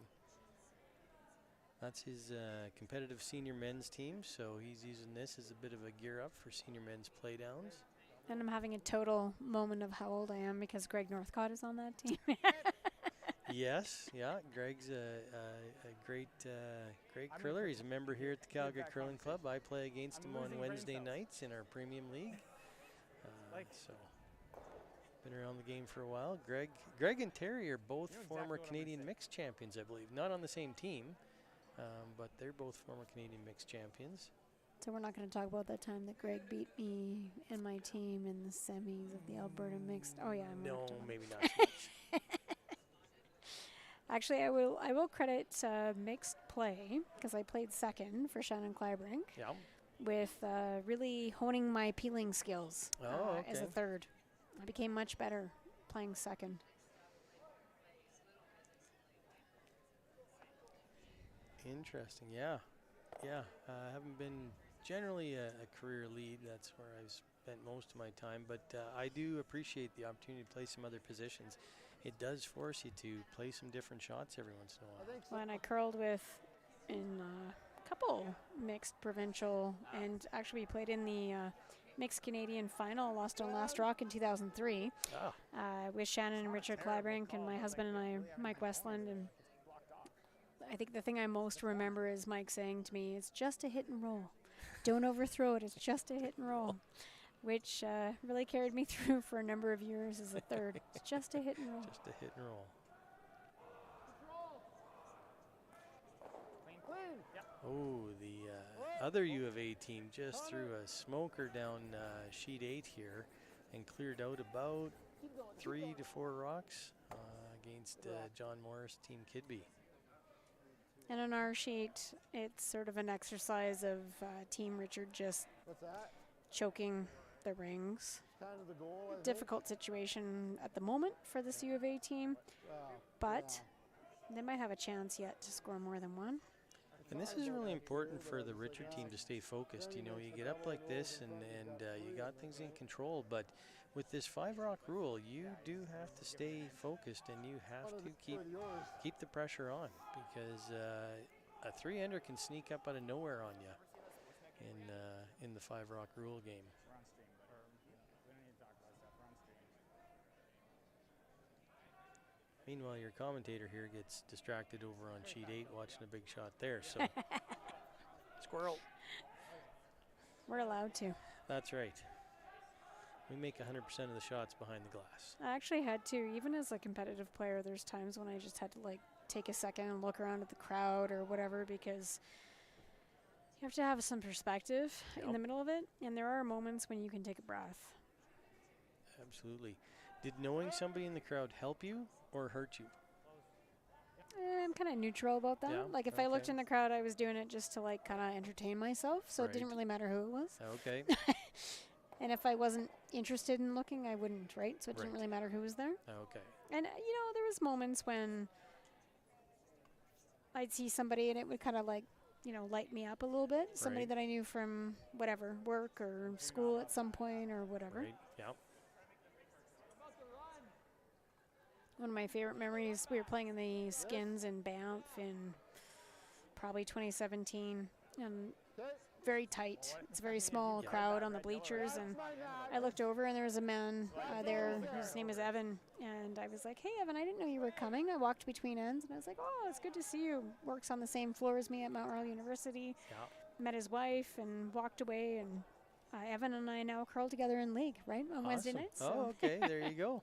That's his competitive senior men's team, so he's using this as a bit of a gear up for senior men's playdowns. And I'm having a total moment of how old I am because Greg Northcott is on that team. Yes, yeah, Greg's a great curler. He's a member here at the Calgary Curling Club. I play against him on Wednesday nights in our premium league. So, been around the game for a while. Greg and Terry are both former Canadian mixed champions, I believe. Not on the same team, but they're both former Canadian mixed champions. So we're not going to talk about that time that Greg beat me and my team in the semis of the Alberta mixed. Oh yeah, I'm No, maybe not so much. Actually, I will credit mixed play because I played second for Shannon Clybrink Yeah. with really honing my peeling skills as a Okay. third. I became much better playing second. Interesting. Yeah. I haven't been generally a career lead. That's where I've spent most of my time. But I do appreciate the opportunity to play some other positions. It does force you to play some different shots every once in a while. When I curled with in a couple mixed provincial, and actually we played in the mixed Canadian final, lost on Last Rock in 2003 with Shannon and Richard Clybrink and my husband and I, Mike Westland. And I think the thing I most remember is Mike saying to me, "It's just a hit and roll. Don't overthrow it. It's just a hit and roll," which really carried me through for a number of years as a third. It's just a hit and roll. Just a hit and roll. Oh, the other U of A team just threw a smoker down sheet 8 here and cleared out about 3 to 4 rocks against John Morris Team Kidby. And on our sheet, it's sort of an exercise of Team Richard just What's that? choking the rings. Kind of the goal. I think. Difficult situation at the moment for this U of A team, but they might have a chance yet to score more than one. And this is really important for the Richard team to stay focused. You know, you get up like this and you got things in control, but with this 5-rock rule, you do have to stay focused and you have to keep the pressure on, because a 3-ender can sneak up out of nowhere on you in the 5-rock rule game. Meanwhile, your commentator here gets distracted over on sheet 8 watching a big shot there. So, squirrel. We're allowed to. That's right. We make 100% of the shots behind the glass. I actually had to, even as a competitive player, there's times when I just had to like take a second and look around at the crowd or whatever, because You have to have some perspective in Yep. the middle of it, and there are moments when you can take a breath. Absolutely. Did knowing somebody in the crowd help you or hurt you? I'm kind of neutral about that. Yeah, Like if I looked okay. in the crowd, I was doing it just to like kind of entertain myself, so it didn't Right. really matter who it was. Okay. And if I wasn't interested in looking, I wouldn't, right? So it didn't Right. really matter who was there. Okay. And there was moments when I'd see somebody and it would kind of like, light me up a little bit. Somebody Right. that I knew from whatever, work or school at some point or whatever. Right. Yep. One of my favorite memories, we were playing in the Skins in Banff in probably 2017, and very tight. It's a very small Yeah. crowd on the bleachers, and I looked over and there was a man there. His name is Evan, and I was like, "Hey, Evan, I didn't know you were coming." I walked between ends, and I was like, "Oh, it's good to see you." Works on the same floor as me at Mount Royal University. Yeah. Met his wife and walked away, and Evan and I now curl together in league, right, on Wednesday Awesome. nights. Oh, okay. There you go.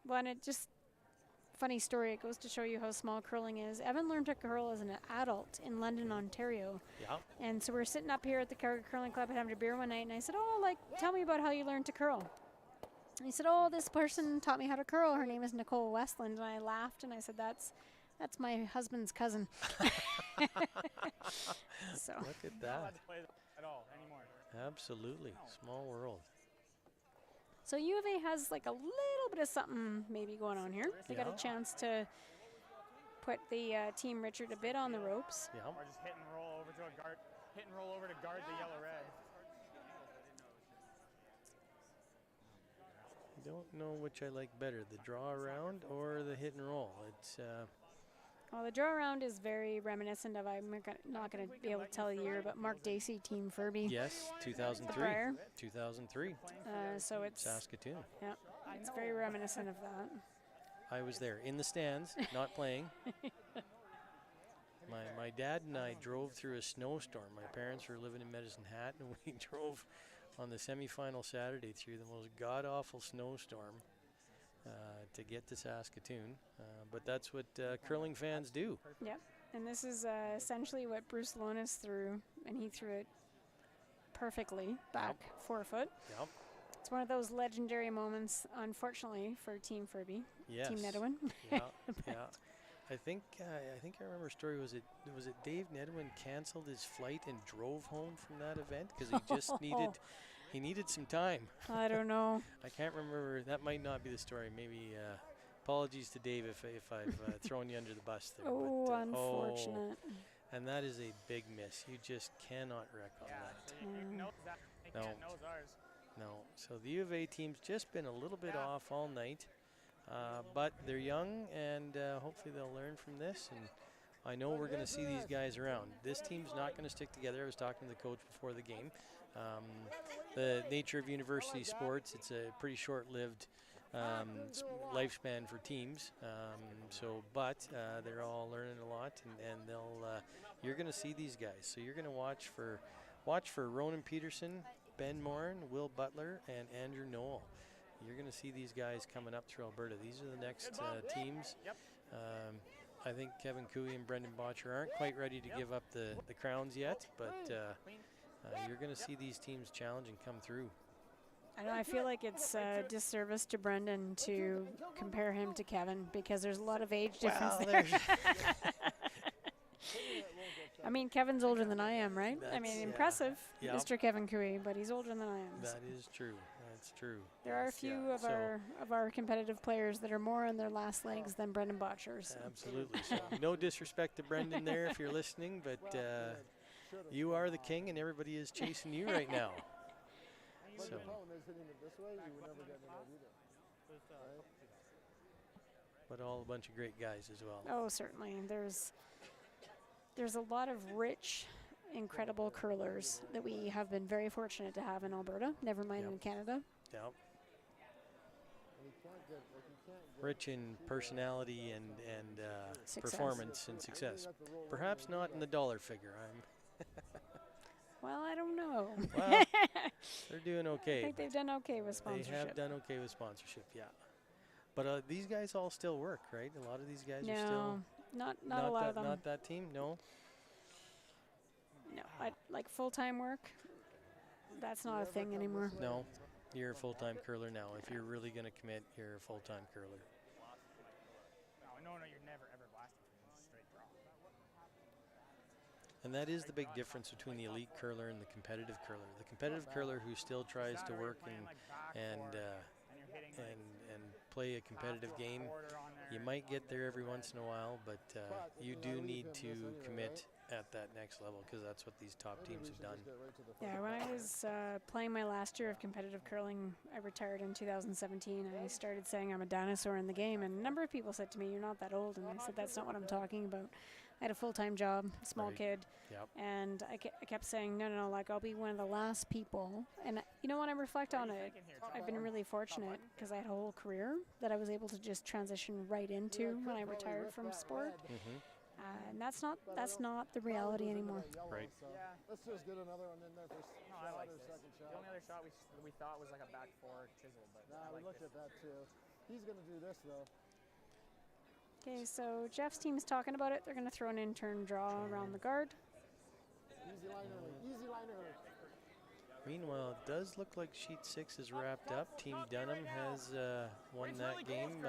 Well, and it just, funny story, it goes to show you how small curling is. Evan learned to curl as an adult in London, Ontario. Yeah. And so we're sitting up here at the Calgary Curling Club having a beer one night, and I said, "Oh, tell me about how you learned to curl." And he said, "Oh, this person taught me how to curl. Her name is Nicole Westland." And I laughed, and I said, that's my husband's cousin. So, Look at Not allowed that. to play at all anymore. Absolutely. Small world. so U of A has like a little bit of something maybe going on here. They got Yeah. a chance to put the Team Richard a bit on the ropes. Yeah. Or just hit and roll over to a guard. Hit and roll over to guard the yellow red. I don't know which I like better, the draw around or the hit and roll. It's Well, the draw around is very reminiscent of, I'm not going to be able to tell the year, but Mark Dacey, Team Furby. yes, 2003. prior. 2003, So it's Saskatoon. it's very reminiscent of that. I was there in the stands, not playing. My dad and I drove through a snowstorm. My parents were living in Medicine Hat, and we drove on the semifinal Saturday through the most god-awful snowstorm to get to Saskatoon. But that's what curling fans do. Yep. And this is essentially what Bruce Lonis threw, and he threw it perfectly back 4 foot. Yep. It's one of those legendary moments, unfortunately, for Team Furby, Yes. Team Nedwin. Yeah. Yeah. I think I remember a story. Was it Dave Nedwin canceled his flight and drove home from that event because he just needed some time. I don't know. I can't remember. That might not be the story. Maybe apologies to Dave if I've thrown you under the bus there. Oh, but, unfortunate. and that is a big miss. You just cannot wreck on Yeah, that. so you know that. They No. can't knows ours. No. So the U of A team's just been a little bit off all night, but they're young and hopefully they'll learn from this. And I know we're going to see these guys around. This team's not going to stick together. I was talking to the coach before the game. The nature of university sports, it's a pretty short-lived lifespan for teams. But they're all learning a lot, and you're going to see these guys. So you're going to watch for Ronan Peterson, Ben Morin, Will Butler, and Andrew Knoll. You're going to see these guys coming up through Alberta. These are the next teams. Yep. I think Kevin Cooey and Brendan Botcher aren't quite ready to give up the crowns yet, but you're going to see these teams challenge and come through. I know. I feel like it's a disservice to Brendan to compare him to Kevin because there's a lot of age difference Well, there. I mean, Kevin's older than I am, right? I That's- mean, yeah. impressive, Yep. Mr. Kevin Cooey, but he's older than I am. That is true. That's true. There are a Yes, few yeah. of So, our competitive players that are more on their last legs than Brendan Botcher. So. absolutely. So no disrespect to Brendan there if you're listening, but you are the king and everybody is chasing you right now. But So the problem is hitting it this way, you would never get it either. Right? but all a bunch of great guys as well. Oh, certainly. There's a lot of rich, incredible curlers that we have been very fortunate to have in Alberta, never mind Yep. in Canada. Yep. And you can't get, Rich in personality and Success. performance and success. Perhaps not in the dollar figure. Well, I don't know. Well, they're doing I okay. think they've done okay with They sponsorship. have done okay with sponsorship, yeah. But these guys all still work, right? A lot of these guys are still No, not a lot that, of them. Not that team, no. No, like full-time work, that's not a thing anymore. No, you're a full-time curler now. If you're really going to commit, you're a full-time curler. No, you're never ever blasting from a straight draw. And that is the big difference between the elite curler and the competitive curler. The competitive curler who still tries to work and play a competitive game, you might get there every once in a while, but you do need to commit at that next level because that's what these top teams have done. Yeah, when I was playing my last year of competitive curling, I retired in 2017. I started saying I'm a dinosaur in the game, and a number of people said to me, "You're not that old," and I said, "That's not what I'm talking about." I had a full-time job, small kid, and I kept saying, no, like I'll be one of the last people. And you know, when I reflect on it, I've been really fortunate because I had a whole career that I was able to just transition right into when I retired from sport. And that's not the reality anymore. Right. Yeah. Let's just get another one in there. No, I like this. Second shot. The only other shot we thought was like a back four chisel, but Nah, I we like looked this. at that too. He's going to do this though. Okay, so Jeff's team's talking about it. They're going to throw an intern draw around the guard. Easy line early. Easy line early. Meanwhile, it does look like sheet 6 is wrapped up. Team Dunham has won that game.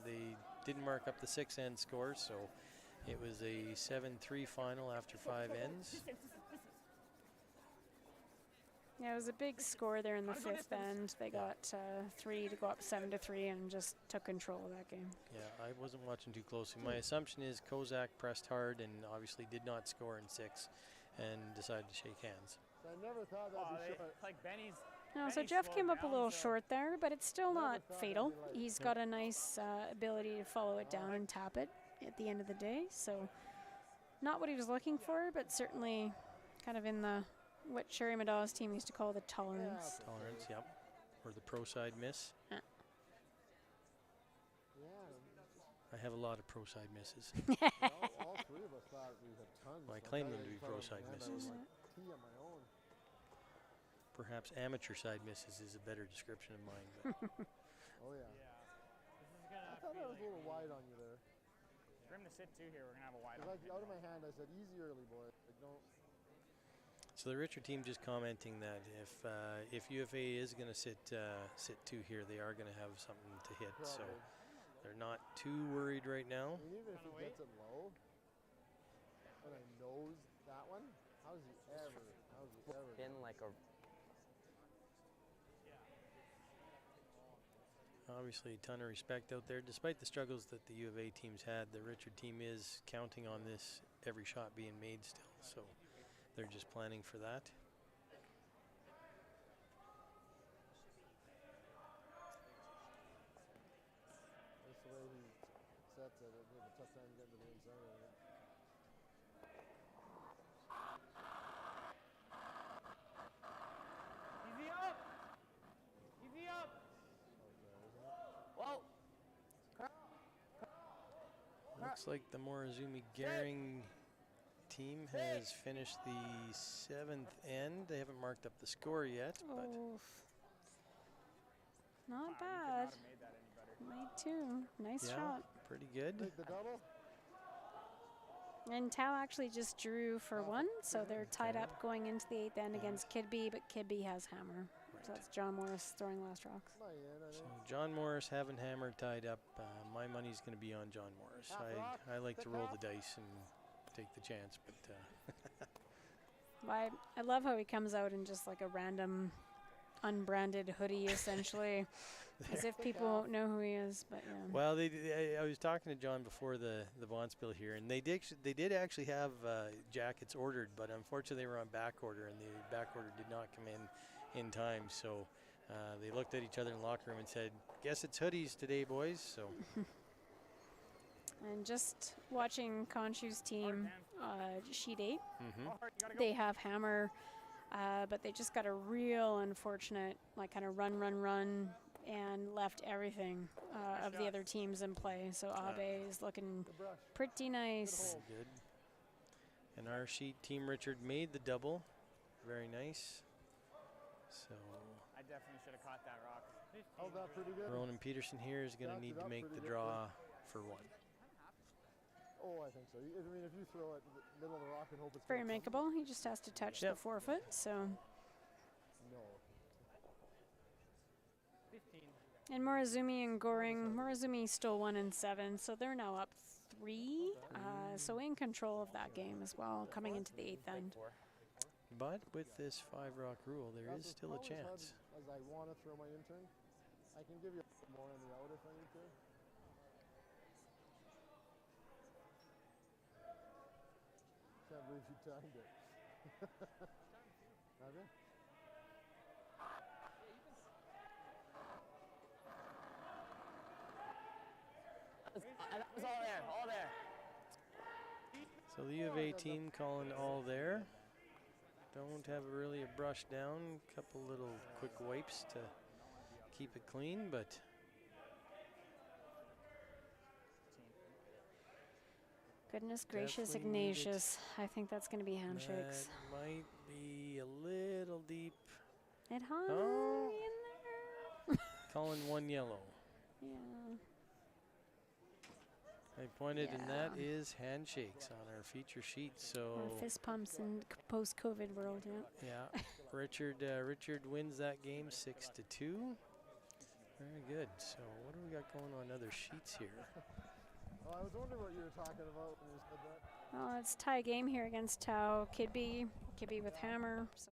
They didn't mark up the 6-end score, so it was a 7-3 final after 5 ends. Yeah, it was a big score there in the 5th end. They got 3 to go up 7-3 and just took control of that game. Yeah, I wasn't watching too closely. My assumption is Kozak pressed hard and obviously did not score in 6 and decided to shake hands. So I never thought that'd be short. Like Benny's. No, so Jeff came up a little short there, but it's still not fatal. He's got a nice ability to follow it down and tap it at the end of the day. So not what he was looking for, but certainly kind of in the what Sherry Madaw's team used to call the tolerance. Tolerance, yep. Or the pro side miss. Yeah. I have a lot of pro side misses. all three of us thought we had tons. Well, I claim them to be pro side misses. Tea on my own. Perhaps amateur side misses is a better description of mine. But Oh yeah. This is gonna I thought I was a little wide on you there. For him to sit two here, we're gonna have a wide. Like out of my hand, I said easy early, boy. Like don't. so the Richard team just commenting that if UFA is going to sit 2 here, they are going to have something to hit. So they're not too worried right now. I mean, even if he gets it low, and I nose that one, how's he ever? In like a Obviously, a ton of respect out there. Despite the struggles that the U of A teams had, the Richard team is counting on this every shot being made still. So they're just planning for that. That's the way he sets it. It'd be a tough time getting to the inside of it. Easy up. Easy up. Whoa. Looks like the Morizumi Gehring team has finished the 7th end. They haven't marked up the score yet, but Not bad. Made 2. Nice shot. pretty good. Take the double. And Tao actually just drew for 1, so they're tied up going into the 8th end against Kidby, but Kidby has hammer. So that's John Morris throwing last rocks. Not yet, I So think. John Morris having hammer tied up. My money's going to be on John Morris. I like to roll the dice and take the chance, but I love how he comes out in just like a random unbranded hoodie, essentially, as if people won't know who he is. But yeah. well, I was talking to John before the Vaughn spill here, and they did actually have jackets ordered, but unfortunately they were on back order, and the back order did not come in time. So they looked at each other in the locker room and said, "Guess it's hoodies today, boys." So. And just watching Konshu's team, sheet 8, they have hammer, but they just got a real unfortunate, like kind of run, and left everything of the other teams in play. So Abe is looking pretty nice. Good. And our sheet team Richard made the double. Very nice. So I definitely should have caught that rock. Held that pretty good. Ronan Peterson here is going to need to make the draw for 1. Oh, I think so. I mean, if you throw it in the middle of the rock and hope it's Very gonna come, makeable. He just has to touch the Yep. forefoot. So, no. 15. and Morozumi and Goring. Morozumi stole 1 and 7, so they're now up 3. So in control of that game as well, coming into the 8th end. But with this 5-rock rule, there That's is as still a tall as chance. As I want to throw my intern, I can give you a bit more on the out if I need to. Can't believe you timed it. Have you? That was all there, all there. So the U of A team calling all there. Don't have really a brush down. Couple little quick wipes to keep it clean, but Goodness gracious, Definitely needed. Ignatius. I think that's going to be handshakes. that might be a little deep. It hung Oh. in there. Calling 1 yellow. Yeah. I pointed, and that Yeah. is handshakes on our feature sheet. Or So fist pumps in post-COVID world, yeah. yeah, Richard wins that game 6-2. Very good. So what do we got going on other sheets here? Oh, I was wondering what you were talking about when you said that. Well, it's tie game here against Tau. Kidby with hammer. So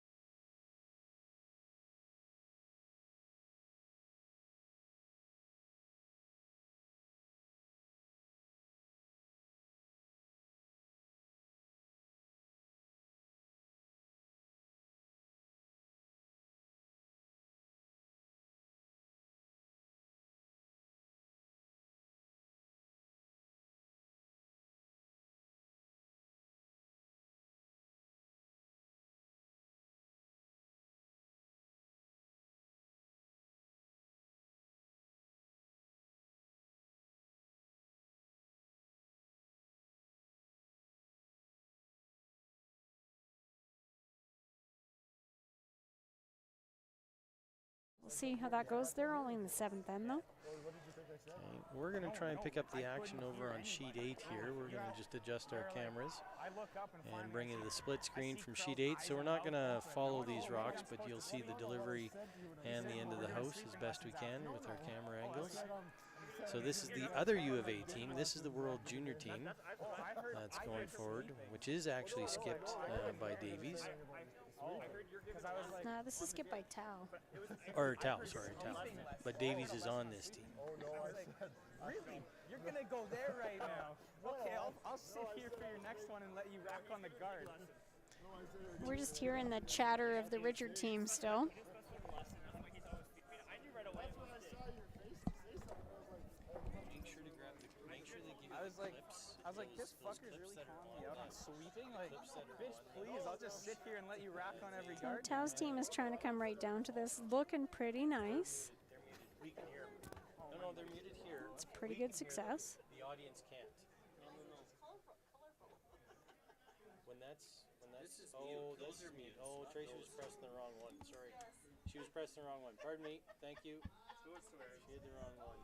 we'll see how that goes. They're only in the 7th end, though. Okay, we're going to try and pick up the action over on sheet 8 here. We're going to just adjust our cameras and bring in the split screen from sheet 8. So we're not going to follow these rocks, but you'll see the delivery and the end of the house as best we can with our camera angles. So this is the other U of A team. This is the World Junior team that's going forward, which is actually skipped by Davies. This is skipped by Tau. Or Tau, sorry, Tau. But Davies is on this team. Really? You're gonna go there right now? Okay, I'll sit here for your next one and let you rack on the guard. We're just hearing the chatter of the Richard team still. I was like, this fucker's really calling me out on sweeping. Like, bitch, please, I'll just sit here and let you rack on every So guard. Tau's team is trying to come right down to this. Looking pretty nice. We can hear. No, they're muted here. It's pretty good success. The audience can't. When that's oh, this is mute. Oh, Tracy was pressing the wrong one. Sorry. She was pressing the wrong one. Pardon me. Thank you. She had the wrong one.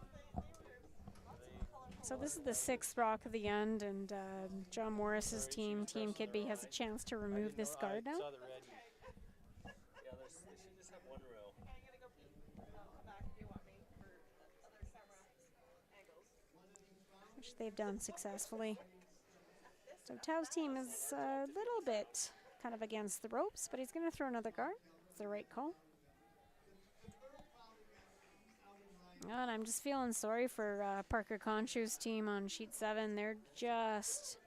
So this is the 6th rock of the end, and John Morris's team, Team Kidby, has a chance to remove this guard now. I saw the red. Yeah, they should just have one row. Which they've done successfully. So Tau's team is a little bit kind of against the ropes, but he's going to throw another guard. It's the right call. And I'm just feeling sorry for Parker Conshue's team on sheet 7. They're just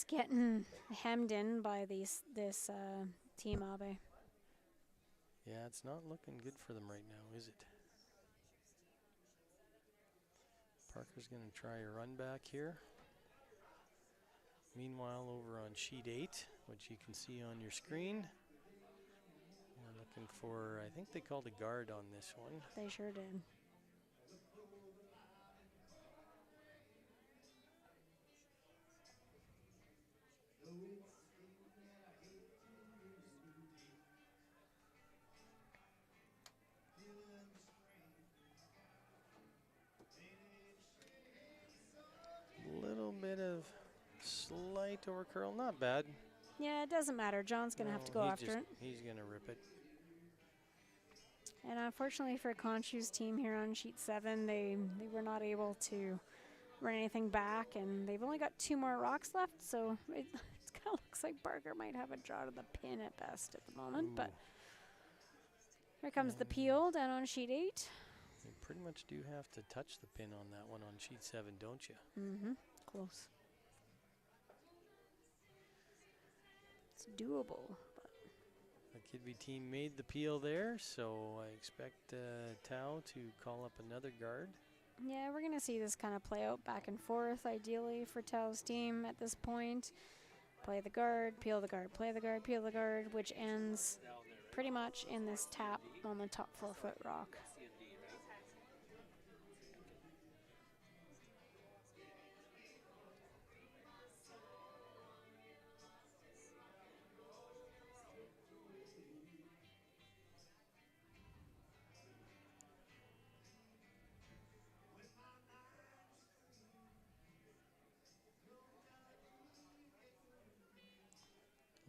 getting hemmed in by this Team Abe. Yeah, it's not looking good for them right now, is it? Parker's going to try a run back here. Meanwhile, over on sheet 8, which you can see on your screen, we're looking for, I think they called a guard on this one. They sure did. Little bit Slight over curl, not bad. Yeah, it doesn't matter. John's going to have to go after it. He's going to rip it. And unfortunately for Conchu's team here on sheet 7, they were not able to run anything back, and they've only got 2 more rocks left, so it kind of looks like Parker might have a draw to the pin at best at the moment. Ooh. But here comes the peel down on sheet 8. You pretty much do have to touch the pin on that one on sheet 7, don't you? Mm-hmm. Close. It's doable. But The Kidby team made the peel there, so I expect Tao to call up another guard. yeah, we're going to see this kind of play out back and forth, ideally, for Tao's team at this point. Play the guard, peel the guard, play the guard, peel the guard, which ends pretty much in this tap on the top 4-foot rock.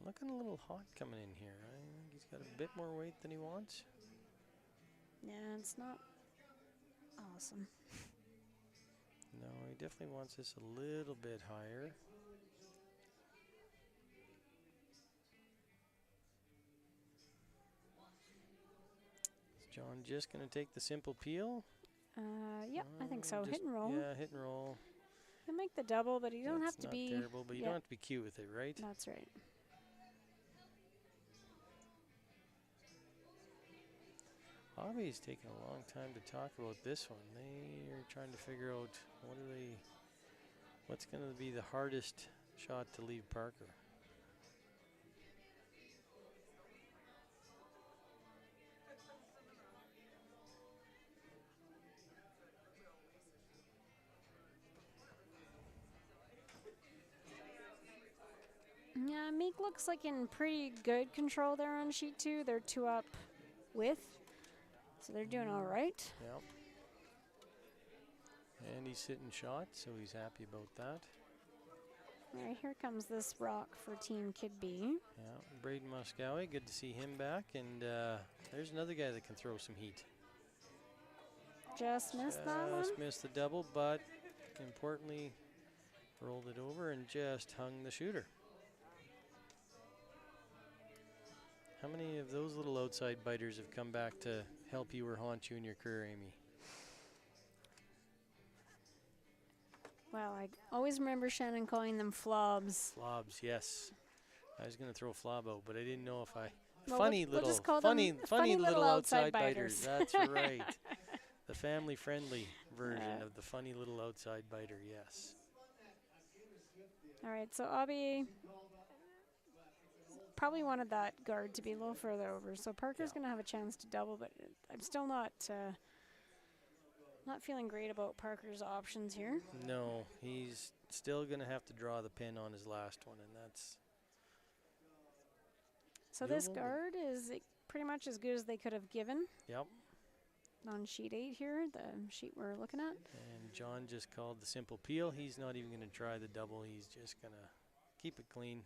Looking a little hot coming in here. I think he's got a bit more weight than he wants. Yeah, it's not awesome. No, he definitely wants this a little bit higher. Is John just going to take the simple peel? Yep, I think so. Hit and roll. Yeah, hit and roll. He'll make the double, but you don't have That's to not be terrible, but you don't have to be cute with it, right? That's right. Hobby's taking a long time to talk about this one. They are trying to figure out what's going to be the hardest shot to leave Parker. Yeah, Meek looks like in pretty good control there on sheet 2. They're 2 up with, so they're doing all right. Yep. And he's sitting shot, so he's happy about that. All right, here comes this rock for Team Kidby. Yeah, Braden Moscowy, good to see him back. And there's another guy that can throw some heat. Just missed that one. Just missed the double, but importantly, rolled it over and just hung the shooter. How many of those little outside biters have come back to help you or haunt you in your career, Amy? Well, I always remember Shannon calling them flobs. Flobs, yes. I was going to throw flob out, but I didn't know if I... Well, funny we'll little, just call funny, them funny little outside biters. biters. That's right. The family-friendly version of the funny little outside biter, yes. All right, so Abby probably wanted that guard to be a little further over. So Parker's going to have a chance to double, but I'm still not feeling great about Parker's options here. No, he's still going to have to draw the pin on his last one, and that's... So this guard is pretty much as good as they could have given. Yep. On sheet 8 here, the sheet we're looking at. And John just called the simple peel. He's not even going to try the double. He's just going to keep it clean.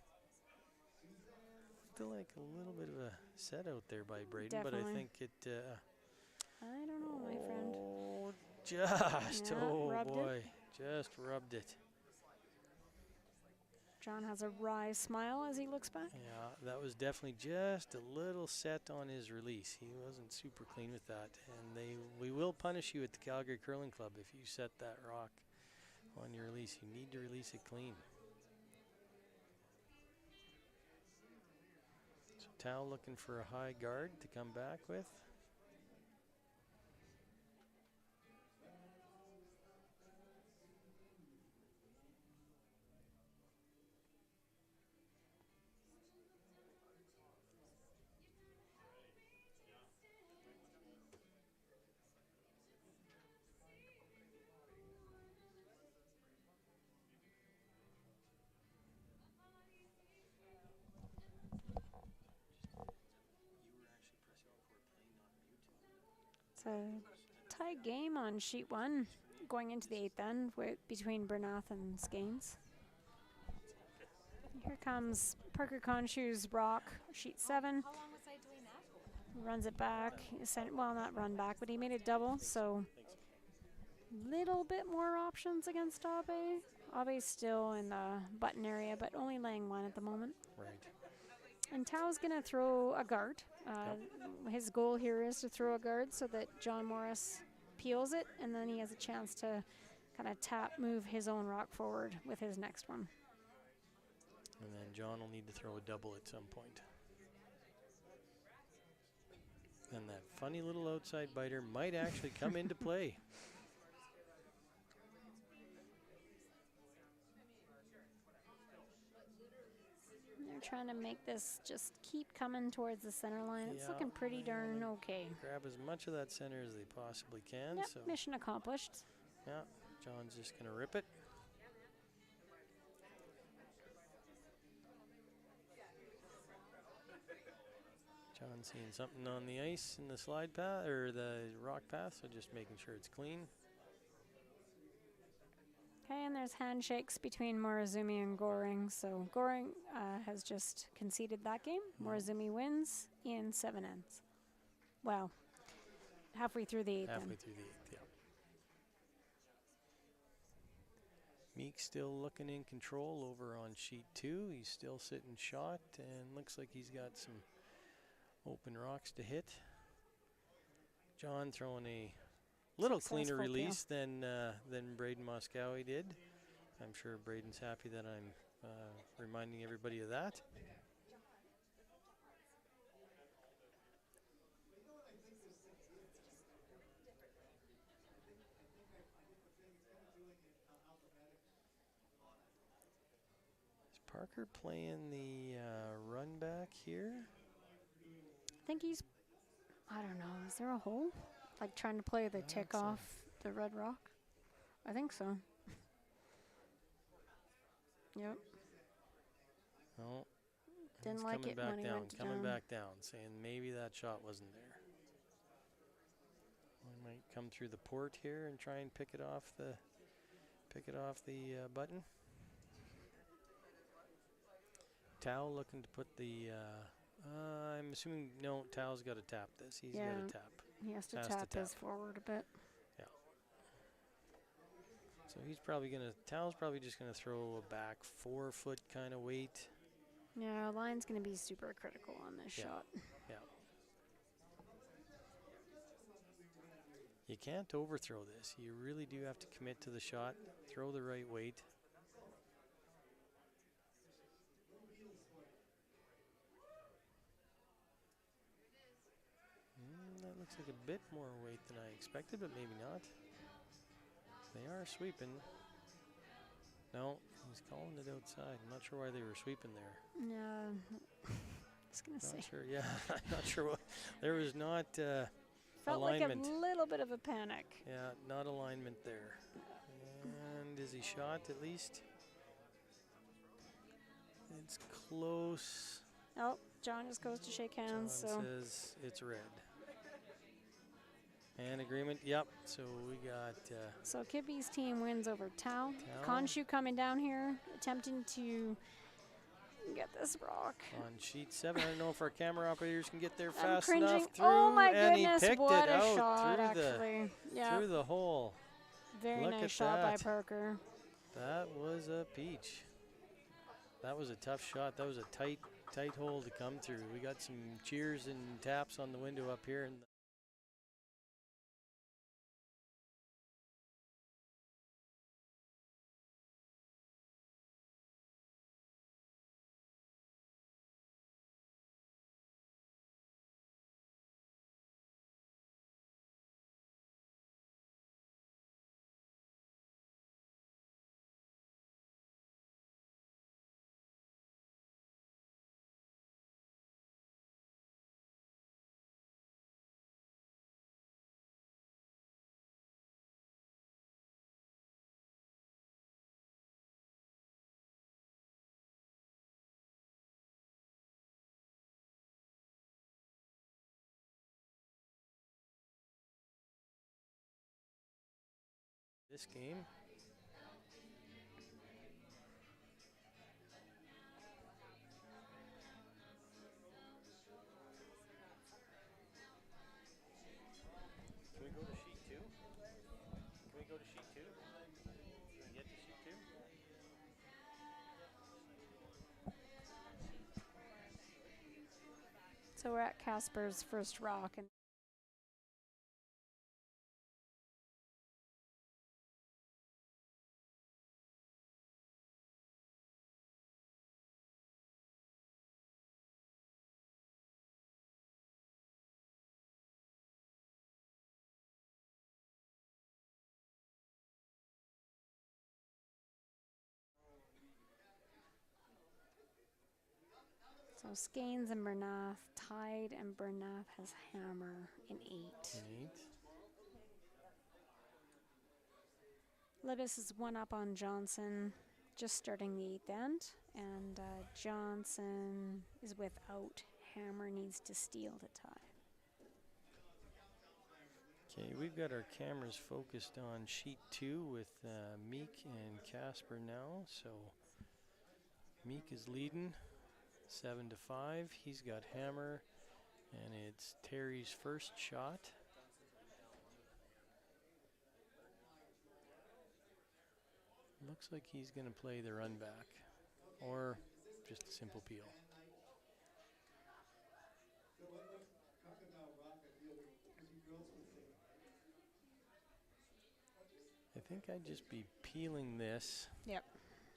Still like a little bit of a set out there by Braden, Definitely. but I think it... I don't know, my friend. Oh, just, Yeah, oh rubbed boy, it. just rubbed it. John has a wry smile as he looks back. Yeah, that was definitely just a little set on his release. He wasn't super clean with that. And we will punish you at the Calgary Curling Club if you set that rock on your release. You need to release it clean. So Tao looking for a high guard to come back with. It's a tie game on sheet 1 going into the 8th end between Bernath and Skanes. Here comes Parker Conshue's rock, sheet 7. Runs it back. Well, not run back, but he made it double, so little bit more options against Abe. Abe's still in the button area, but only laying 1 at the moment. Right. And Tao's going to throw a guard. His goal here is to throw a guard so that John Morris peels it, and then he has a chance to kind of move his own rock forward with his next one. And then John will need to throw a double at some point. And that funny little outside biter might actually come into play. They're trying to make this just keep coming towards the center line. It's looking pretty darn okay. Grab as much of that center as they possibly can. Yep, so mission accomplished. yeah, John's just going to rip it. John's seeing something on the ice in the slide path or the rock path, so just making sure it's clean. Okay, and there's handshakes between Morozumi and Goring. So Goring has just conceded that game. Morozumi wins in 7 ends. Well, halfway through the 8th. Halfway through the 8th, yeah. Meek still looking in control over on sheet 2. He's still sitting shot and looks like he's got some open rocks to hit. John throwing a little cleaner release than Braden Moscowy did. I'm sure Braden's happy that I'm reminding everybody of that. Is Parker playing the run back here? I think he's, I don't know, is there a hole? Like trying to play the tick off the red rock? I think so. Yep. No. Didn't like it when he went to coming back down, saying maybe that shot wasn't there. We might come through the port here and try and pick it off the button. Tao looking to put the. I'm assuming no. Tao's got to tap this. He's got to tap. He has to tap his forward a bit. Yeah. So he's probably gonna. Tao's probably just gonna throw a back 4 foot kind of weight. Yeah, line's gonna be super critical on this shot. Yeah. You can't overthrow this. You really do have to commit to the shot. Throw the right weight. That looks like a bit more weight than I expected, but maybe not. They are sweeping. No, he's calling it outside. I'm not sure why they were sweeping there. Yeah, I was gonna say. Not sure. Yeah, I'm not sure what. There was not felt alignment. like a little bit of a panic. Yeah, not alignment there. And is he shot at least? It's close. Oh, John just goes to shake hands. John so says it's red. And agreement, yep. So we got. So Kibbe's team wins over Tao. Conshu coming down here, attempting to get this rock. On sheet 7, I don't know if our camera operators can get there I'm fast cringing. enough through. Oh my and goodness, he picked what it a out shot, through actually. Yeah. through the hole. Very Look nice at shot by that. Parker. That was a peach. That was a tough shot. That was a tight hole to come through. We got some cheers and taps on the window up here. And this game. two. Gonna get to sheet two. So we're at Casper's first rock, and so Skeins and Bernath tied, and Bernath has hammer in 8. An 8. Libis is 1 up on Johnson, just starting the 8th end, and Johnson is without hammer, needs to steal to tie. Okay, we've got our cameras focused on sheet 2 with Meek and Casper now. So Meek is leading 7-5. He's got hammer, and it's Terry's first shot. Looks like he's going to play the run back or just a simple peel. I think I'd just be peeling this. Yep.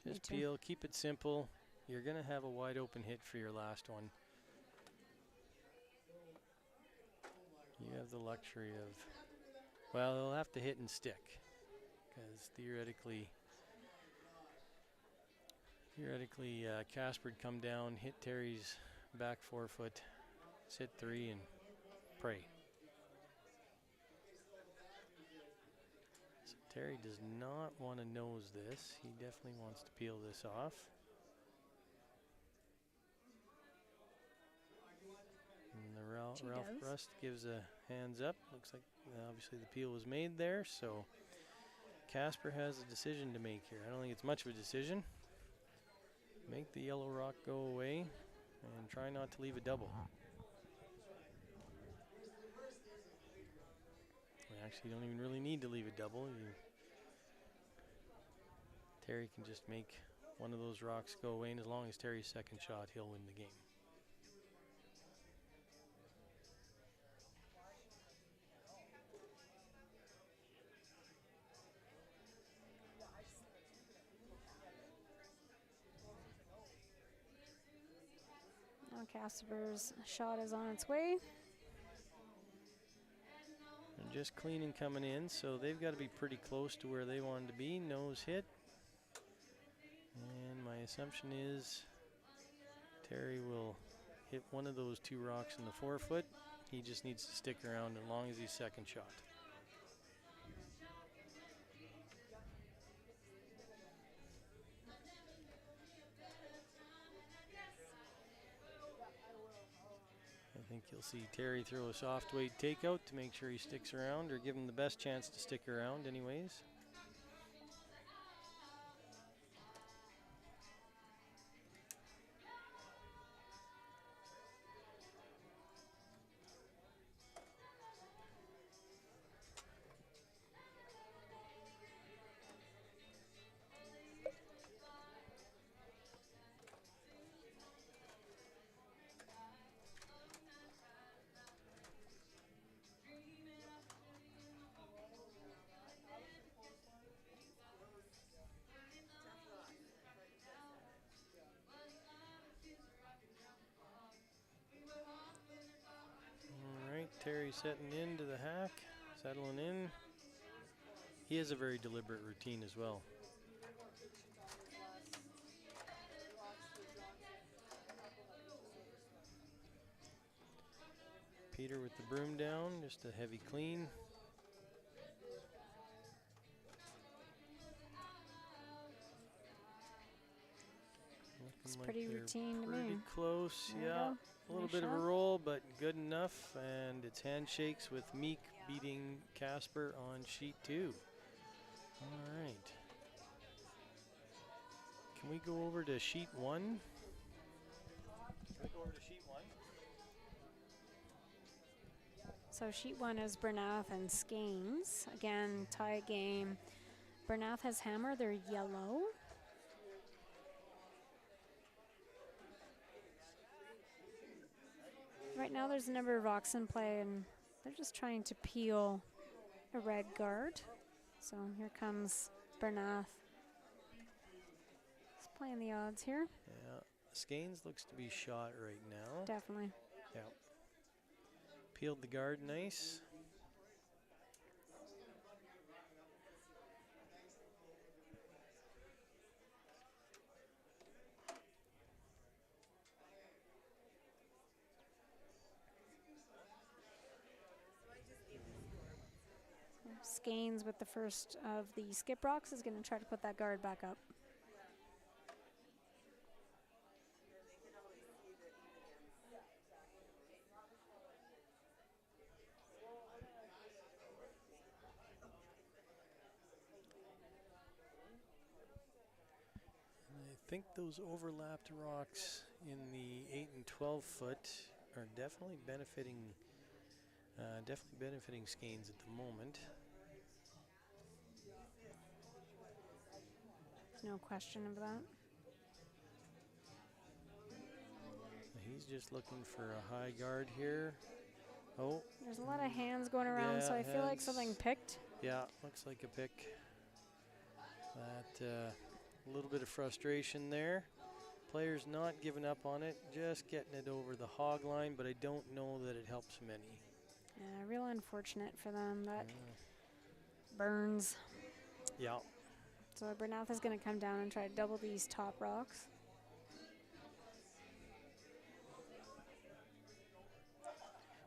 Just peel, keep it simple. You're going to have a wide open hit for your last one. You have the luxury of, well, they'll have to hit and stick, because theoretically Casper'd come down, hit Terry's back 4 foot, sit 3, and pray. So Terry does not want to nose this. He definitely wants to peel this off. And the Ralph Rust gives a hands up. Looks like obviously the peel was made there, so Casper has a decision to make here. I don't think it's much of a decision. Make the yellow rock go away and try not to leave a double. Actually, you don't even really need to leave a double. Terry can just make one of those rocks go away, and as long as Terry's second shot, he'll win the game. Now Casper's shot is on its way. They're just cleaning coming in, so they've got to be pretty close to where they wanted to be. Nose hit. And my assumption is Terry will hit one of those 2 rocks in the 4 foot. He just needs to stick around as long as he's second shot. I think you'll see Terry throw a soft weight takeout to make sure he sticks around, or give him the best chance to stick around anyways. Terry setting into the hack, settling in. He has a very deliberate routine as well. Peter with the broom down, just a heavy clean. It's pretty routine to me. Pretty close, yeah. A little bit of a roll, but good enough. And it's handshakes with Meek beating Casper on sheet 2. All right. Can we go over to sheet 1? Can we go over to sheet 1? So sheet 1 is Bernath and Skeins. Again, tie game. Bernath has hammer. They're yellow. Right now there's a number of rocks in play, and they're just trying to peel a red guard. So here comes Bernath. He's playing the odds here. Yeah, Skeins looks to be shot right now. Definitely. Yeah. Peeled the guard nice. Skeins with the first of the skip rocks is going to try to put that guard back up. I think those overlapped rocks in the 8 and 12 foot are definitely benefiting Skeins at the moment. There's no question of that. He's just looking for a high guard here. Oh. There's a lot of hands going around, Yeah, so I feel like hands. something picked. Yeah, looks like a pick. That a little bit of frustration there. Player's not giving up on it, just getting it over the hog line, but I don't know that it helps him any. Yeah, real unfortunate for them. That burns. Yeah. So Bernath is going to come down and try to double these top rocks.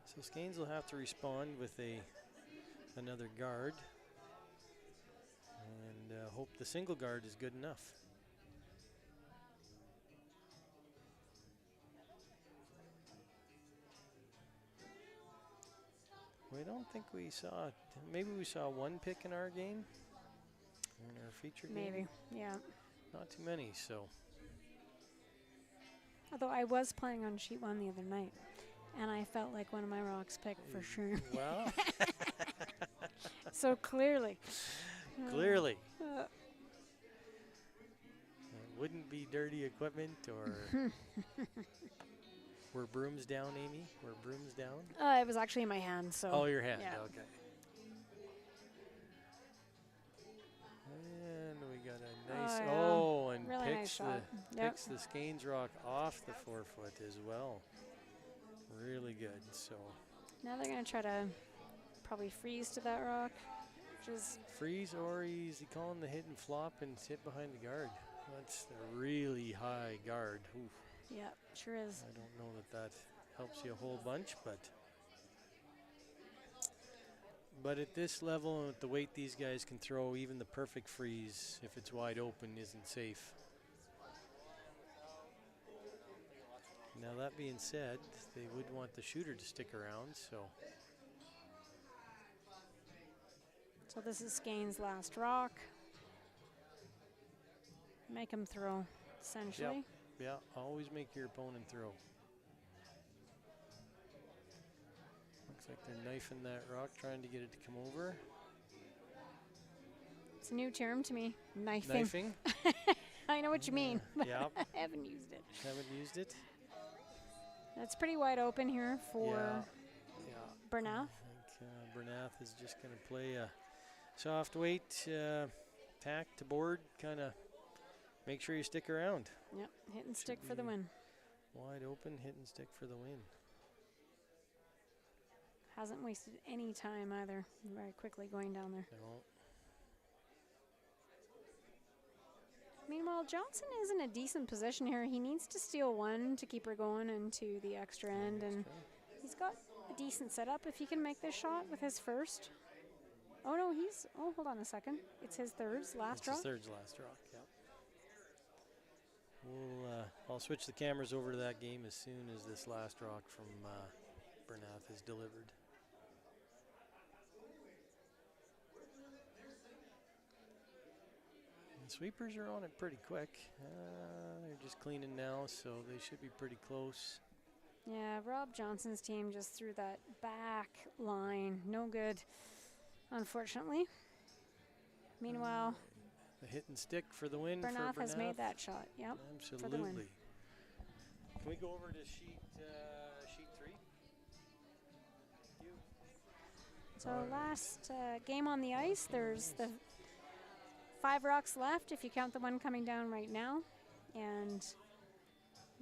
So Skeins will have to respond with another guard and hope the single guard is good enough. We don't think we saw, maybe we saw one pick in our game, in our feature game. Maybe, yeah. Not too many, so. Although I was playing on sheet 1 the other night, and I felt like one of my rocks picked for sure. Well. So clearly. Clearly. It wouldn't be dirty equipment or. Were brooms down, Amy? Were brooms down? It was actually in my hand, so. Oh, your hand, yeah. okay. And we got a nice, and really nice shot. picks the Skeins rock off the 4-foot as well. Really good, so. Now they're going to try to probably freeze to that rock, which is. Freeze, or is he calling the hit and flop and sit behind the guard? That's a really high guard. Oof. Yeah, sure is. I don't know that helps you a whole bunch, but at this level and with the weight these guys can throw, even the perfect freeze, if it's wide open, isn't safe. Now that being said, they would want the shooter to stick around, so. So this is Skeins' last rock. Make him throw, essentially. Yep. Yeah, always make your opponent throw. Looks like they're knifing that rock, trying to get it to come over. It's a new term to me, knifing. Knifing? I know what you mean, but Yep. I haven't used it. Haven't used it? It's pretty wide open here for Yeah. Bernath. I think Bernath is just going to play a soft weight, tack to board, kind of make sure you stick around. Yep, hit and stick for the win. Wide open, hit and stick for the win. Hasn't wasted any time either. Very quickly going down there. No. Meanwhile, Johnson is in a decent position here. He needs to steal one to keep her going into the extra end, and he's got a decent setup if he can make this shot with his first. Oh no, hold on a second. It's his third's last It's rock. his third's last rock, yeah. I'll switch the cameras over to that game as soon as this last rock from Bernath is delivered. The sweepers are on it pretty quick. They're just cleaning now, so they should be pretty close. Yeah, Rob Johnson's team just threw that back line. No good, unfortunately. Meanwhile, The hit and stick for the win for Bernath Bernath. has made that shot. Yep. Absolutely. For the win. Can we go over to sheet 3? So last game on the ice, there's the 5 rocks left if you count the one coming down right now. And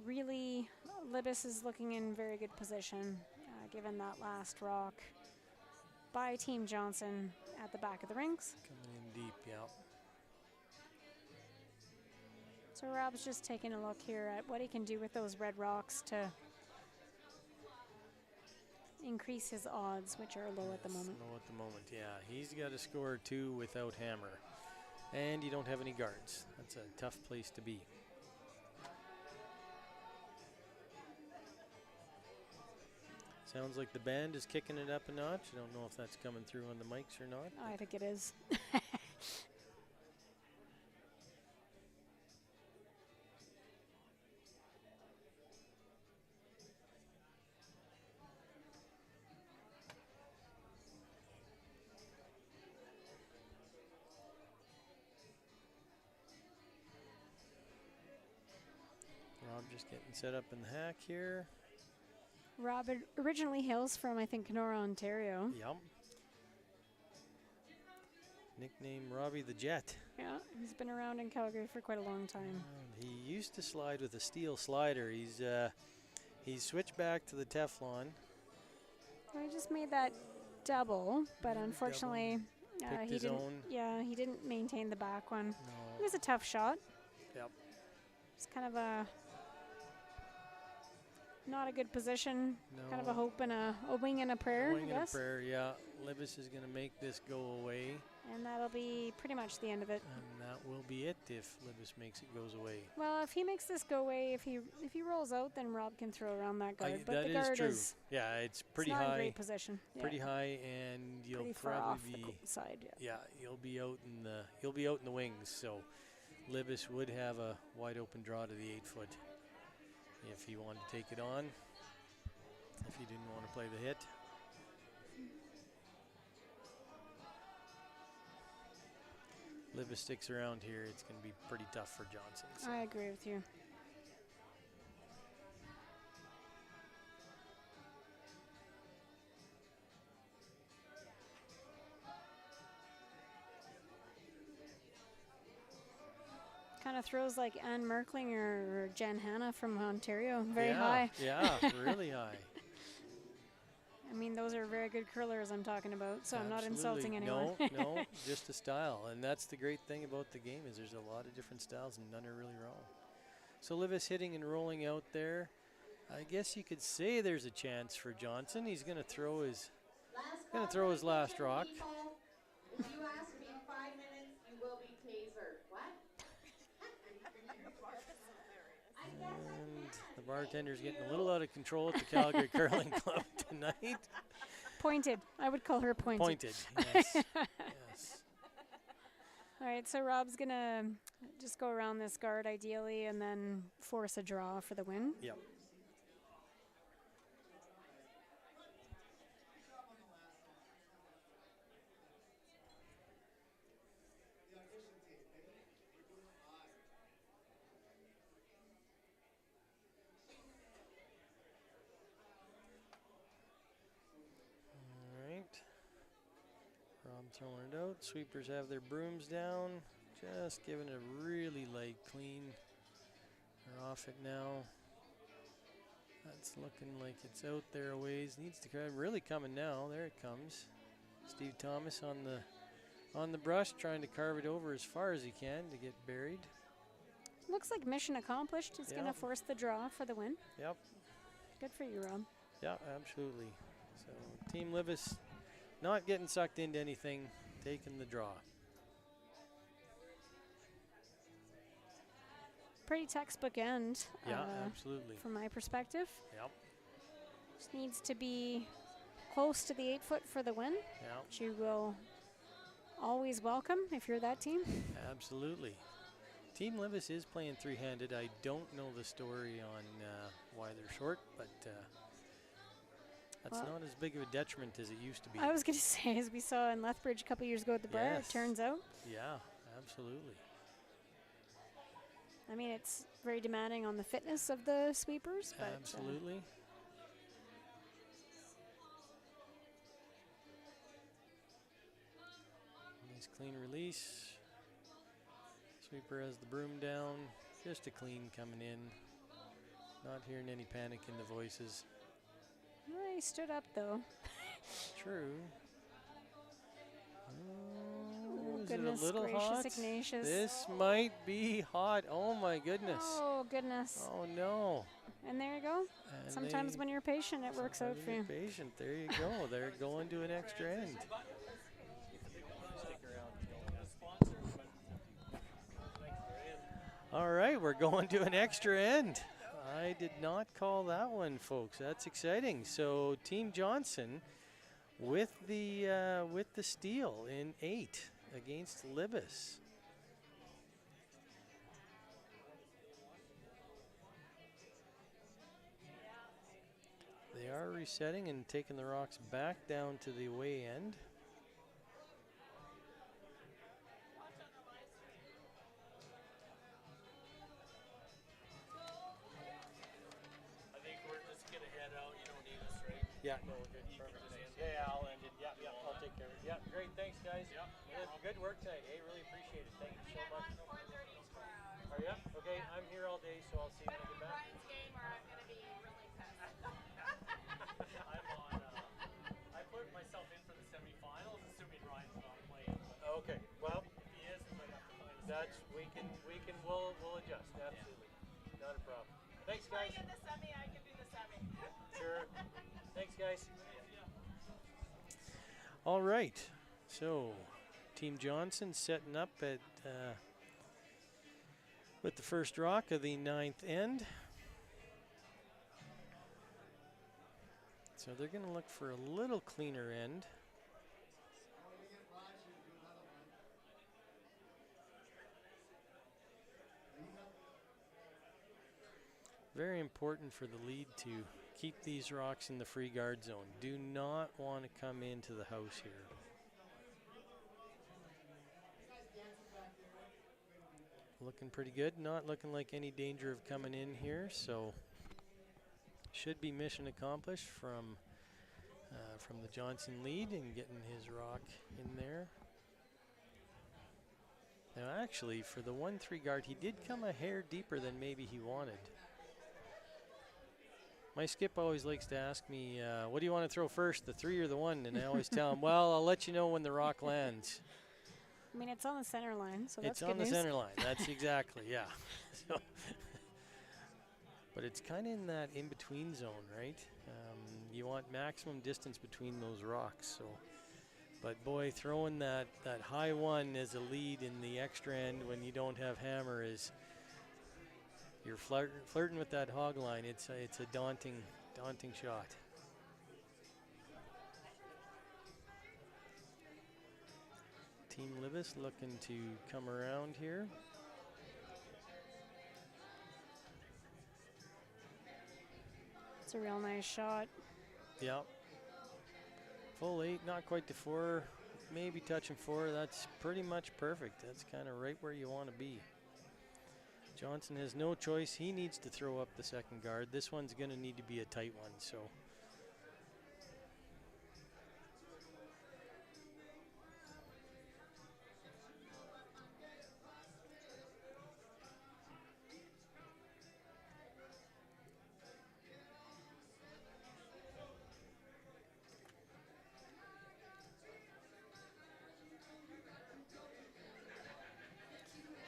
really, Libis is looking in very good position given that last rock by Team Johnson at the back of the rinks. Coming in deep, yeah. So Rob's just taking a look here at what he can do with those red rocks to increase his odds, which are low at the moment. Low at the moment, yeah. He's got to score 2 without hammer. And you don't have any guards. That's a tough place to be. Sounds like the band is kicking it up a notch. I don't know if that's coming through on the mics or not. I think it is. Rob just getting set up in the hack here. Rob originally hails from, I think, Kenora, Ontario. Yep. Nickname Robbie the Jet. Yeah, he's been around in Calgary for quite a long time. He used to slide with a steel slider. He's switched back to the Teflon. Well, he just made that double, but unfortunately, Picked he his didn't. own. Yeah, he didn't maintain the back one. No. It was a tough shot. Yep. It's kind of a not a good position. No. Kind of a hope and a wing and a prayer, Wing I and a guess. prayer, yeah. Libis is going to make this go away, And that'll be pretty much the end of it. and that will be it if Libis makes it goes away. Well, if he makes this go away, if he rolls out, then Rob can throw around that guard. But That the is guard true. is Yeah, it's pretty not in high. great position. Yeah. Pretty high, and you'll Pretty far off probably the be side. Yeah. you'll be out in the wings. So Libis would have a wide open draw to the 8-foot if he wanted to take it on. If he didn't want to play the hit. Libis sticks around here, it's going to be pretty tough for Johnson. So. I agree with you. Kind of throws like Anne Merkling or Jen Hanna from Ontario. Very high. Yeah, really high. I mean, those are very good curlers I'm talking about, so I'm not Absolutely. insulting anyone. No, just a style. And that's the great thing about the game is there's a lot of different styles and none are really wrong. So Libis hitting and rolling out there. I guess you could say there's a chance for Johnson. He's going to throw his last rock. If you ask me in 5 minutes, you will be tasered. What? And the bartender's getting a little out of control at the Calgary Curling Club tonight. Pointed. I would call her pointed. Pointed, yes. Yes. All right, so Rob's going to just go around this guard ideally and then force a draw for the win. Yep. Rob throwing it out. Sweepers have their brooms down. Just giving it a really light clean. They're off it now. That's looking like it's out there a ways. Needs to come. Really coming now. There it comes. Steve Thomas on the brush, trying to carve it over as far as he can to get buried. Looks like mission accomplished. He's going to force the draw for the win. Yep. Good for you, Rob. Yeah, absolutely. So Team Libis not getting sucked into anything, taking the draw. Pretty textbook end. Yeah, absolutely. From my perspective. Yep. Just needs to be close to the 8-foot for the win. Yep. Which you will always welcome if you're that team. Absolutely. Team Libis is playing three-handed. I don't know the story on why they're short, but that's not as big of a detriment as it used to be. I was going to say, as we saw in Lethbridge a couple years ago at the bar, it turns out. Yeah, absolutely. I mean, it's very demanding on the fitness of the sweepers, but Absolutely. Nice clean release. Sweeper has the broom down. Just a clean coming in. Not hearing any panic in the voices. well, he stood up though. True. Oh, Is it goodness a little gracious, hot? Ignatius. This might be hot. Oh my goodness. Oh goodness. Oh no. And there you go. And Sometimes when you're patient, it works out sometimes for when you. you're patient. There you go. They're going to an extra end. All right, we're going to an extra end. I did not call that one, folks. That's exciting. So Team Johnson with the steal in 8 against Libis. They are resetting and taking the rocks back down to the away end. I think we're just gonna head out. You don't need us, right? Yeah, no, we're good. Yeah, I'll end it. Yeah, I'll take care of it. Yeah, great. Thanks, guys. Yeah. Good work tonight. Hey, really appreciate it. Thank you so much. Are you? Okay, I'm here all day, so I'll see you when I get back. Ryan's game or I'm going to be really pissed. I'm on. I put myself in for the semifinals, assuming Ryan's not playing. But Okay. Well, if he is, we might have to find a that's we'll adjust. Absolutely, not a problem. Thanks, guys. Playing in the semi, I can do the semi. Sure. Thanks, guys. All right. So, Team Johnson setting up at with the first rock of the 9th end. So they're going to look for a little cleaner end. Very important for the lead to keep these rocks in the free guard zone. Do not want to come into the house here. Looking pretty good. Not looking like any danger of coming in here. So should be mission accomplished from the Johnson lead and getting his rock in there. Now actually for the 1-3 guard, he did come a hair deeper than maybe he wanted. My skip always likes to ask me, what do you want to throw first, the 3 or the 1? And I always tell him, well, I'll let you know when the rock lands. I mean, it's on the center line, so that's It's good on the news. center line. That's exactly, yeah. So but it's kind of in that in-between zone, right? You want maximum distance between those rocks. So, but boy, throwing that high 1 as a lead in the extra end when you don't have hammer is, you're flirting with that hog line. It's a daunting shot. Team Libis looking to come around here. It's a real nice shot. Yep. Full 8, not quite to 4, maybe touching 4. That's pretty much perfect. That's kind of right where you want to be. Johnson has no choice. He needs to throw up the second guard. This one's going to need to be a tight one, so.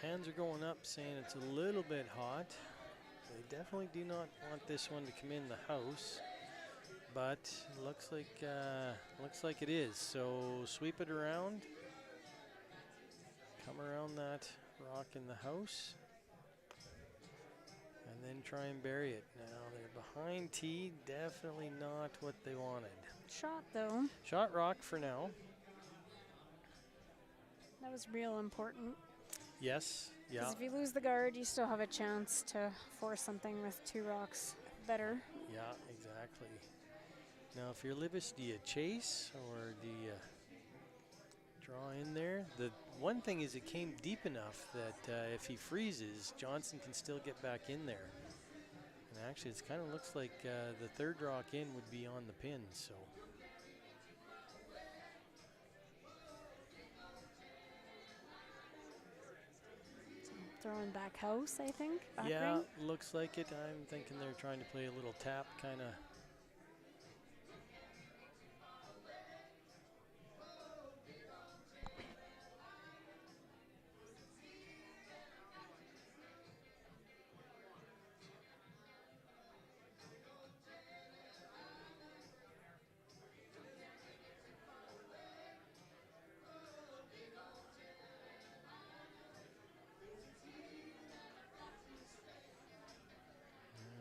Hands are going up saying it's a little bit hot. They definitely do not want this one to come in the house, but it looks like it is. So sweep it around, come around that rock in the house, and then try and bury it. Now they're behind tee, definitely not what they wanted. Shot though. Shot rock for now. That was real important. Yes, yeah. Because if you lose the guard, you still have a chance to force something with 2 rocks better. Yeah, exactly. Now, if you're Libis, do you chase or do you Draw in there. The one thing is it came deep enough that if he freezes, Johnson can still get back in there. And actually, it kind of looks like the third rock in would be on the pins. So. Throwing back house, I think. Back Yeah, ring. looks like it. I'm thinking they're trying to play a little tap kind of.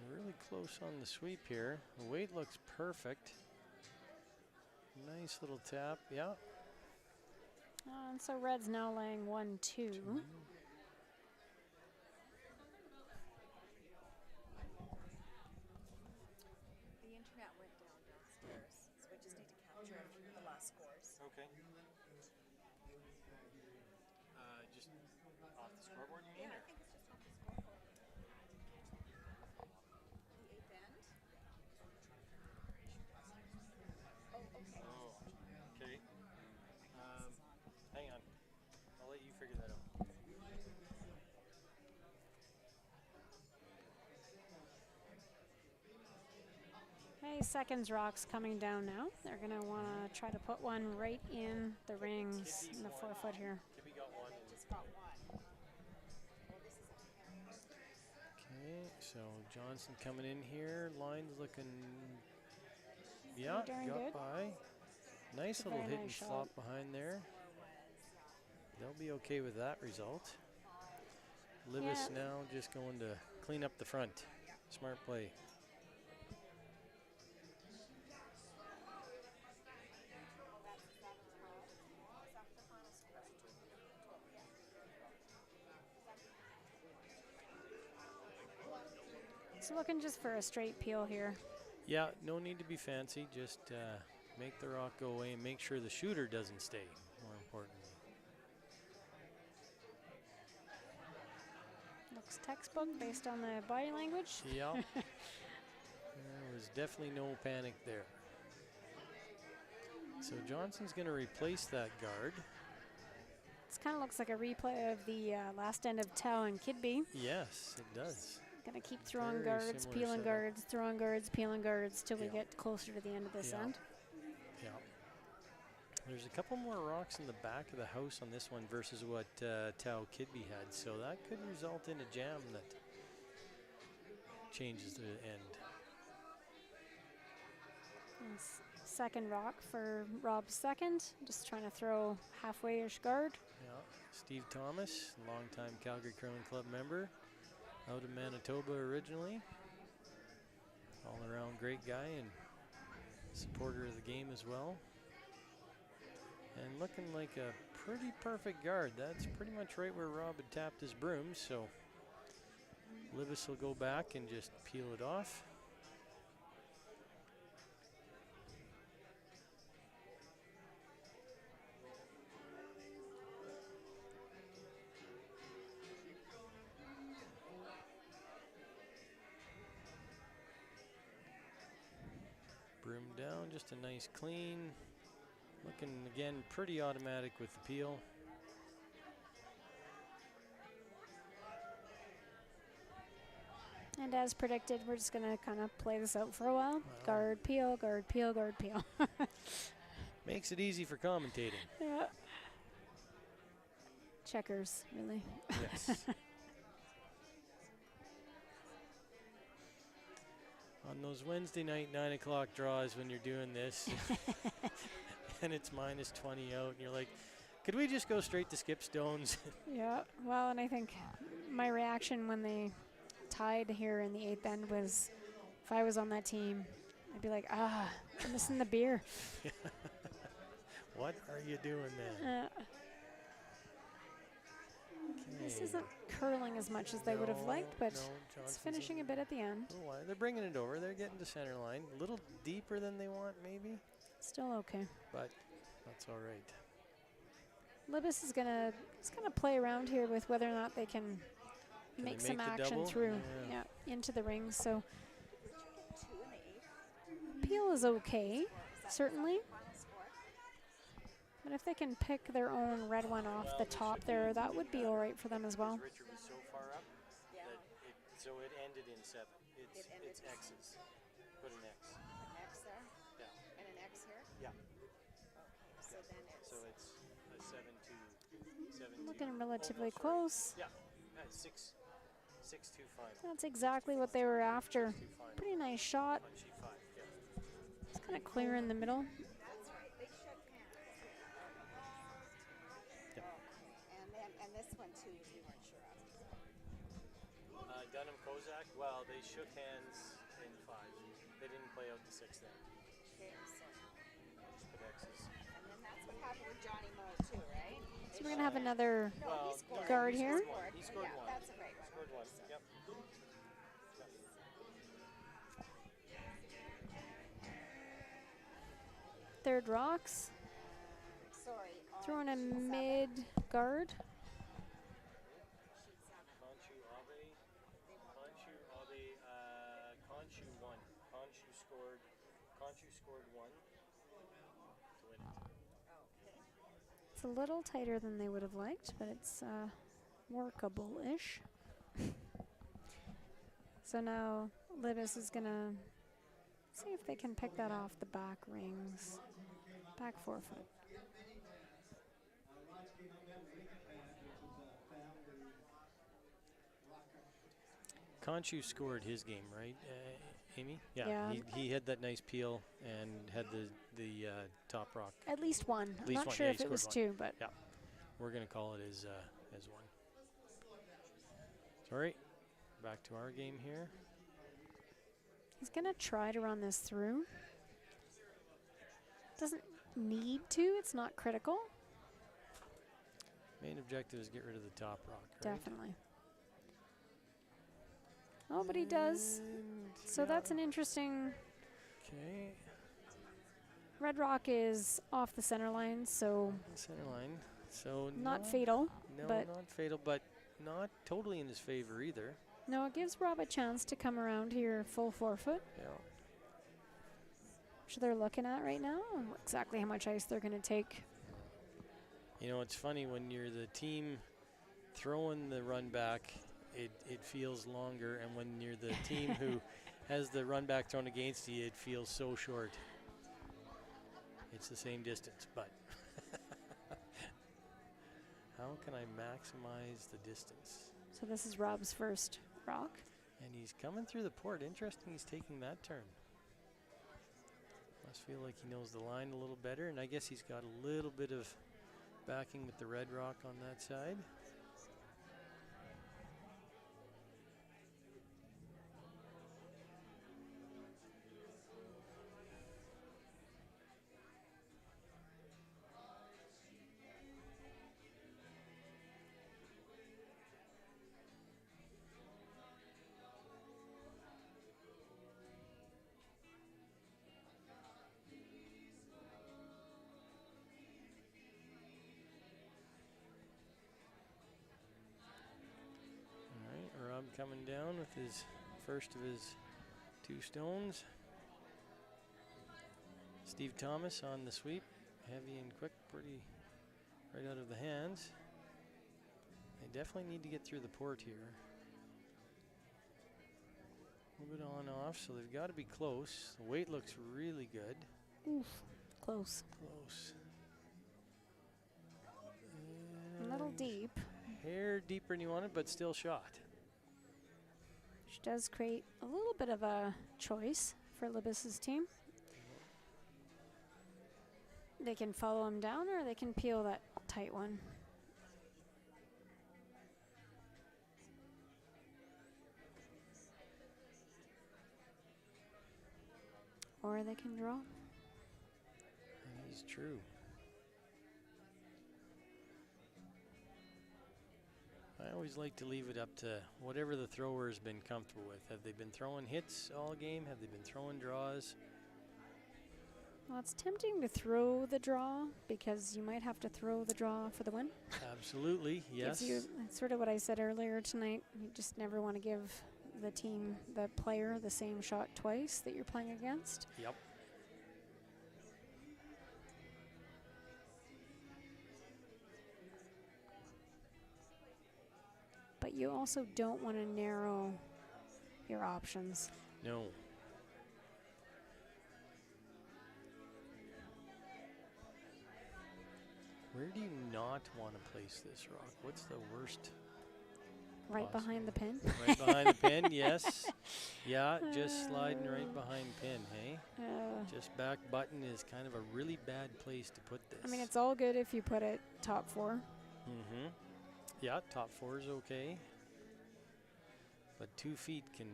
Really close on the sweep here. The weight looks perfect. Nice little tap, yeah. And so red's now laying 1-2. The internet went down downstairs, so I just need to capture the last scores. Okay. Just off the scoreboard, you mean? Yeah, I think it's just off the scoreboard. The eighth end? Oh, okay. Oh, okay. Hang on. I'll let you figure that out. Okay, seconds rock's coming down now. They're going to want to try to put one right in the rings in the 4-foot here. Kibby got one. Just got one. Well, this is a Okay, so Johnson coming in here. Line's looking, yeah, darn got good. by. Nice It's a little very hit and nice shot. flop behind there. They'll be okay with that result. Libis Yeah. now just going to clean up the front. Smart play. So looking just for a straight peel here. Yeah, no need to be fancy. Just make the rock go away and make sure the shooter doesn't stay, more importantly. Looks textbook based on the body language. Yeah. There was definitely no panic there. So Johnson's going to replace that guard. This kind of looks like a replay of the last end of Tao and Kidby. Yes, it does. Gonna keep throwing Very guards, similar peeling setup. guards, throwing guards, peeling guards till we Yeah. get closer to the end of this Yeah. end. Yeah. There's a couple more rocks in the back of the house on this one versus what Tao Kidby had, so that could result in a jam that changes the end. And second rock for Rob's second. Just trying to throw halfway-ish guard. Yeah. Steve Thomas, longtime Calgary Curling Club member, out of Manitoba originally. All around great guy and supporter of the game as well. And looking like a pretty perfect guard. That's pretty much right where Rob had tapped his broom, so Libis will go back and just peel it off. Broom down, just a nice clean. Looking again pretty automatic with the peel. And as predicted, we're just gonna kind of play this out for a while. Wow. Guard, peel, guard, peel, guard, peel. Makes it easy for commentating. Yeah. Checkers, really. Yes. On those Wednesday night 9 o'clock draws when you're doing this and it's minus 20 out and you're like, could we just go straight to skip stones? Yeah, well, and I think my reaction when they tied here in the 8th end was, if I was on that team, I'd be like, I'm missing the beer. What are you doing then? This Okay. isn't curling as much as they would have No, liked, but no, it's Johnson's finishing a bit at the end. Oh, they're bringing it over. They're getting to center line. A little deeper than they want, maybe, Still okay. but that's all right. Libis is gonna play around here with whether or not they can Can make they some make the action double? through, Yeah. into the ring. So Did you get 2 in the 8th? peel is okay, certainly. Final score? But if they can pick their own red one off the top there, that would be all right for them as well. Richard was so far up Yeah. that so it ended in 7. It ended It's X's. Put an X. An X there Yeah. and an X here? Yeah. Okay, so then it's. So it's a 7-2. Looking relatively close. Yeah. 6-2 final. That's exactly what they were after. 6-2 final. Pretty nice shot. On sheet 5. Yeah. It's kind of clear in the middle. That's right. They shook hands. Yep. And this one too, you weren't sure of. Dunham Kozak. Well, they shook hands in 5. They didn't play out the 6th then. Okay, so. Just put X's. And then that's what happened with Johnny Moe too, right? So we're going to have another No, he scored. guard He here. scored. He scored Yeah, one. that's a right one. Scored 1. Yep. Third rocks. Sorry. Throwing a sheet 7. mid guard. Sheet 7. Conchu Abe. Conchu 1. Conchu scored 1 to win it. Okay. It's a little tighter than they would have liked, but it's workable-ish. So now Libis is going to see if they can pick that off the back rings. Back 4 foot. Conchu scored his game, right, Amy? Yeah. He had that nice peel and had the top rock. At least one. I'm least not one, sure yeah, if he it was scored 2, but Yeah, we're gonna call it as 1. Sorry, back to our game here. he's going to try to run this through. Doesn't need to. It's not critical. Main objective is get rid of the top rock, right? Definitely. Oh, but he does. So that's an interesting. Okay, Red rock is off the center line, so center line. So not fatal. No, but not fatal, but not totally in his favor either. no, it gives Rob a chance to come around here full 4 foot, Yeah. which they're looking at right now. Exactly how much ice they're going to take. You know, it's funny when you're the team throwing the run back, it feels longer, and when you're the team who has the run back thrown against you, it feels so short. It's the same distance, but how can I maximize the distance? So this is Rob's first rock. And he's coming through the port. Interesting he's taking that turn. Must feel like he knows the line a little better, and I guess he's got a little bit of backing with the red rock on that side. Rob coming down with his first of his 2 stones. Steve Thomas on the sweep. Heavy and quick, pretty right out of the hands. They definitely need to get through the port here. A little bit on off, so they've got to be close. The weight looks really good. Oof, close. Close. A little deep, Hair deeper than you wanted, but still shot. which does create a little bit of a choice for Libis's team. They can follow him down, or they can peel that tight one. Or they can draw. He's true. I always like to leave it up to whatever the thrower has been comfortable with. Have they been throwing hits all game? Have they been throwing draws? Well, it's tempting to throw the draw because you might have to throw the draw for the win. Absolutely, yes. That's sort of what I said earlier tonight. You just never want to give the team, the player, the same shot twice that you're playing against. Yep. But you also don't want to narrow your options. No. Where do you not want to place this rock? What's the worst? Right behind the pin. Right behind the pin, yes. Yeah, just sliding right behind pin, hey? Just back button is kind of a really bad place to put this. I mean, it's all good if you put it top 4. Mm-hmm. Yeah, top 4 is okay. But 2 feet can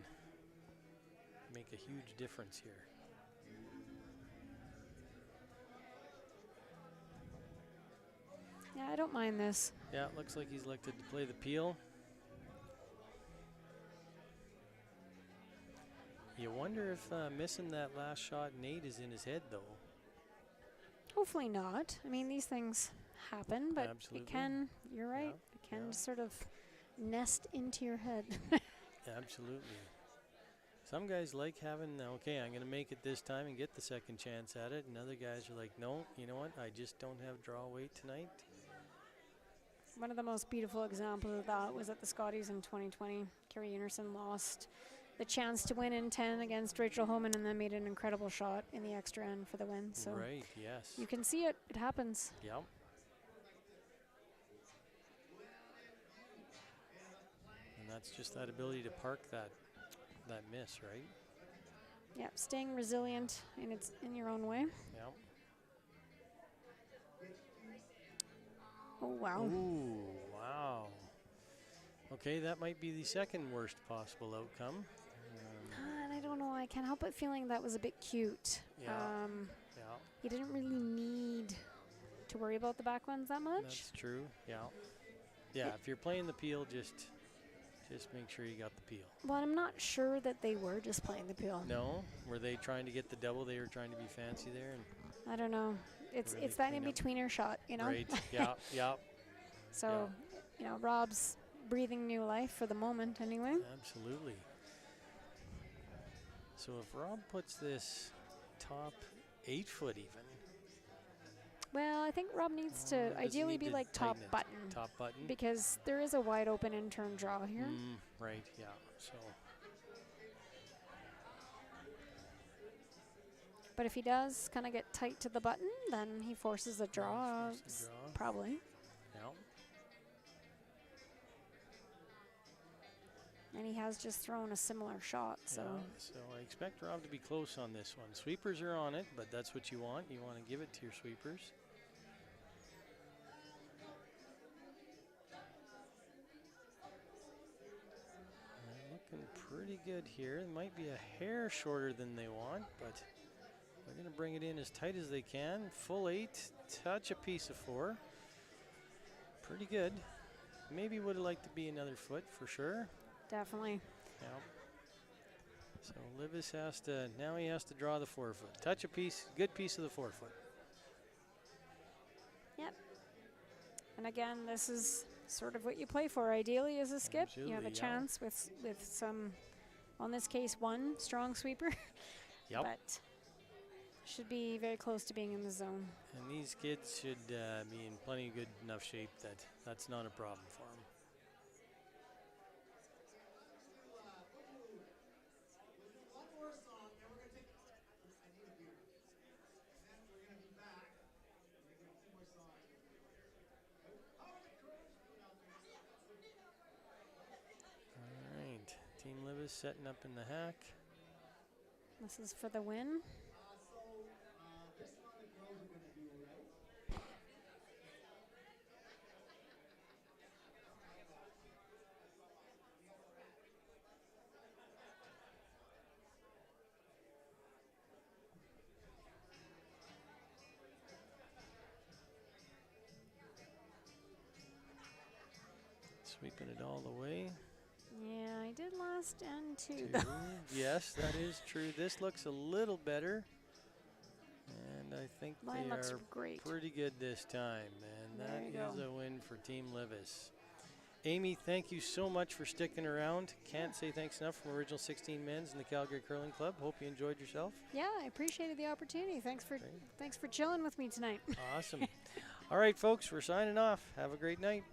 make a huge difference here. Yeah, I don't mind this. Yeah, looks like he's elected to play the peel. You wonder if missing that last shot in 8 is in his head, though. Hopefully not. I mean, these things happen, but Absolutely. it can, you're right, it can sort of nest into your head. Absolutely. Some guys like having, okay, I'm going to make it this time and get the second chance at it. And other guys are like, no, you know what? I just don't have draw weight tonight. One of the most beautiful examples of that was at the Scotties in 2020. Carrie Unerson lost the chance to win in 10 against Rachel Homan and then made an incredible shot in the extra end for the win. So right, yes. you can see it. It happens. Yep. And that's just that ability to park that miss, right? Yep, staying resilient in your own way. Yep. Oh, wow. Ooh, wow. Okay, that might be the second worst possible outcome. And I don't know, I can't help but feeling that was a bit cute. Yeah. You didn't really need to worry about the back ones that much. That's true, yeah. Yeah, if you're playing the peel, just make sure you got the peel. Well, I'm not sure that they were just playing the peel. No? Were they trying to get the double? They were trying to be fancy there? And I don't know. It's really that clean up. in-betweener shot, you know? Right, yeah, yeah. So, you know, Rob's breathing new life for the moment anyway. Absolutely. So if Rob puts this top 8 foot even. Well, I think Rob needs to does he ideally need be to like top tighten it? button. Top button? Because there is a wide open in-turn draw here. Right, yeah. So. But if he does kind of get tight to the button, then he forces a draw. Probably. Yeah. And he has just thrown a similar shot, so. Yeah, so I expect Rob to be close on this one. Sweepers are on it, but that's what you want. You want to give it to your sweepers. They're looking pretty good here. It might be a hair shorter than they want, but they're going to bring it in as tight as they can. Full 8, touch a piece of 4. Pretty good. Maybe would have liked to be another foot for sure. Definitely. Yeah. So Livis has to, now he has to draw the 4 foot. Touch a piece, good piece of the 4 foot. Yep. And again, this is sort of what you play for ideally as a skip. Absolutely, You have a chance with some, well, in this case, one strong sweeper. Yep. But should be very close to being in the zone. And these kids should be in plenty good enough shape that that's not a problem for them. Team Livis setting up in the hack. This is for the win. Sweeping it all the way. Yeah, I did last end too. Yes, that is true. This looks a little better. And I think Line they looks are great. pretty good this time, and There that you is go. a win for Team Levis. Amy, thank you so much for sticking around. Can't say thanks enough from Original 16 Men's and the Calgary Curling Club. Hope you enjoyed yourself. Yeah, I appreciated the opportunity. Thanks for chilling with me tonight. Awesome. All right, folks, we're signing off. Have a great night.